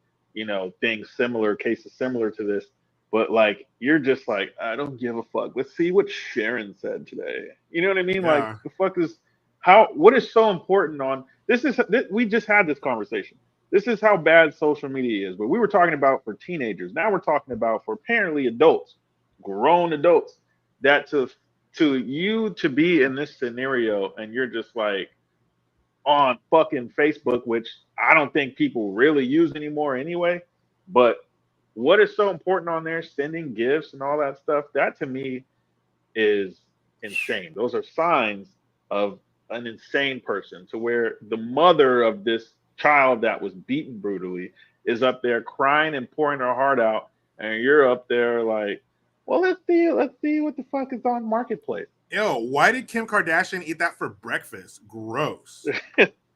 things similar, cases similar to this. But like, you're just like, I don't give a fuck. Let's see what Sharon said today. You know what I mean? Yeah. Like, the fuck is what is so important on this? We just had this conversation. This is how bad social media is. But we were talking about for teenagers. Now we're talking about for apparently adults, grown adults, that to you to be in this scenario and you're just like on fucking Facebook, which I don't think people really use anymore anyway. But what is so important on there, sending gifts and all that stuff, that to me is insane. Those are signs of an insane person, to where the mother of this child that was beaten brutally is up there crying and pouring her heart out, and you're up there like, well, let's see what the fuck is on Marketplace. Yo, why did Kim Kardashian eat that for breakfast? Gross.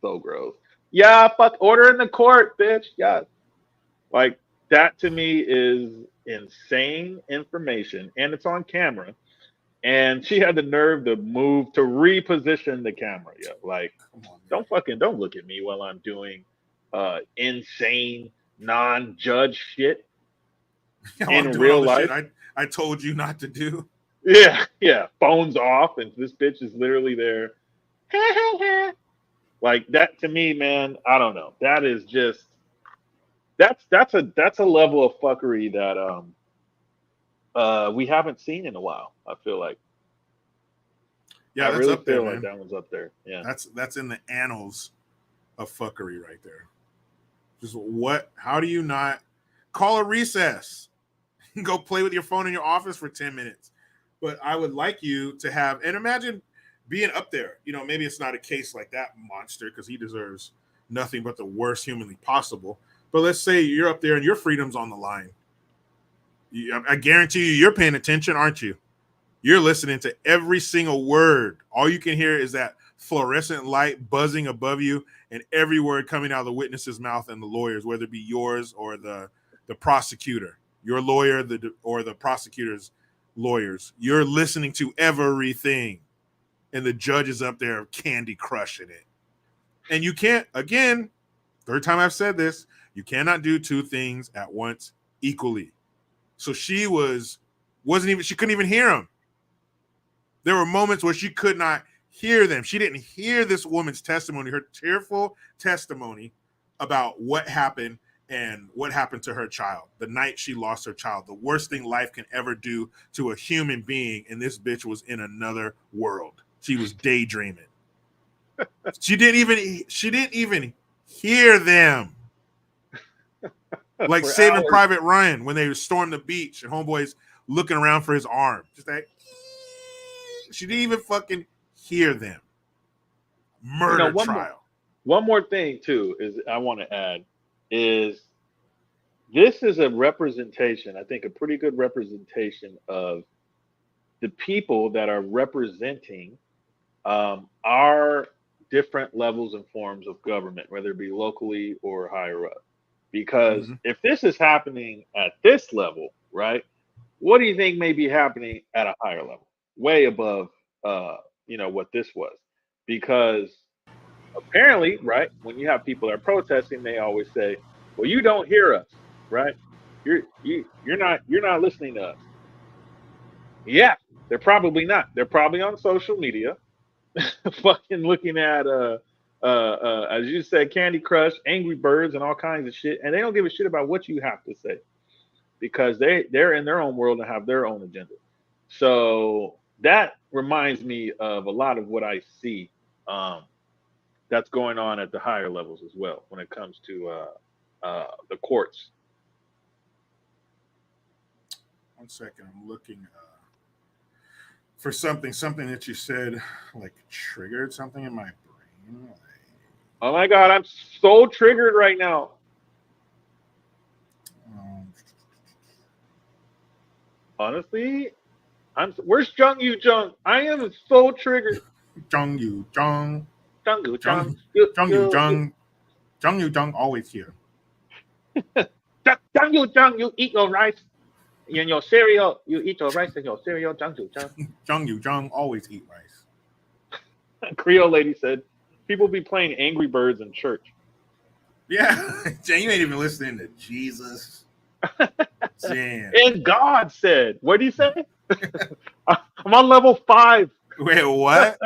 So gross. Yeah, fuck, order in the court, bitch. Yeah. Like, that to me is insane information, and it's on camera. And she had the nerve to move to reposition the camera. Yeah, like, don't look at me while I'm doing insane non-judge shit in real life. I told you not to do. Yeah. Phones off, and this bitch is literally there. Like, that to me, man, I don't know. That is just that's a level of fuckery that we haven't seen in a while. I feel like. Yeah, I that's really up there, feel man. like that one's up there. Yeah, that's in the annals of fuckery right there. Just what? How do you not call a recess? Go play with your phone in your office for 10 minutes. But I would like you to have, and imagine being up there. Maybe it's not a case like that monster, because he deserves nothing but the worst humanly possible. But let's say you're up there and your freedom's on the line. I guarantee you're paying attention, aren't you? You're listening to every single word. All you can hear is that fluorescent light buzzing above you, and every word coming out of the witness's mouth and the lawyers, whether it be yours or the prosecutor, your lawyer, or the prosecutor's lawyers. You're listening to everything, and the judge is up there candy crushing it. And you can't, again, third time I've said this, you cannot do two things at once equally. So she she couldn't even hear him. There were moments where she could not hear them. She didn't hear this woman's testimony, her tearful testimony about what happened and what happened to her child the night she lost her child. The worst thing life can ever do to a human being. And this bitch was in another world. She was daydreaming. She didn't even hear them. Like Saving Private Ryan when they stormed the beach and homeboy's looking around for his arm. Just like, she didn't even fucking hear them. Murder trial. One more thing too is I want to add is this is a representation, I think a pretty good representation of the people that are representing our different levels and forms of government, whether it be locally or higher up. Because if this is happening at this level, right, what do you think may be happening at a higher level, way above, what this was? Because apparently, right, when you have people that are protesting, they always say, "Well, you don't hear us, right? You're not listening to us." Yeah, they're probably not. They're probably on social media, fucking looking at a as you said, Candy Crush, Angry Birds, and all kinds of shit, and they don't give a shit about what you have to say because they're in their own world and have their own agenda. So that reminds me of a lot of what I see that's going on at the higher levels as well when it comes to the courts. One second, I'm looking for something that you said like triggered something in my brain. Oh my god, I'm so triggered right now. Honestly, where's Jung Yu Jung? I am so triggered. Jung Yu Jung. Jung Yu Jung. Jung Yu Jung. Jung Yu Jung always here. Jung Yu Jung, you eat your rice and your cereal. You eat your rice and your cereal. Jung Yu Jung. Jung Yu Jung always eat rice. Creole lady said, people be playing Angry Birds in church. Yeah, Jay, you ain't even listening to Jesus. Damn. And God said, what did he say? I'm on level 5. Wait, what?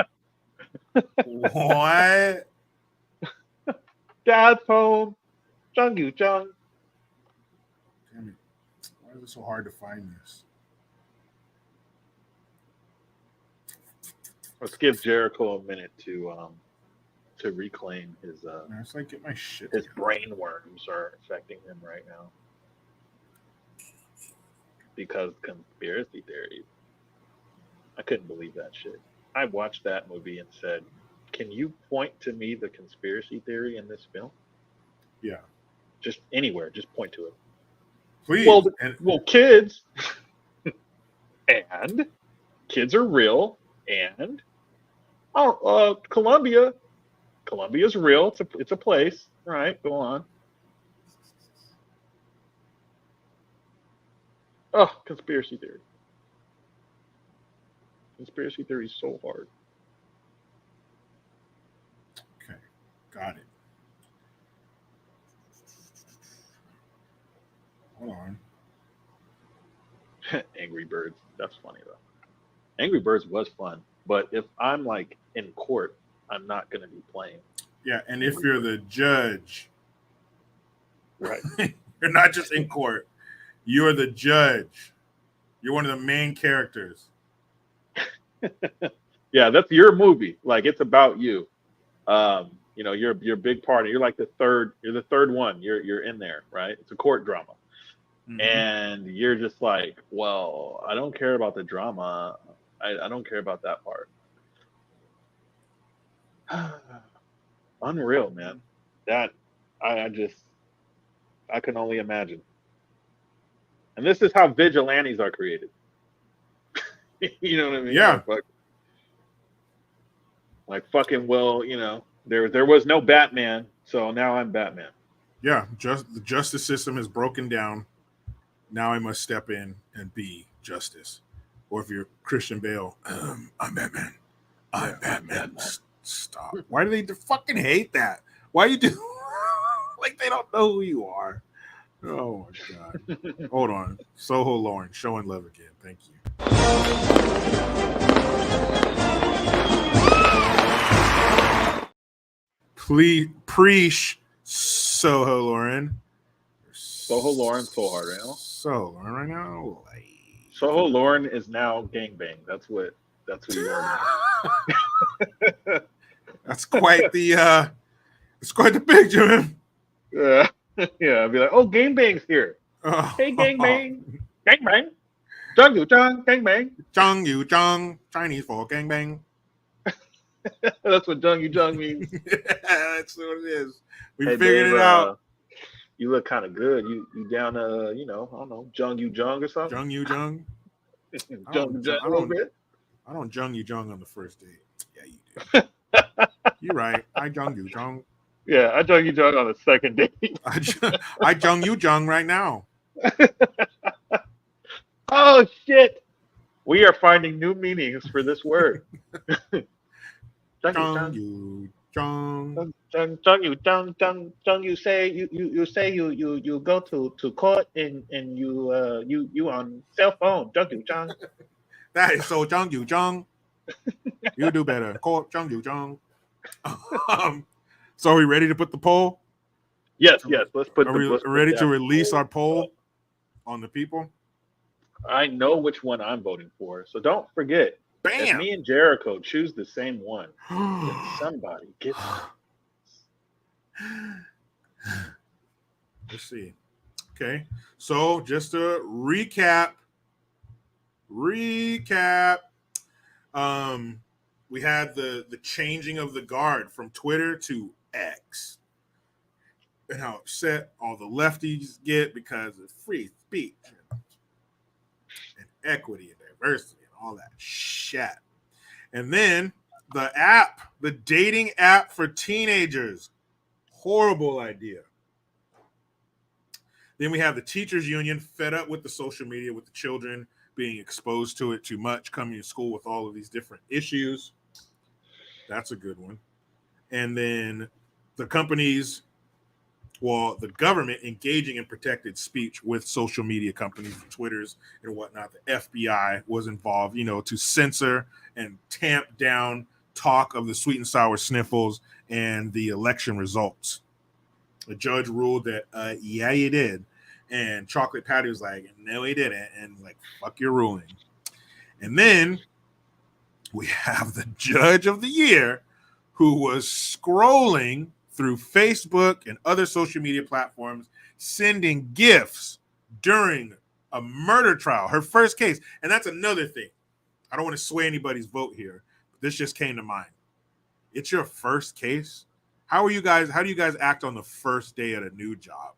What? Dad's home. Jung Yu Jung. Damn it. Why is it so hard to find this? Let's give Jericho a minute to reclaim his It's like get my shit. his brain worms are affecting him right now. Because conspiracy theories. I couldn't believe that shit. I watched that movie and said, can you point to me the conspiracy theory in this film? Yeah. Just anywhere, just point to it. Please. Well, kids. And kids are real. And Colombia's real. It's a place. All right, go on. Oh, conspiracy theory. Conspiracy theory is so hard. Okay, got it. Hold on. Angry Birds. That's funny though. Angry Birds was fun, but if I'm like in court, I'm not going to be playing. Yeah, and if you're the judge, right? You're not just in court. You're the judge. You're one of the main characters. Yeah, that's your movie. Like it's about you. You're a big part. You're like the third. You're the third one. You're in there, right? It's a court drama, and you're just like, well, I don't care about the drama. I don't care about that part. Unreal, man. That I can only imagine. And this is how vigilantes are created. You know what I mean? Yeah. Like fucking there was no Batman, so now I'm Batman. Yeah, the justice system is broken down. Now I must step in and be justice. Or if you're Christian Bale, I'm Batman. I'm Batman. Stop. Why do they fucking hate that? Why you do like they don't know who you are? Oh my god. Hold on. Soho Lauren showing love again. Thank you. Please preach Soho Lauren. Soho Lauren so hard right now. Soho Lauren right now. Soho Lauren is now gangbang. That's who you are. That's quite the it's quite the picture, man. Yeah. Yeah, I'd be like, oh, gangbang's here. Hey, gangbang. Gangbang. Jung Yu Jung, gangbang. Jung Yu Jung, Chinese for gangbang. That's what Jung Yu Jung means. That's what it is. We figured it out. You look kind of good. You down I don't know, Jung Yu Jung or something? Jung Yu Jung? Jung Yu Jung a little bit? I don't Jung Yu Jung on the first date. Yeah, you do. You're right. I Jung Yu Jung. Yeah, I Jung Yu Jung on the second date. I Jung Yu Jung right now. Oh, shit. We are finding new meanings for this word. Jung Yu Jung. Jung Yu Jung. Jung you say you go to court and you on cell phone. Jung Yu Jung. That is so Jung Yu Jung. You do better. Court Jung Yu Jung. So are we ready to put the poll? Yes. Let's put Are the. we Let's put ready to that release poll our poll up. on the people? I know which one I'm voting for, so don't forget. If Bam! me and Jericho choose the same one, then somebody gets Let's see. Okay. So just to recap. We had the changing of the guard from Twitter to X. And how upset all the lefties get because of free speech and equity and diversity and all that shit. And then the app, the dating app for teenagers. Horrible idea. Then we have the teachers union fed up with the social media, with the children being exposed to it too much, coming to school with all of these different issues. That's a good one. And then the companies, well, the government engaging in protected speech with social media companies, Twitters and whatnot. The FBI was involved, to censor and tamp down talk of the sweet and sour sniffles and the election results. The judge ruled that, yeah, you did. And Chocolate Patty was like, no, he didn't. And like, fuck your ruling. And then we have the judge of the year who was scrolling through Facebook and other social media platforms, sending gifts during a murder trial, her first case. And that's another thing. I don't want to sway anybody's vote here, but this just came to mind. It's your first case. How do you guys act on the first day at a new job?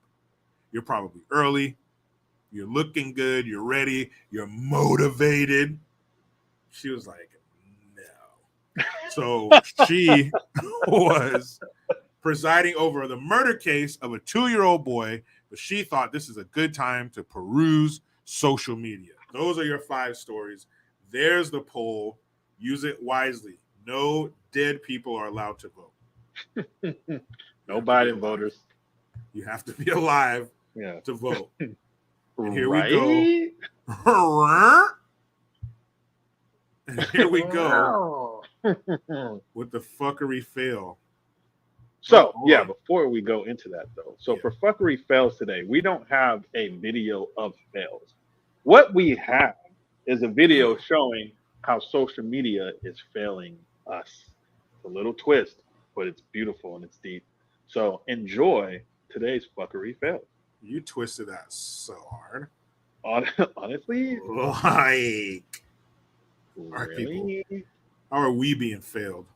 You're probably early. You're looking good. You're ready. You're motivated. She was like, no. So she was presiding over the murder case of a 2-year-old boy, but she thought this is a good time to peruse social media. Those are your 5 stories. There's the poll. Use it wisely. No dead people are allowed to vote. no Biden voters. You have to be alive to vote. And here we go. And here we go with the fuckery fail. So, before we go into that, though. So, for fuckery fails today, we don't have a video of fails. What we have is a video showing how social media is failing us. It's a little twist, but it's beautiful and it's deep. So, enjoy today's fuckery fail. You twisted that so hard. Honestly? Like, really? People, how are we being failed?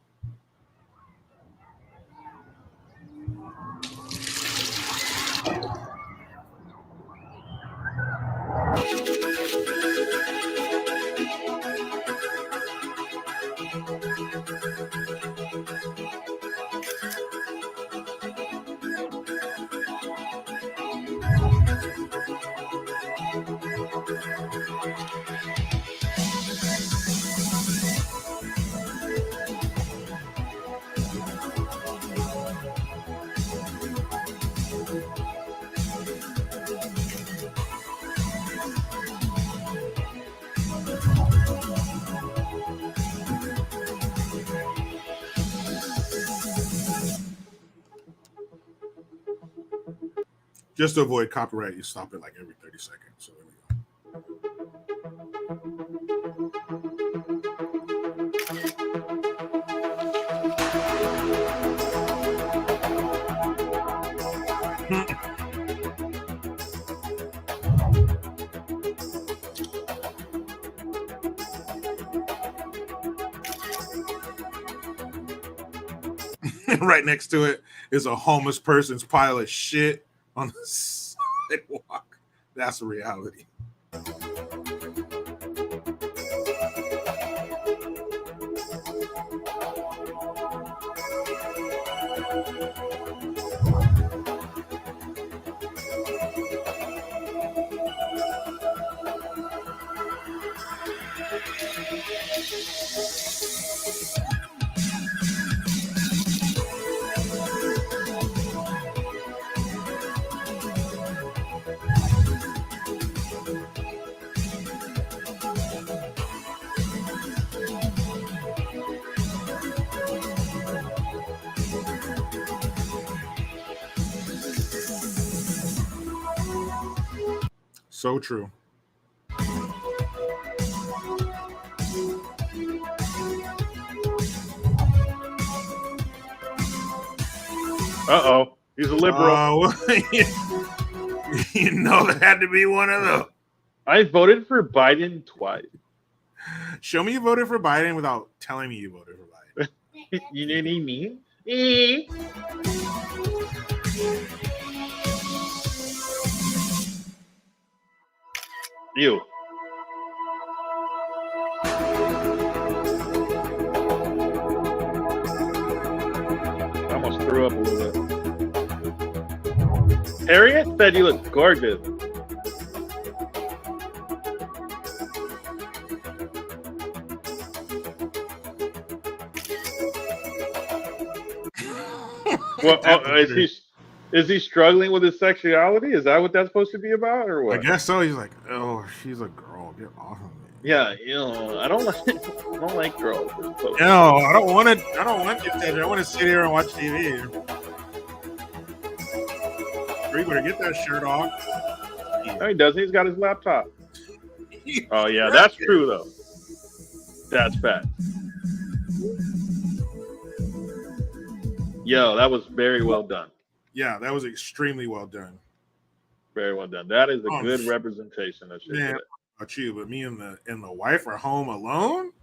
Just to avoid copyright, you stop it like every 30 seconds. So there we go. Right next to it is a homeless person's pile of shit on the sidewalk. That's a reality. So true. Uh-oh. He's a liberal. You know, there had to be one of those. I voted for Biden twice. Show me you voted for Biden without telling me you voted for Biden. You know what I mean? You. I almost threw up a little bit. Harriet said you look gorgeous. Well, is he struggling with his sexuality? Is that what that's supposed to be about, or what? I guess so. He's like, oh, she's a girl. Get off of me. Yeah, I don't like girls. No, I don't want to. I don't want you to. I want to sit here and watch TV. You better get that shirt off. No, he doesn't. He's got his laptop. Oh yeah, that's true though. That's fact. Yo, that was very well done. Yeah, that was extremely well done. Very well done. That is a good representation of shit. Man, about you, but me and the wife are home alone.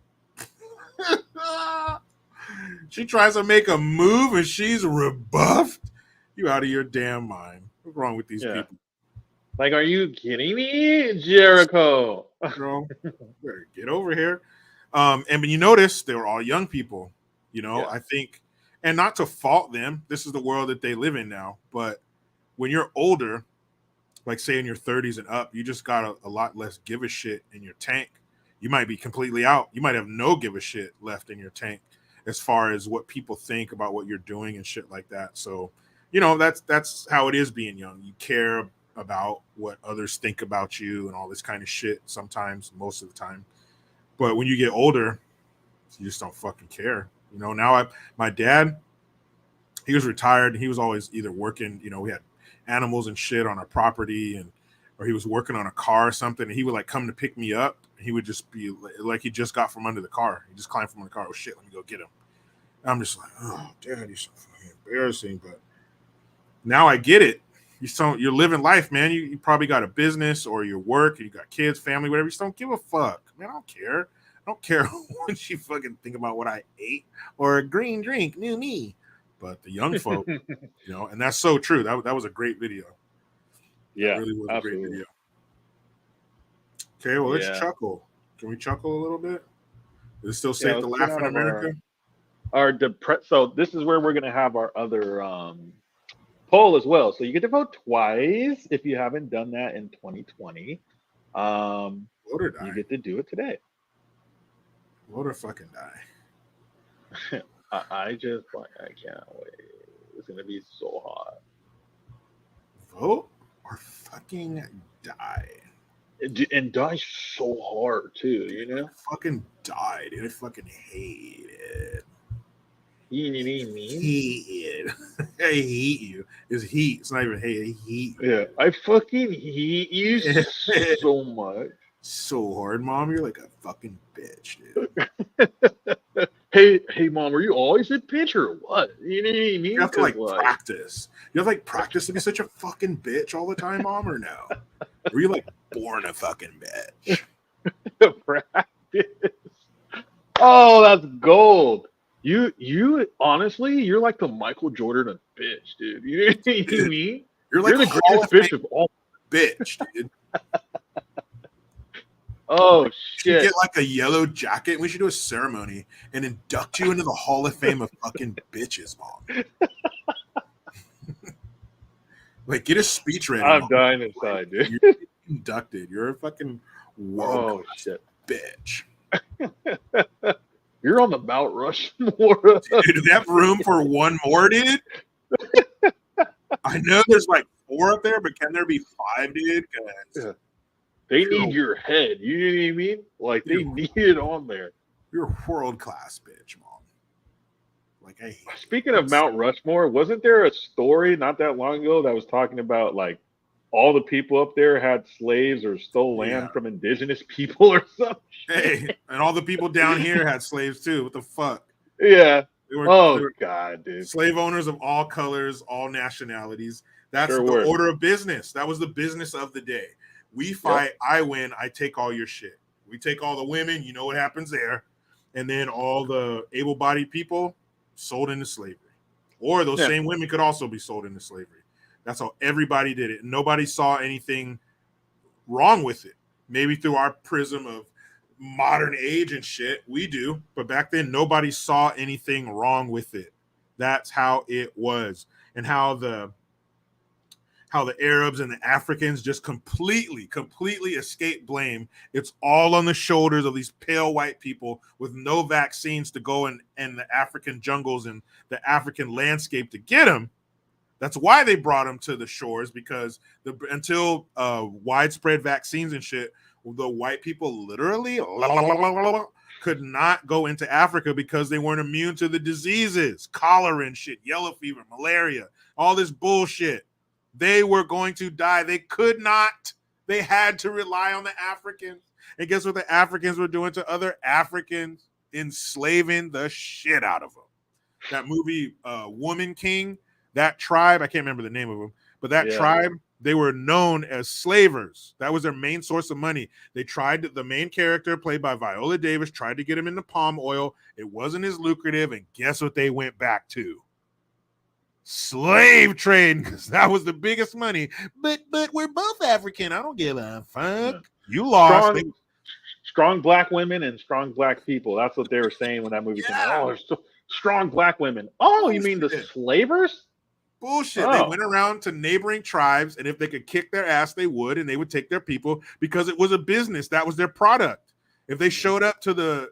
She tries to make a move and she's rebuffed. You out of your damn mind. What's wrong with these people? Like, are you kidding me, Jericho? Girl, better get over here. And when you notice, they were all young people. You know, I think, and not to fault them. This is the world that they live in now. But when you're older, like say in your 30s and up, you just got a lot less give a shit in your tank. You might be completely out. You might have no give a shit left in your tank as far as what people think about what you're doing and shit like that. So, you know, that's how it is being young. You care about what others think about you and all this kind of shit sometimes, most of the time. But when you get older, you just don't fucking care. You know, now my dad, he was retired. He was always either working, you know, we had animals and shit on our property, or he was working on a car or something, and he would like come to pick me up. He would just be like he just got from under the car. He just climbed from under the car. Oh shit, let me go get him. And I'm just like, oh, Dad, you're so fucking embarrassing. But now I get it. You're living life, man. You probably got a business or your work, and you got kids, family, whatever. You just don't give a fuck, man. I don't care. I don't care what you fucking think about what I ate or a green drink, new me. But the young folk, you know, and that's so true. That was a great video. Yeah, that really was absolutely. a great video. Okay, well, let's chuckle. Can we chuckle a little bit? Is it still safe to laugh in America? So this is where we're gonna have our other poll as well. So you get to vote twice if you haven't done that in 2020. You get to do it today. Vote or fucking die. I can't wait. It's gonna be so hot. Vote or fucking die. And die so hard too, you know? Fucking die, dude. I fucking hate it. Hate it. I hate you. It's heat. It's not even hate. I hate you. Yeah, I fucking hate you so much. So hard, Mom. You're like a fucking bitch, dude. Hey, Mom, are you always a bitch or what? You know what I mean? You have to like practice. You have to like practice to be such a fucking bitch all the time, Mom, or no? Were you like born a fucking bitch? Practice. Oh, that's gold. You honestly, you're like the Michael Jordan of bitch, dude. You know what I mean? You're like the greatest bitch of all. Bitch, dude. Oh shit! You get like a yellow jacket. We should do a ceremony and induct you into the Hall of Fame of fucking bitches, Mom. Like, get a speech ready. I'm Mom. dying inside, dude. You're inducted. You're a fucking world shit bitch. You're on the Mount Rushmore. Dude, do they have room for one more, dude? I know there's like 4 up there, but can there be 5, dude? Yeah. They need your head. You know what I mean? Like, they need it on there. You're a world-class bitch, Mom. Like, I hate Speaking of Mount Rushmore, wasn't there a story not that long ago that was talking about, like, all the people up there had slaves or stole land from indigenous people or something. Hey, and all the people down here had slaves too. What the fuck? Yeah. They were God, dude. slave owners of all colors, all nationalities. That's Sure the were. order of business. That was the business of the day. We fight, I win, I take all your shit. We take all the women, you know what happens there. And then all the able-bodied people sold into slavery. Or those same women could also be sold into slavery. That's how everybody did it. Nobody saw anything wrong with it. Maybe through our prism of modern age and shit, we do. But back then, nobody saw anything wrong with it. That's how it was. And how the Arabs and the Africans just completely escape blame. It's all on the shoulders of these pale white people with no vaccines to go in the African jungles and the African landscape to get them. That's why they brought them to the shores, because until widespread vaccines and shit, the white people literally could not go into Africa because they weren't immune to the diseases, cholera and shit, yellow fever, malaria, all this bullshit. They were going to die. They could not. They had to rely on the Africans. And guess what the Africans were doing to other Africans? Enslaving the shit out of them. That movie, Woman King, that tribe, I can't remember the name of them, but that tribe, they were known as slavers. That was their main source of money. They tried, the main character played by Viola Davis, tried to get him into palm oil. It wasn't as lucrative. And guess what they went back to? Slave trade, because that was the biggest money. But we're both African. I don't give a fuck. You lost. Strong black women and strong black people. That's what they were saying when that movie came out. Oh, there's strong black women. Oh, you mean the slavers? Bullshit. They went around to neighboring tribes, and if they could kick their ass, they would, and they would take their people because it was a business. That was their product. If they showed up to the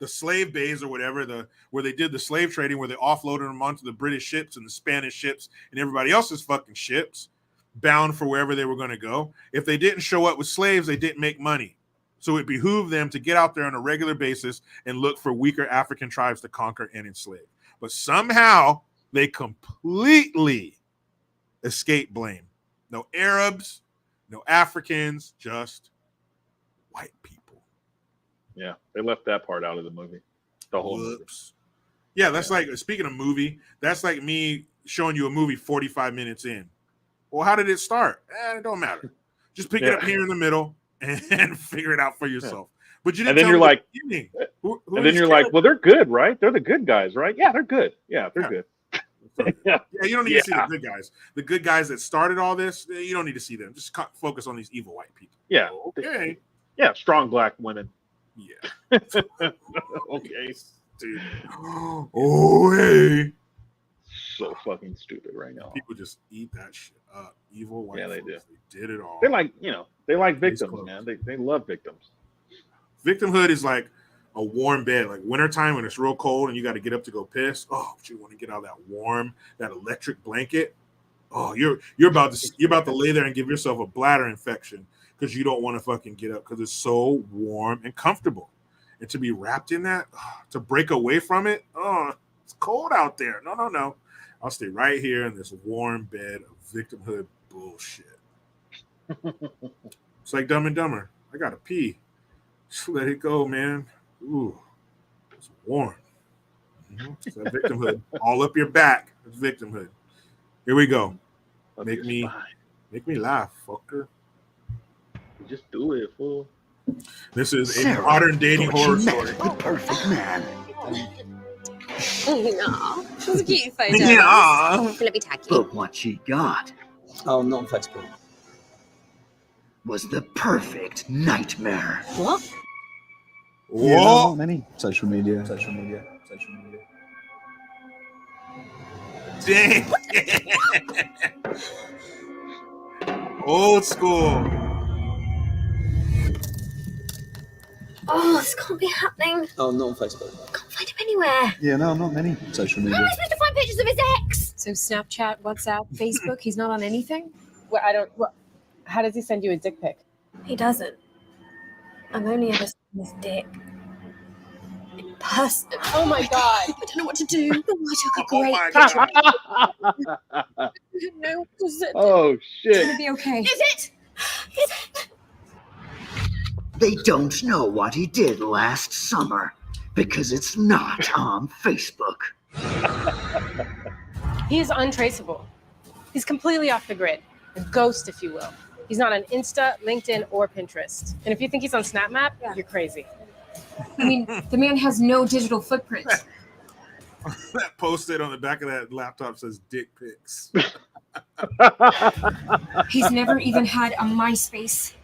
slave bays or whatever, where they did the slave trading, where they offloaded them onto the British ships and the Spanish ships and everybody else's fucking ships, bound for wherever they were going to go. If they didn't show up with slaves, they didn't make money. So it behooved them to get out there on a regular basis and look for weaker African tribes to conquer and enslave. But somehow they completely escape blame. No Arabs, no Africans, just white people. Yeah, they left that part out of the movie. The whole movie. Yeah, that's like, speaking of movie, that's like me showing you a movie 45 minutes in. Well, how did it start? It don't matter. Just pick it up here in the middle and figure it out for yourself. But you didn't. And then you're like, and then you're like, well, they're good, right? They're the good guys, right? Yeah, they're good. Yeah, they're good. Yeah, you don't need to see the good guys. The good guys that started all this, you don't need to see them. Just focus on these evil white people. Yeah. Okay. Yeah, strong black women. Yeah. Okay. Dude. Oh, hey. So fucking stupid right now. People just eat that shit up. Evil white they folks, do. They did it all. They like, they like victims, man. They love victims. Victimhood is like a warm bed, like wintertime when it's real cold and you got to get up to go piss. Oh, but you want to get out of that warm, that electric blanket. Oh, you're about to lay there and give yourself a bladder infection because you don't want to fucking get up because it's so warm and comfortable. And to be wrapped in that, to break away from it, it's cold out there. No. I'll stay right here in this warm bed of victimhood bullshit. It's like Dumb and Dumber. I gotta pee. Just let it go, man. Ooh, it's warm. It's that victimhood all up your back. It's victimhood. Here we go. Make me laugh, fucker. Just do it, fool. This is a modern dating horror story. The perfect man. No, she's a cute photo. Yeah. Let me tag you. But what she got Oh, not on Facebook. was the perfect nightmare. What? Whoa. Yeah, not many. Social media. Dang. Old school. Oh, this can't be happening. Oh, not on Facebook. Can't find him anywhere. Yeah, no, not many. Social How media. am I supposed to find pictures of his ex? So Snapchat, WhatsApp, Facebook, he's not on anything? Well, how does he send you a dick pic? He doesn't. I've only ever seen his dick. In person. Oh my god. I don't know what to do. I took a Oh great my picture. God. No, it's Oh shit! gonna be okay. Is it? Is it? They don't know what he did last summer because it's not on Facebook. He is untraceable. He's completely off the grid. A ghost, if you will. He's not on Insta, LinkedIn, or Pinterest. And if you think he's on SnapMap, you're crazy. I mean, the man has no digital footprint. That post-it on the back of that laptop says dick pics. He's never even had a MySpace.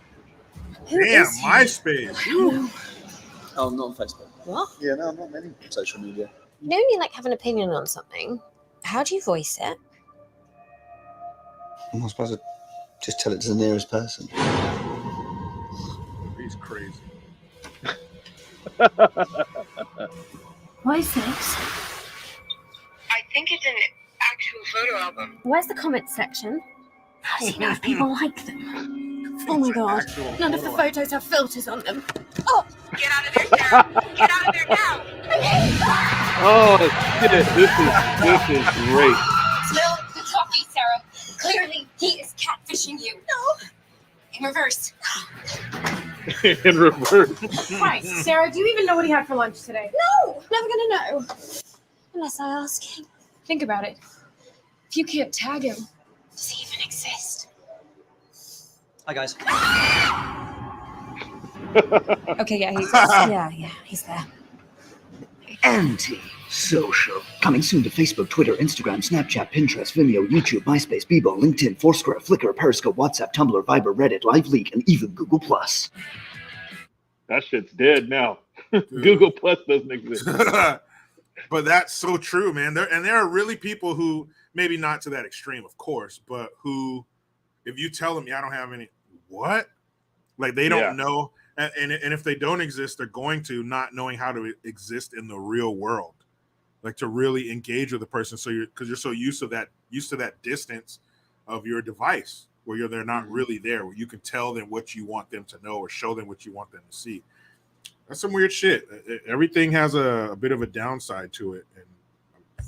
Who Damn, is he? MySpace. Whew. Oh, not on Facebook. What? Yeah, no, not many social media. You know when you like have an opinion on something, how do you voice it? I'm not supposed to just tell it to the nearest person. He's crazy. Why sex? I think it's an actual photo album. Where's the comment section? How does he know if people like them? Oh my god, Actual none of the photo. photos have filters on them. Get out of there now! Get out of there now! Oh shit! This is great. Smell the coffee, Sarah. Clearly, he is catfishing you. No. In reverse. In reverse. Right, Sarah, do you even know what he had for lunch today? No, never gonna know. Unless I ask him. Think about it. If you can't tag him, Does he even exist? Hi, guys. Okay, yeah, he's there. Anti-social. Coming soon to Facebook, Twitter, Instagram, Snapchat, Pinterest, Vimeo, YouTube, MySpace, Bebo, LinkedIn, Foursquare, Flickr, Periscope, WhatsApp, Tumblr, Viber, Reddit, LiveLeak, and even Google+. That shit's dead now. Google Plus doesn't exist. But that's so true, man. There are really people who, maybe not to that extreme, of course, but who, if you tell them, yeah, I don't have any, what? Like they don't know. And if they don't exist, they're going to, not knowing how to exist in the real world, like to really engage with the person. So because you're so used to that distance of your device, where they're not really there, where you can tell them what you want them to know or show them what you want them to see. That's some weird shit. Everything has a bit of a downside to it, and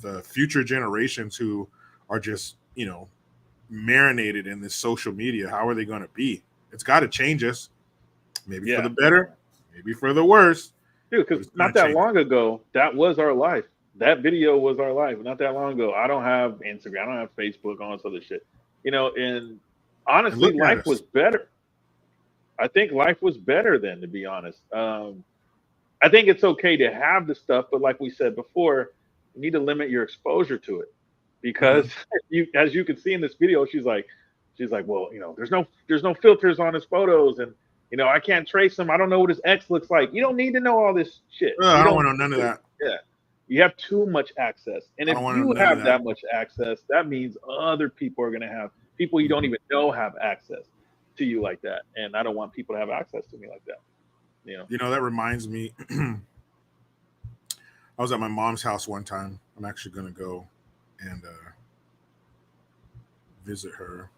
the future generations who are just marinated in this social media, how are they going to be? It's got to change us. Maybe for the better, maybe for the worse. Dude, because not that long ago, that was our life. That video was our life. Not that long ago. I don't have Instagram. I don't have Facebook, all this other shit. And honestly, life was better. I think life was better then, to be honest. I think it's okay to have the stuff, but like we said before, you need to limit your exposure to it. Because as you can see in this video, she's like, well, there's no filters on his photos, and I can't trace him. I don't know what his ex looks like. You don't need to know all this shit. I don't want to know none of that. Yeah. You have too much access. And if you have that much access, that means other people are going to have, people you don't even know have access to you like that. And I don't want people to have access to me like that. That reminds me, I was at my mom's house one time. I'm actually going to go and visit her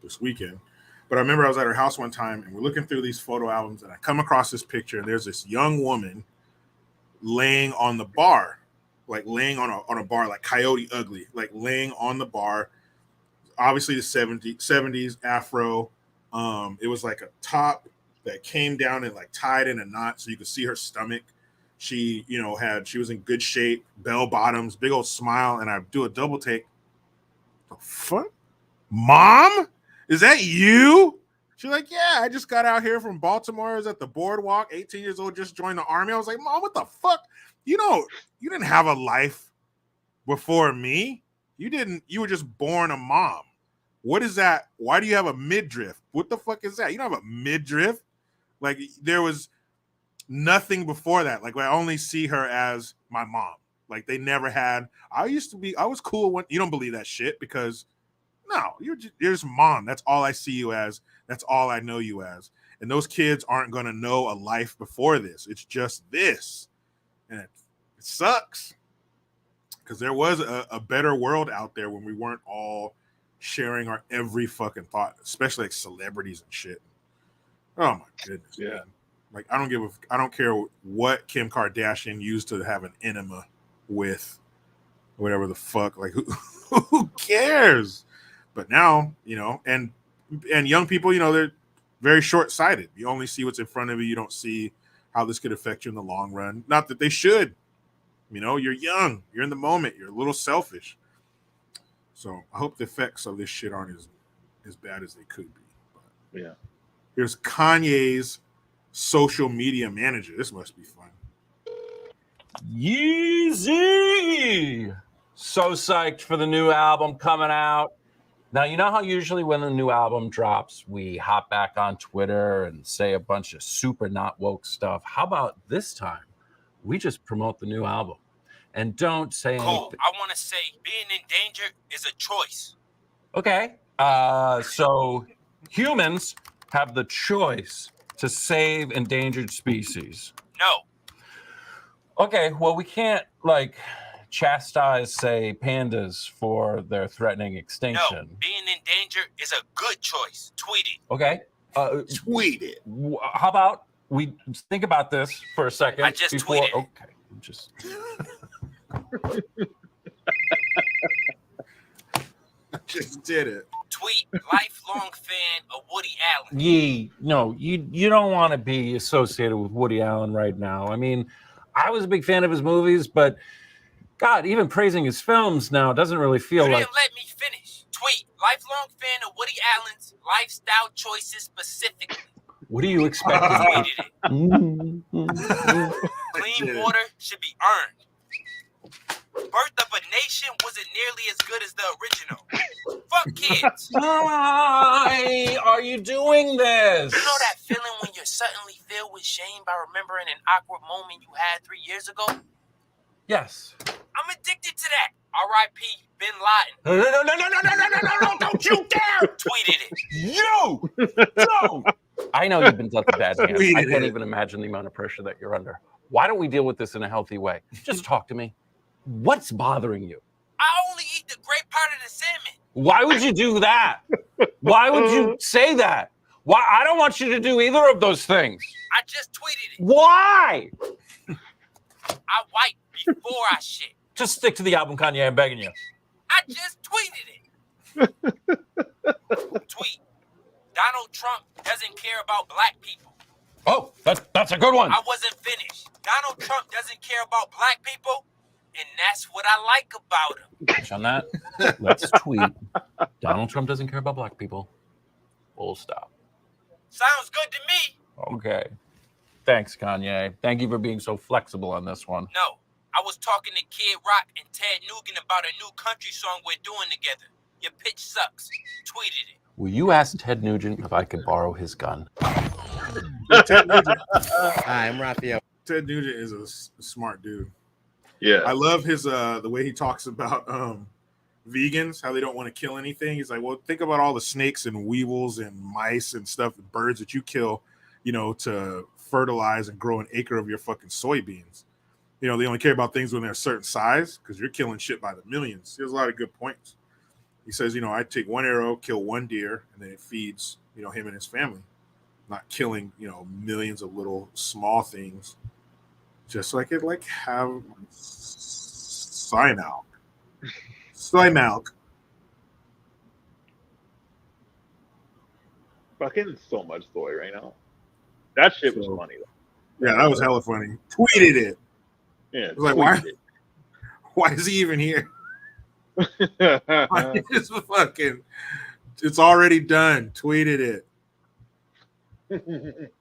this weekend. But I remember I was at her house one time and we're looking through these photo albums and I come across this picture and there's this young woman laying on the bar, like laying on a bar, like Coyote Ugly, like laying on the bar. Obviously the 70s Afro. It was like a top that came down and like tied in a knot so you could see her stomach. She, she was in good shape, bell bottoms, big old smile, and I do a double take. The fuck? Mom? Is that you? She's like, yeah, I just got out here from Baltimore. I was at the boardwalk, 18 years old, just joined the army. I was like, Mom, what the fuck? You didn't have a life before me. You were just born a mom. What is that? Why do you have a midriff? What the fuck is that? You don't have a midriff. Like there was nothing before that. Like I only see her as my mom. Like they never had. I was cool when you don't believe that shit because no, you're just mom. That's all I see you as. That's all I know you as. And those kids aren't going to know a life before this. It's just this. And it sucks because there was a better world out there when we weren't all sharing our every fucking thought, especially like celebrities and shit. Oh my goodness. Yeah. Man. Like I don't care what Kim Kardashian used to have an enema with whatever the fuck. Like, who cares? But now, and young people, they're very short-sighted. You only see what's in front of you. You don't see how this could affect you in the long run. Not that they should. You're young. You're in the moment. You're a little selfish. So I hope the effects of this shit aren't as bad as they could be. But Yeah. here's Kanye's social media manager. This must be fun. Yeezy! So psyched for the new album coming out. Now, you know how usually when a new album drops, we hop back on Twitter and say a bunch of super not woke stuff. How about this time? We just promote the new album. And don't say Cole, anything. I want to say being in danger is a choice. Okay. So humans have the choice to save endangered species. No. Okay, well, we can't, chastise, say, pandas for their threatening extinction. No. Being in danger is a good choice. Tweet it. Okay. Tweet it. How about we think about this for a second? I just tweeted it. Okay. Just... I just did it. Tweet lifelong fan of Woody Allen. You don't want to be associated with Woody Allen right now. I mean, I was a big fan of his movies, but God, even praising his films now doesn't really feel You like... didn't let me finish. Tweet lifelong fan of Woody Allen's lifestyle choices specifically. What do you expect? Tweeted it. Clean water should be earned. Birth of a Nation wasn't nearly as good as the original. Fuck kids. Why are you doing this? You know that feeling when you're suddenly filled with shame by remembering an awkward moment you had 3 years ago? Yes. I'm addicted to that. R.I.P. Bin Laden. No, don't you dare! Tweeted it. You! No! I know you've been dealt a bad hand. I can't it. even imagine the amount of pressure that you're under. Why don't we deal with this in a healthy way? Just talk to me. What's bothering you? I only eat the great part of the salmon. Why would you do that? Why would you say that? Why? I don't want you to do either of those things. I just tweeted it. Why? I wipe before I shit. Just stick to the album, Kanye. I'm begging you. I just tweeted it. Tweet. Donald Trump doesn't care about black people. Oh, that's a good one. I wasn't finished. Donald Trump doesn't care about black people, and that's what I like about him. On that, let's tweet. Donald Trump doesn't care about black people. Full stop. Sounds good to me. Okay. Thanks, Kanye. Thank you for being so flexible on this one. No, I was talking to Kid Rock and Ted Nugent about a new country song we're doing together. Your pitch sucks. Tweeted it. Will you ask Ted Nugent if I could borrow his gun? Ted Nugent. Hi, I'm Raphael. Ted Nugent is a smart dude. Yeah. I love his the way he talks about vegans, how they don't want to kill anything. He's like, well, think about all the snakes and weevils and mice and stuff and birds that you kill, to fertilize and grow an acre of your fucking soybeans. They only care about things when they're a certain size because you're killing shit by the millions. He has a lot of good points. He says, I take one arrow, kill one deer, and then it feeds, him and his family. Not killing, millions of little small things. Just so I could have soy milk. Soy milk. Fucking so much soy right now. That shit was funny though. Yeah, that was hella funny. Tweeted it. Yeah. I was like, why is he even here? It's fucking. It's already done. Tweeted it.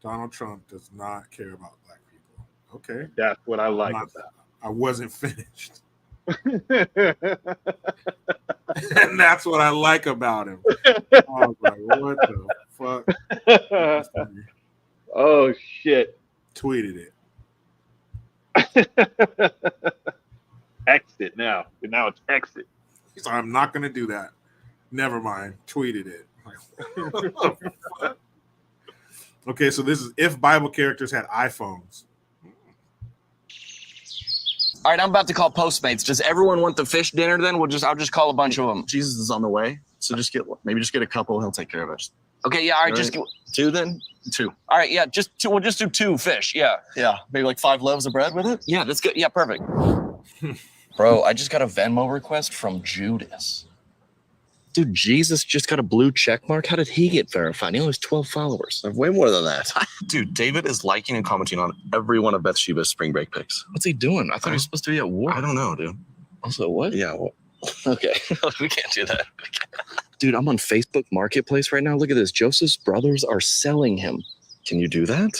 Donald Trump does not care about black people. Okay. That's what I like about it. I wasn't finished. And that's what I like about him. I was like, what the fuck? Oh, shit. Tweeted it. Exit now. Now it's exit. He's like, I'm not going to do that. Never mind. Tweeted it. Like, okay, so this is if Bible characters had iPhones. All right, I'm about to call Postmates. Does everyone want the fish dinner then? I'll just call a bunch of them. Jesus is on the way, so just get a couple. He'll take care of it. Okay, yeah, all right, just get two then. Two. All right, yeah, just two. We'll just do two fish. Yeah. Yeah, maybe like 5 loaves of bread with it. Yeah, that's good. Yeah, perfect. Bro, I just got a Venmo request from Judas. Dude, Jesus just got a blue check mark. How did he get verified? He only has 12 followers. I have way more than that. Dude, David is liking and commenting on every one of Bathsheba's spring break pics. What's he doing? I thought he was supposed to be at war. I don't know, dude. Also, what? Yeah, well, okay. We can't do that. Dude, I'm on Facebook Marketplace right now. Look at this. Joseph's brothers are selling him. Can you do that?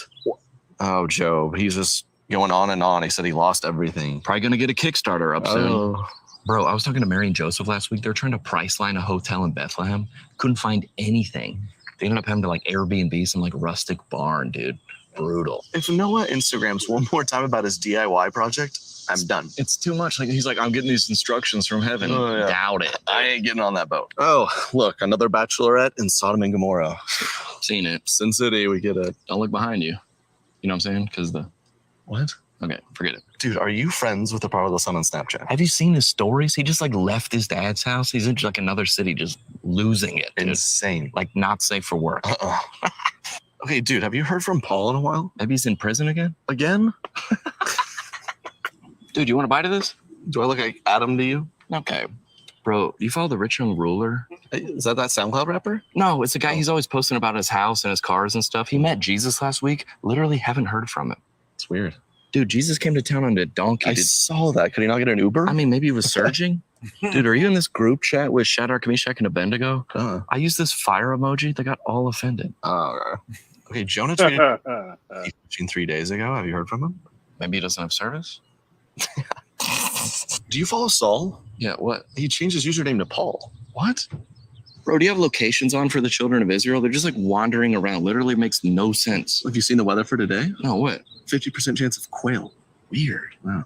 Oh, Joe, he's just going on and on. He said he lost everything. Probably going to get a Kickstarter up soon. Bro, I was talking to Mary and Joseph last week. They're trying to price line a hotel in Bethlehem. Couldn't find anything. They ended up having to like Airbnb some like rustic barn, dude. Brutal. If Noah Instagrams one more time about his DIY project, I'm done. It's too much. Like he's like, I'm getting these instructions from heaven. Oh, yeah. Doubt it. I ain't getting on that boat. Oh, look, another bachelorette in Sodom and Gomorrah. Seen it. Sin City, we get it. Don't look behind you. You know what I'm saying? Because the... What? Okay, forget it. Dude, are you friends with the prodigal son on Snapchat? Have you seen his stories? He just like left his dad's house. He's in like another city just losing it. Dude. Insane. Like not safe for work. Okay, dude, have you heard from Paul in a while? Maybe he's in prison again? Again? Dude, you want to bite of this? Do I look like Adam to you? Okay. Bro, you follow the Rich Young Ruler? Is that SoundCloud rapper? No, it's a guy. He's always posting about his house and his cars and stuff. He met Jesus last week. Literally haven't heard from him. It's weird. Dude, Jesus came to town on a donkey. I saw that. Could he not get an Uber? I mean, maybe he was surging. Dude, are you in this group chat with Shadrach, Meshach, and Abednego? I used this fire emoji. They got all offended. Okay, Jonah tweeted 3 days ago. Have you heard from him? Maybe he doesn't have service. Do you follow Saul? Yeah, what? He changed his username to Paul. What? Bro, do you have locations on for the children of Israel? They're just like wandering around. Literally makes no sense. Have you seen the weather for today? No, what? 50% chance of quail. Weird. Wow.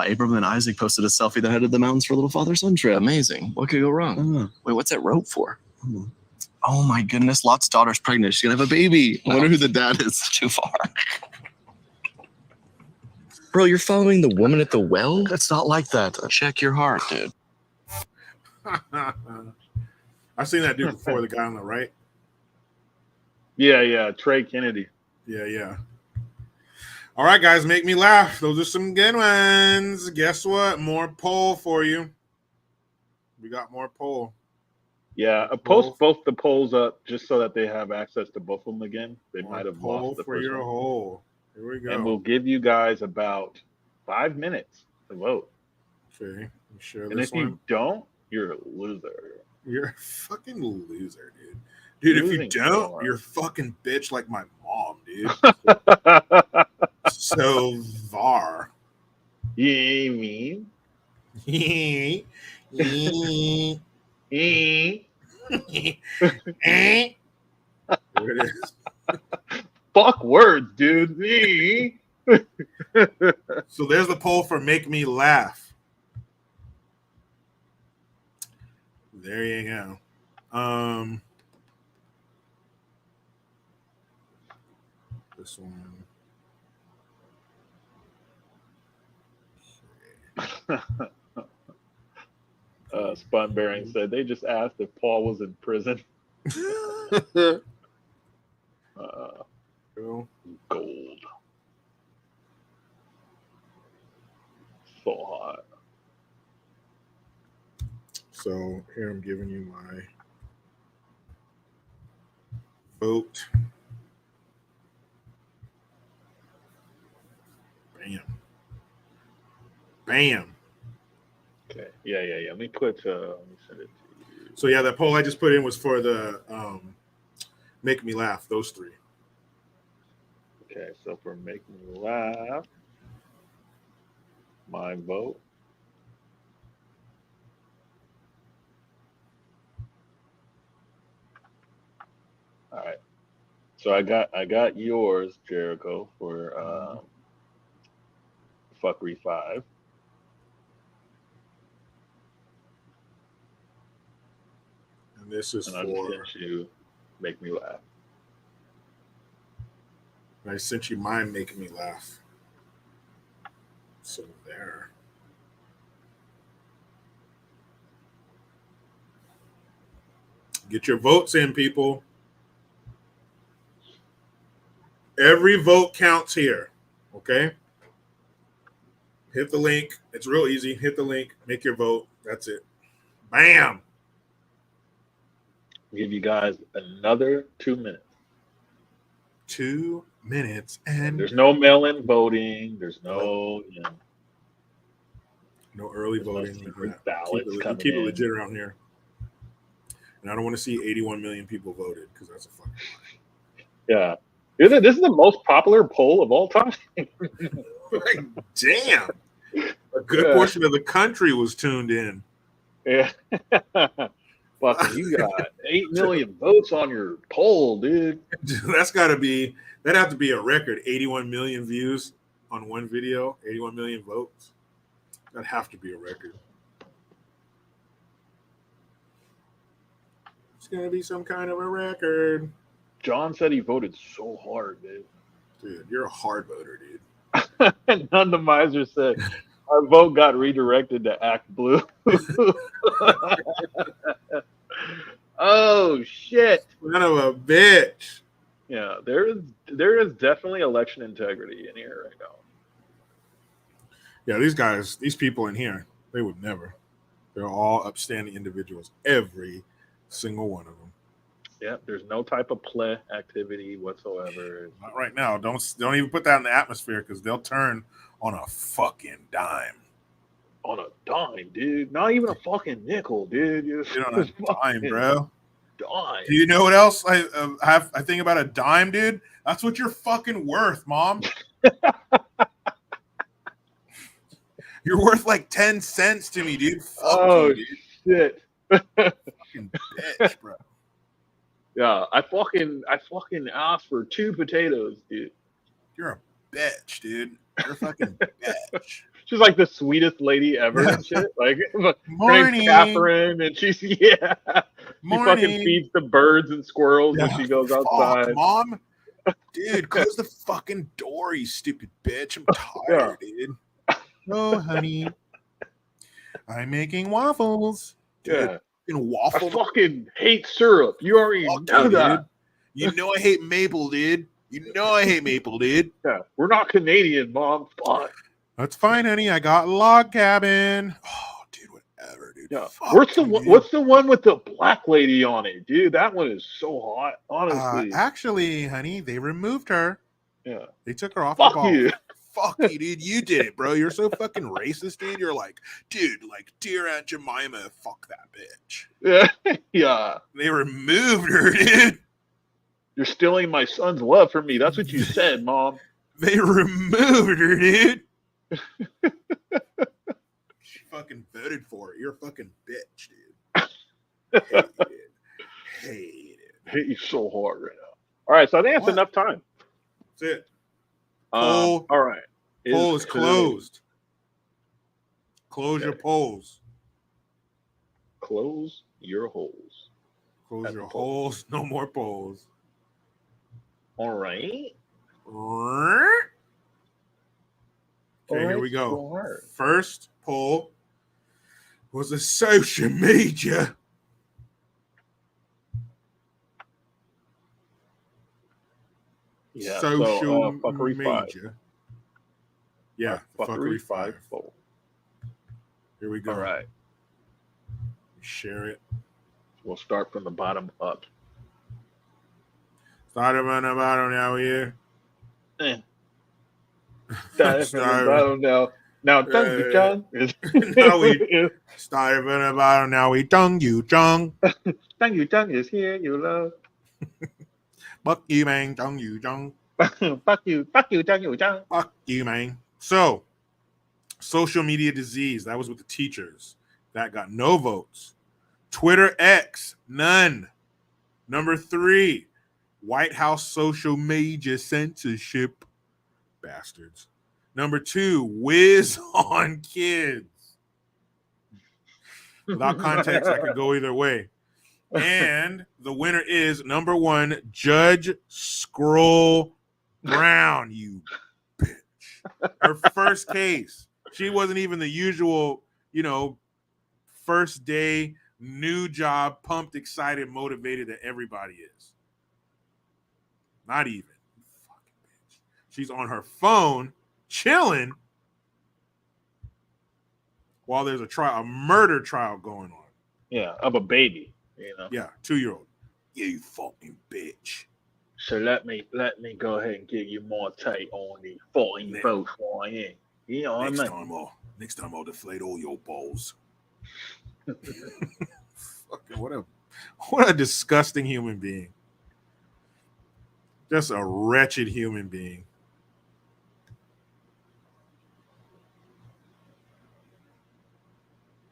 Abram and Isaac posted a selfie that headed the mountains for a little father-son trip. Amazing. What could go wrong? Wait, what's that rope for? Oh my goodness, Lot's daughter's pregnant. She's gonna have a baby. I wonder who the dad is. Too far. Bro, you're following the woman at the well? That's not like that. Check your heart, dude. I've seen that dude before, the guy on the right. Yeah, Trey Kennedy. Yeah. All right, guys, make me laugh. Those are some good ones. Guess what? More poll for you. We got more poll. Yeah, post both the polls up just so that they have access to both of them again. They might have lost the for first your one. hole. Here we go. And we'll give you guys about 5 minutes to vote. Okay, you share and this if one? you don't, you're a loser. You're a fucking loser, dude. Dude, if you don't, you're a fucking bitch like my mom, dude. So var. You mean? There it is. Fuck words, dude. So there's the poll for Make Me Laugh. There you go. This one. Spun Bearing said they just asked if Paul was in prison. Cool. Gold. So hot. So here I'm giving you my vote. Bam. Okay. Yeah. Let me send it to you. So yeah, that poll I just put in was for the Make Me Laugh, those three. Okay, so for Make Me Laugh, my vote. All right. So I got yours, Jericho, for Fuckery 5. And this is and I sent you Make Me Laugh. I sent you mine Making Me Laugh. So there. Get your votes in, people. Every vote counts here. Okay? Hit the link. It's real easy. Hit the link. Make your vote. That's it. Bam. I'll give you guys another 2 minutes. 2 minutes And and there's no mail-in voting. There's no, no early there's no voting. secret ballots We coming keep it in. legit around here. And I don't want to see 81 million people voted because that's a fucking Yeah. This is the most popular poll of all time. like, damn. A good portion of the country was tuned in. Yeah. Fucking, you got 8 million votes on your poll, dude. That'd have to be a record. 81 million views on one video, 81 million votes. That'd have to be a record. It's gonna be some kind of a record. John said he voted so hard, dude. Dude, you're a hard voter, dude. None the miser said our vote got redirected to Act Blue. Oh shit! Son of a bitch. Yeah, there is definitely election integrity in here right now. Yeah, these people in here, they would never. They're all upstanding individuals. Every single one of them. Yeah, there's no type of play activity whatsoever. Not right now. Don't even put that in the atmosphere because they'll turn on a fucking dime. On a dime, dude. Not even a fucking nickel, dude. Get on a dime, bro. Dime. Do you know what else I think about a dime, dude? That's what you're fucking worth, Mom. You're worth like 10 cents to me, dude. Fuck you, dude. Shit. Fucking bitch, bro. Yeah, I fucking asked for 2 potatoes, dude. You're a bitch, dude. You're a fucking bitch. She's like the sweetest lady ever and shit. Like, her Morning. name's Catherine, and she's she fucking feeds the birds and squirrels when she goes outside. Fuck, Mom. Dude, close the fucking door, you stupid bitch. I'm tired, dude. Oh, honey. I'm making waffles. Dude, waffle. I fucking hate syrup. You already know that. You know I hate maple, dude. You know I hate maple, dude. Yeah, we're not Canadian, Mom. Fuck. That's fine, honey. I got log cabin. Oh, dude, whatever, dude. Yeah. Fuck, What's the one with the black lady on it, dude? That one is so hot, honestly. Actually, honey, they removed her. Yeah. They took her off Fuck the ball. you. Fuck you, dude. You did it, bro. You're so fucking racist, dude. You're like, dude, like, dear Aunt Jemima, fuck that bitch. Yeah. Yeah. They removed her, dude. You're stealing my son's love from me. That's what you said, Mom. They removed her, dude. She fucking voted for it. You're a fucking bitch, dude. Hate it. Hate you so hard right now. All right, so I think that's enough time. That's it. All right. Poll is closed. Close your polls. Close your holes. Close your holes. No more polls. All right. Okay, here we go. First poll was a social media. Yeah, social fuckery media. 5. Yeah, fuckery 5. Poll. Here we go. All right. Share it. We'll start from the bottom up. Start from the bottom now here. Start from the bottom now. Now, Jung Yu Jung is. Now we started from the bottom. Now we Jung Yu Jung. Jung Yu Jung is here, you love. Fuck you, man. Jung Yu Jung. Fuck you, Jung Yu Jung. Fuck you, man. So, social media disease. That was with the teachers. That got no votes. Twitter X, none. Number 3, White House social media censorship. Bastards. Number 2, whiz on kids. Without context, I could go either way. And the winner is number 1, Judge Scroll Brown, you bitch. Her first case. She wasn't even the usual, first day, new job, pumped, excited, motivated that everybody is. Not even. Fucking bitch. She's on her phone, chilling, while there's a murder trial going on. Yeah, of a baby, you know. Yeah, 2-year-old. You fucking bitch. So let me go ahead and give you more take on the 14 votes for you. You know what I mean? Next time I'll deflate all your balls. Fucking what a disgusting human being. Just a wretched human being.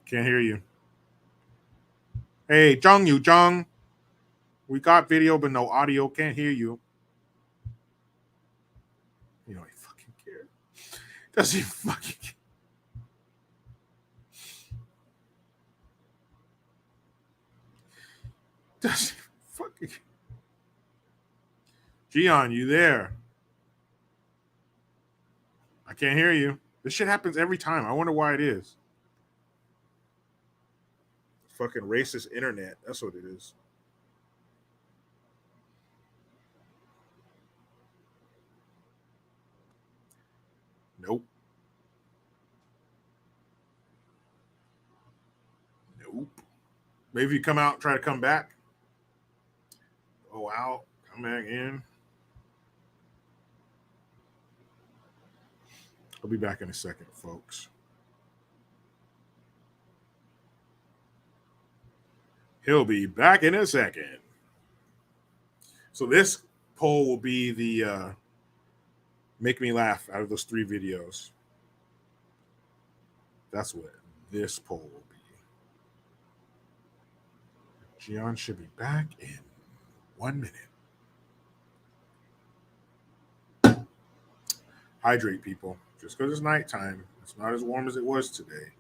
Can't hear you. Hey, Jung Yu Jung. We got video but no audio. Can't hear you. You don't fucking care. Doesn't fucking care. Doesn't fucking care. GION, you there? I can't hear you. This shit happens every time. I wonder why it is. Fucking racist internet. That's what it is. Nope. Maybe if you come out, try to come back. Go out, come back in. I'll be back in a second, folks. He'll be back in a second. So this poll will be the make me laugh out of those 3 videos. That's what this poll will be. GION should be back in 1 minute. Hydrate, people. Just because it's nighttime, it's not as warm as it was today,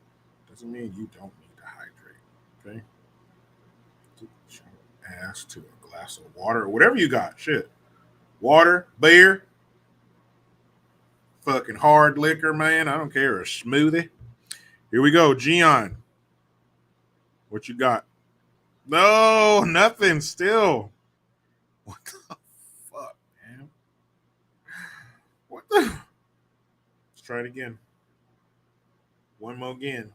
doesn't mean you don't need to hydrate. Okay? Get your ass to a glass of water or whatever you got. Shit. Water, beer, fucking hard liquor, man. I don't care. A smoothie. Here we go. GION. What you got? No, nothing still. What the fuck, man? What the? Let's try it again. One more again.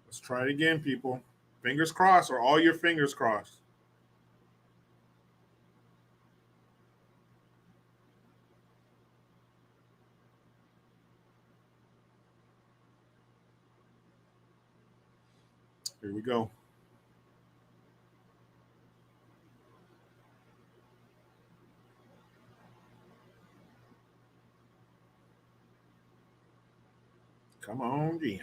Let's try it again, people. Fingers crossed, or all your fingers crossed. Here we go. Come on, GION.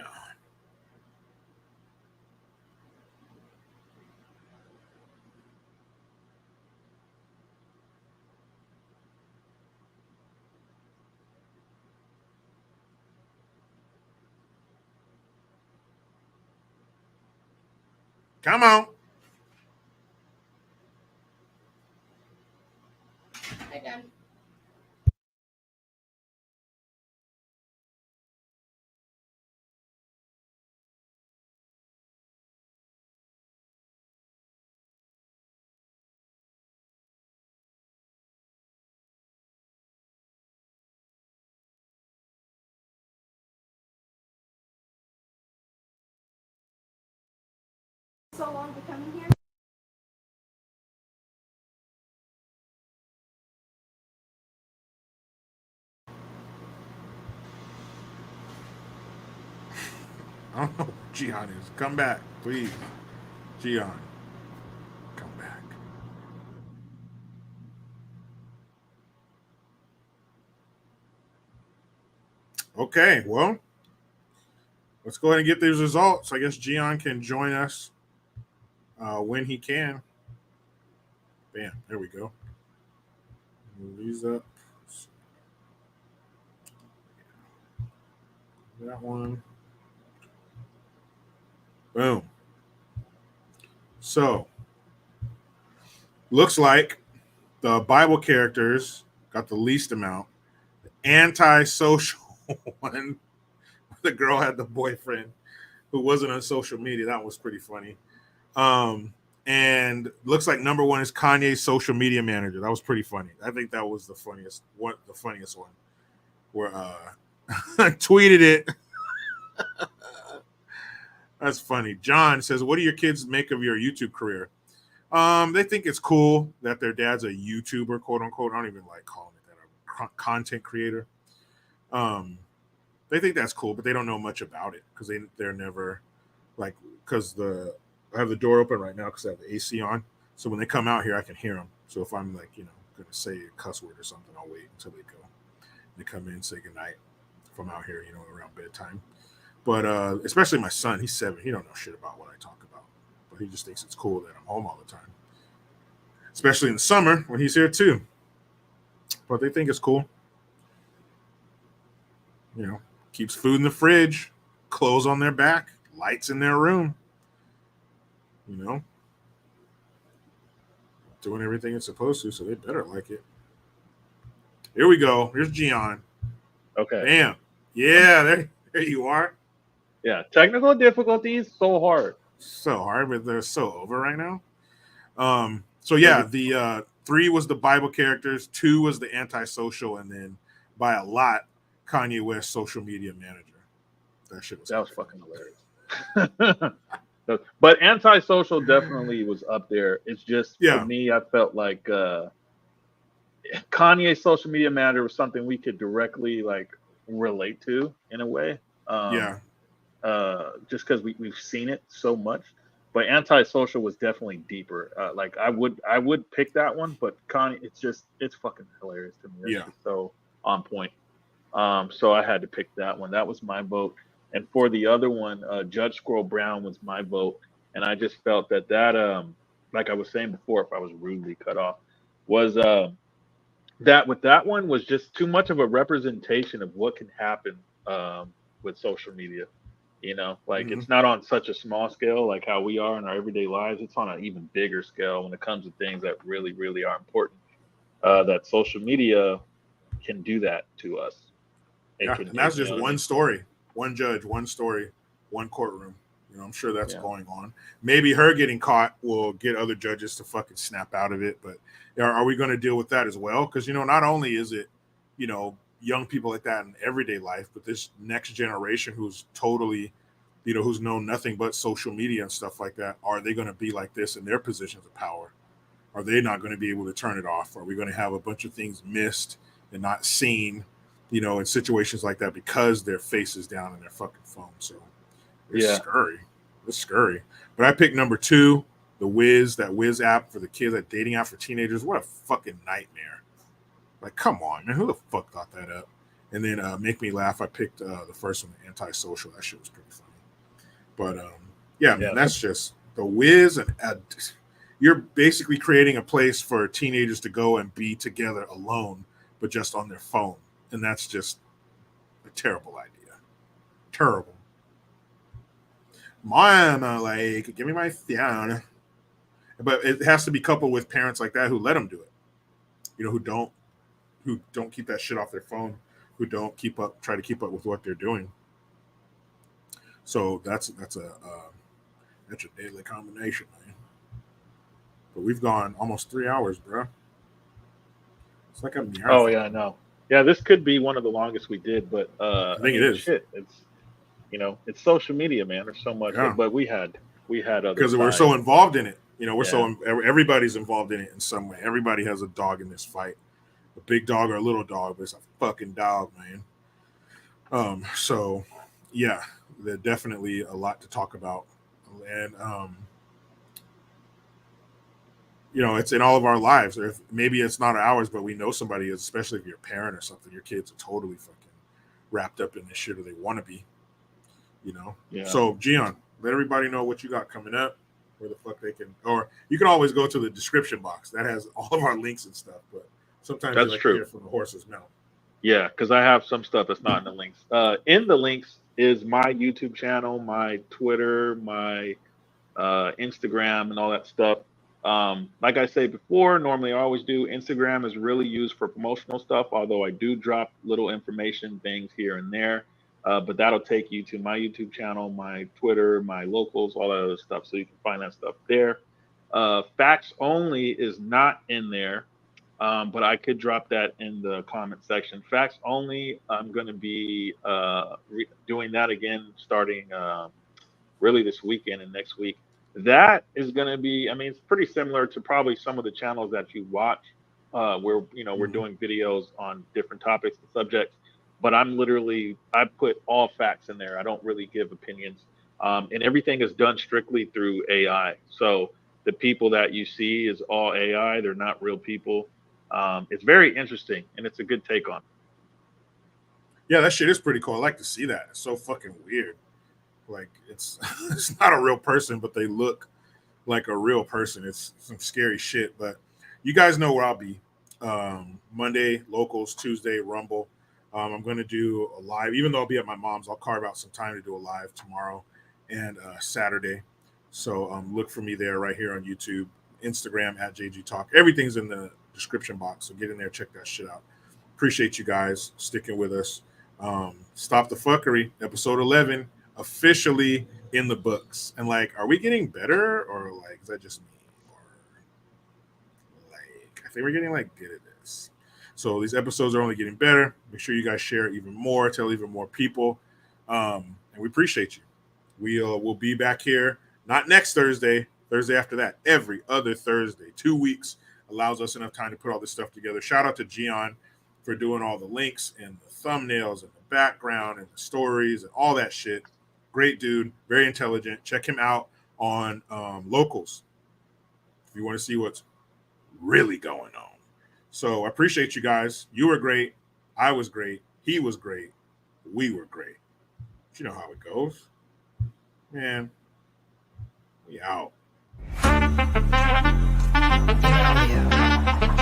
Come on. Hi, Dad. So long to come here. I don't know where GION is. Come back, please. GION. Come back. Okay, well, let's go ahead and get these results. I guess GION can join us when he can. Bam, there we go. Move these up. That one. Boom. So, looks like the Bible characters got the least amount. The anti-social one, the girl had the boyfriend, who wasn't on social media. That was pretty funny. And looks like number one is Kanye's social media manager. That was pretty funny. I think that was the funniest one. Where tweeted it. That's funny. John says, "What do your kids make of your YouTube career?" They think it's cool that their dad's a YouTuber, quote unquote. I don't even like calling it that. A content creator. They think that's cool, but they don't know much about it because they're never like because I have the door open right now because I have the AC on. So when they come out here, I can hear them. So if I'm like, going to say a cuss word or something, I'll wait until they go. They come in, say goodnight if I'm out here, around bedtime. But especially my son, he's 7. He don't know shit about what I talk about. But he just thinks it's cool that I'm home all the time. Especially in the summer when he's here too. But they think it's cool. Keeps food in the fridge, clothes on their back, lights in their room. Doing everything it's supposed to, so they better like it. Here we go. Here's GION. Okay. Damn. Yeah, there you are. Yeah, technical difficulties, so hard. So hard, but they're so over right now. So yeah, the 3 was the Bible characters, 2 was the antisocial, and then by a lot, Kanye West social media manager. That shit was fucking hilarious. But antisocial definitely was up there. It's just for me, I felt like Kanye's social media manager was something we could directly relate to in a way. Just because we've seen it so much. But antisocial was definitely deeper. I would pick that one, but Kanye, it's fucking hilarious to me. It's just so on point. So I had to pick that one. That was my vote. And for the other one, Judge Squirrel Brown was my vote. And I just felt that like I was saying before, if I was rudely cut off, was that with that one was just too much of a representation of what can happen with social media. It's not on such a small scale like how we are in our everyday lives. It's on an even bigger scale when it comes to things that really, really are important. That social media can do that to us. And that's just one story, one judge, one story, one courtroom. I'm sure that's going on. Maybe her getting caught will get other judges to fucking snap out of it. But are we going to deal with that as well? Because, not only is it, young people like that in everyday life, but this next generation who's totally, who's known nothing but social media and stuff like that, are they going to be like this in their positions of power? Are they not going to be able to turn it off? Are we going to have a bunch of things missed and not seen, in situations like that because their face is down in their fucking phone? So it's scary. It's scary. But I picked number 2, the Wiz, that Wiz app for the kids, that dating app for teenagers. What a fucking nightmare. Like, come on, man. Who the fuck thought that up? And then Make Me Laugh, I picked the first one, the antisocial. That shit was pretty funny. But, man, that's just the Wiz. And you're basically creating a place for teenagers to go and be together alone, but just on their phone. And that's just a terrible idea. Terrible. Mama, give me my phone. But it has to be coupled with parents like that who let them do it. Who don't keep that shit off their phone, who don't try to keep up with what they're doing. So that's a deadly combination, man. But we've gone almost 3 hours, bro. It's like I'm. Oh yeah, I know. Yeah, this could be one of the longest we did, but I think it is. Shit, it's it's social media, man. There's so much, but we had other because we're so involved in it. Everybody's involved in it in some way. Everybody has a dog in this fight. A big dog or a little dog, but it's a fucking dog, man. So yeah, there's definitely a lot to talk about. And it's in all of our lives. Or maybe it's not ours, but we know somebody, especially if you're a parent or something, your kids are totally fucking wrapped up in this shit, or they want to be. So GION, let everybody know what you got coming up, where the fuck they can, or you can always go to the description box that has all of our links and stuff, but sometimes that's true. Hear from the horse's mouth. Yeah, because I have some stuff that's not in the links. In the links is my YouTube channel, my Twitter, my Instagram, and all that stuff. Like I said before, normally I always do. Instagram is really used for promotional stuff, although I do drop little information things here and there. But that'll take you to my YouTube channel, my Twitter, my locals, all that other stuff. So you can find that stuff there. Facts only is not in there, but I could drop that in the comment section. Facts only, I'm going to be doing that again starting really this weekend and next week. That is going to be, I mean, it's pretty similar to probably some of the channels that you watch where, you know, we're doing videos on different topics and subjects. But I put all facts in there. I don't really give opinions. And everything is done strictly through AI. So the people that you see is all AI. They're not real people. It's very interesting, and it's a good take on it. Yeah, that shit is pretty cool. I like to see that. It's so fucking weird. Like, it's it's not a real person, but they look like a real person. It's some scary shit. But you guys know where I'll be. Monday, locals, Tuesday, Rumble. I'm going to do a live, even though I'll be at my mom's. I'll carve out some time to do a live tomorrow and Saturday. So look for me there right here on YouTube, Instagram at JG Talk. Everything's in the description box. So get in there, check that shit out. Appreciate you guys sticking with us. Stop the Fuckery, episode 11, officially in the books. And like, are we getting better, or like, is that just me? Or like, I think we're getting like good at this. So these episodes are only getting better. Make sure you guys share even more, tell even more people. And we appreciate you. We'll be back here, not next Thursday, Thursday after that, every other Thursday. 2 weeks allows us enough time to put all this stuff together. Shout out to GION for doing all the links and the thumbnails and the background and the stories and all that shit. Great dude, very intelligent. Check him out on Locals if you want to see what's really going on. So I appreciate you guys. You were great. I was great. He was great. We were great. But you know how it goes. Man, we out. Yeah.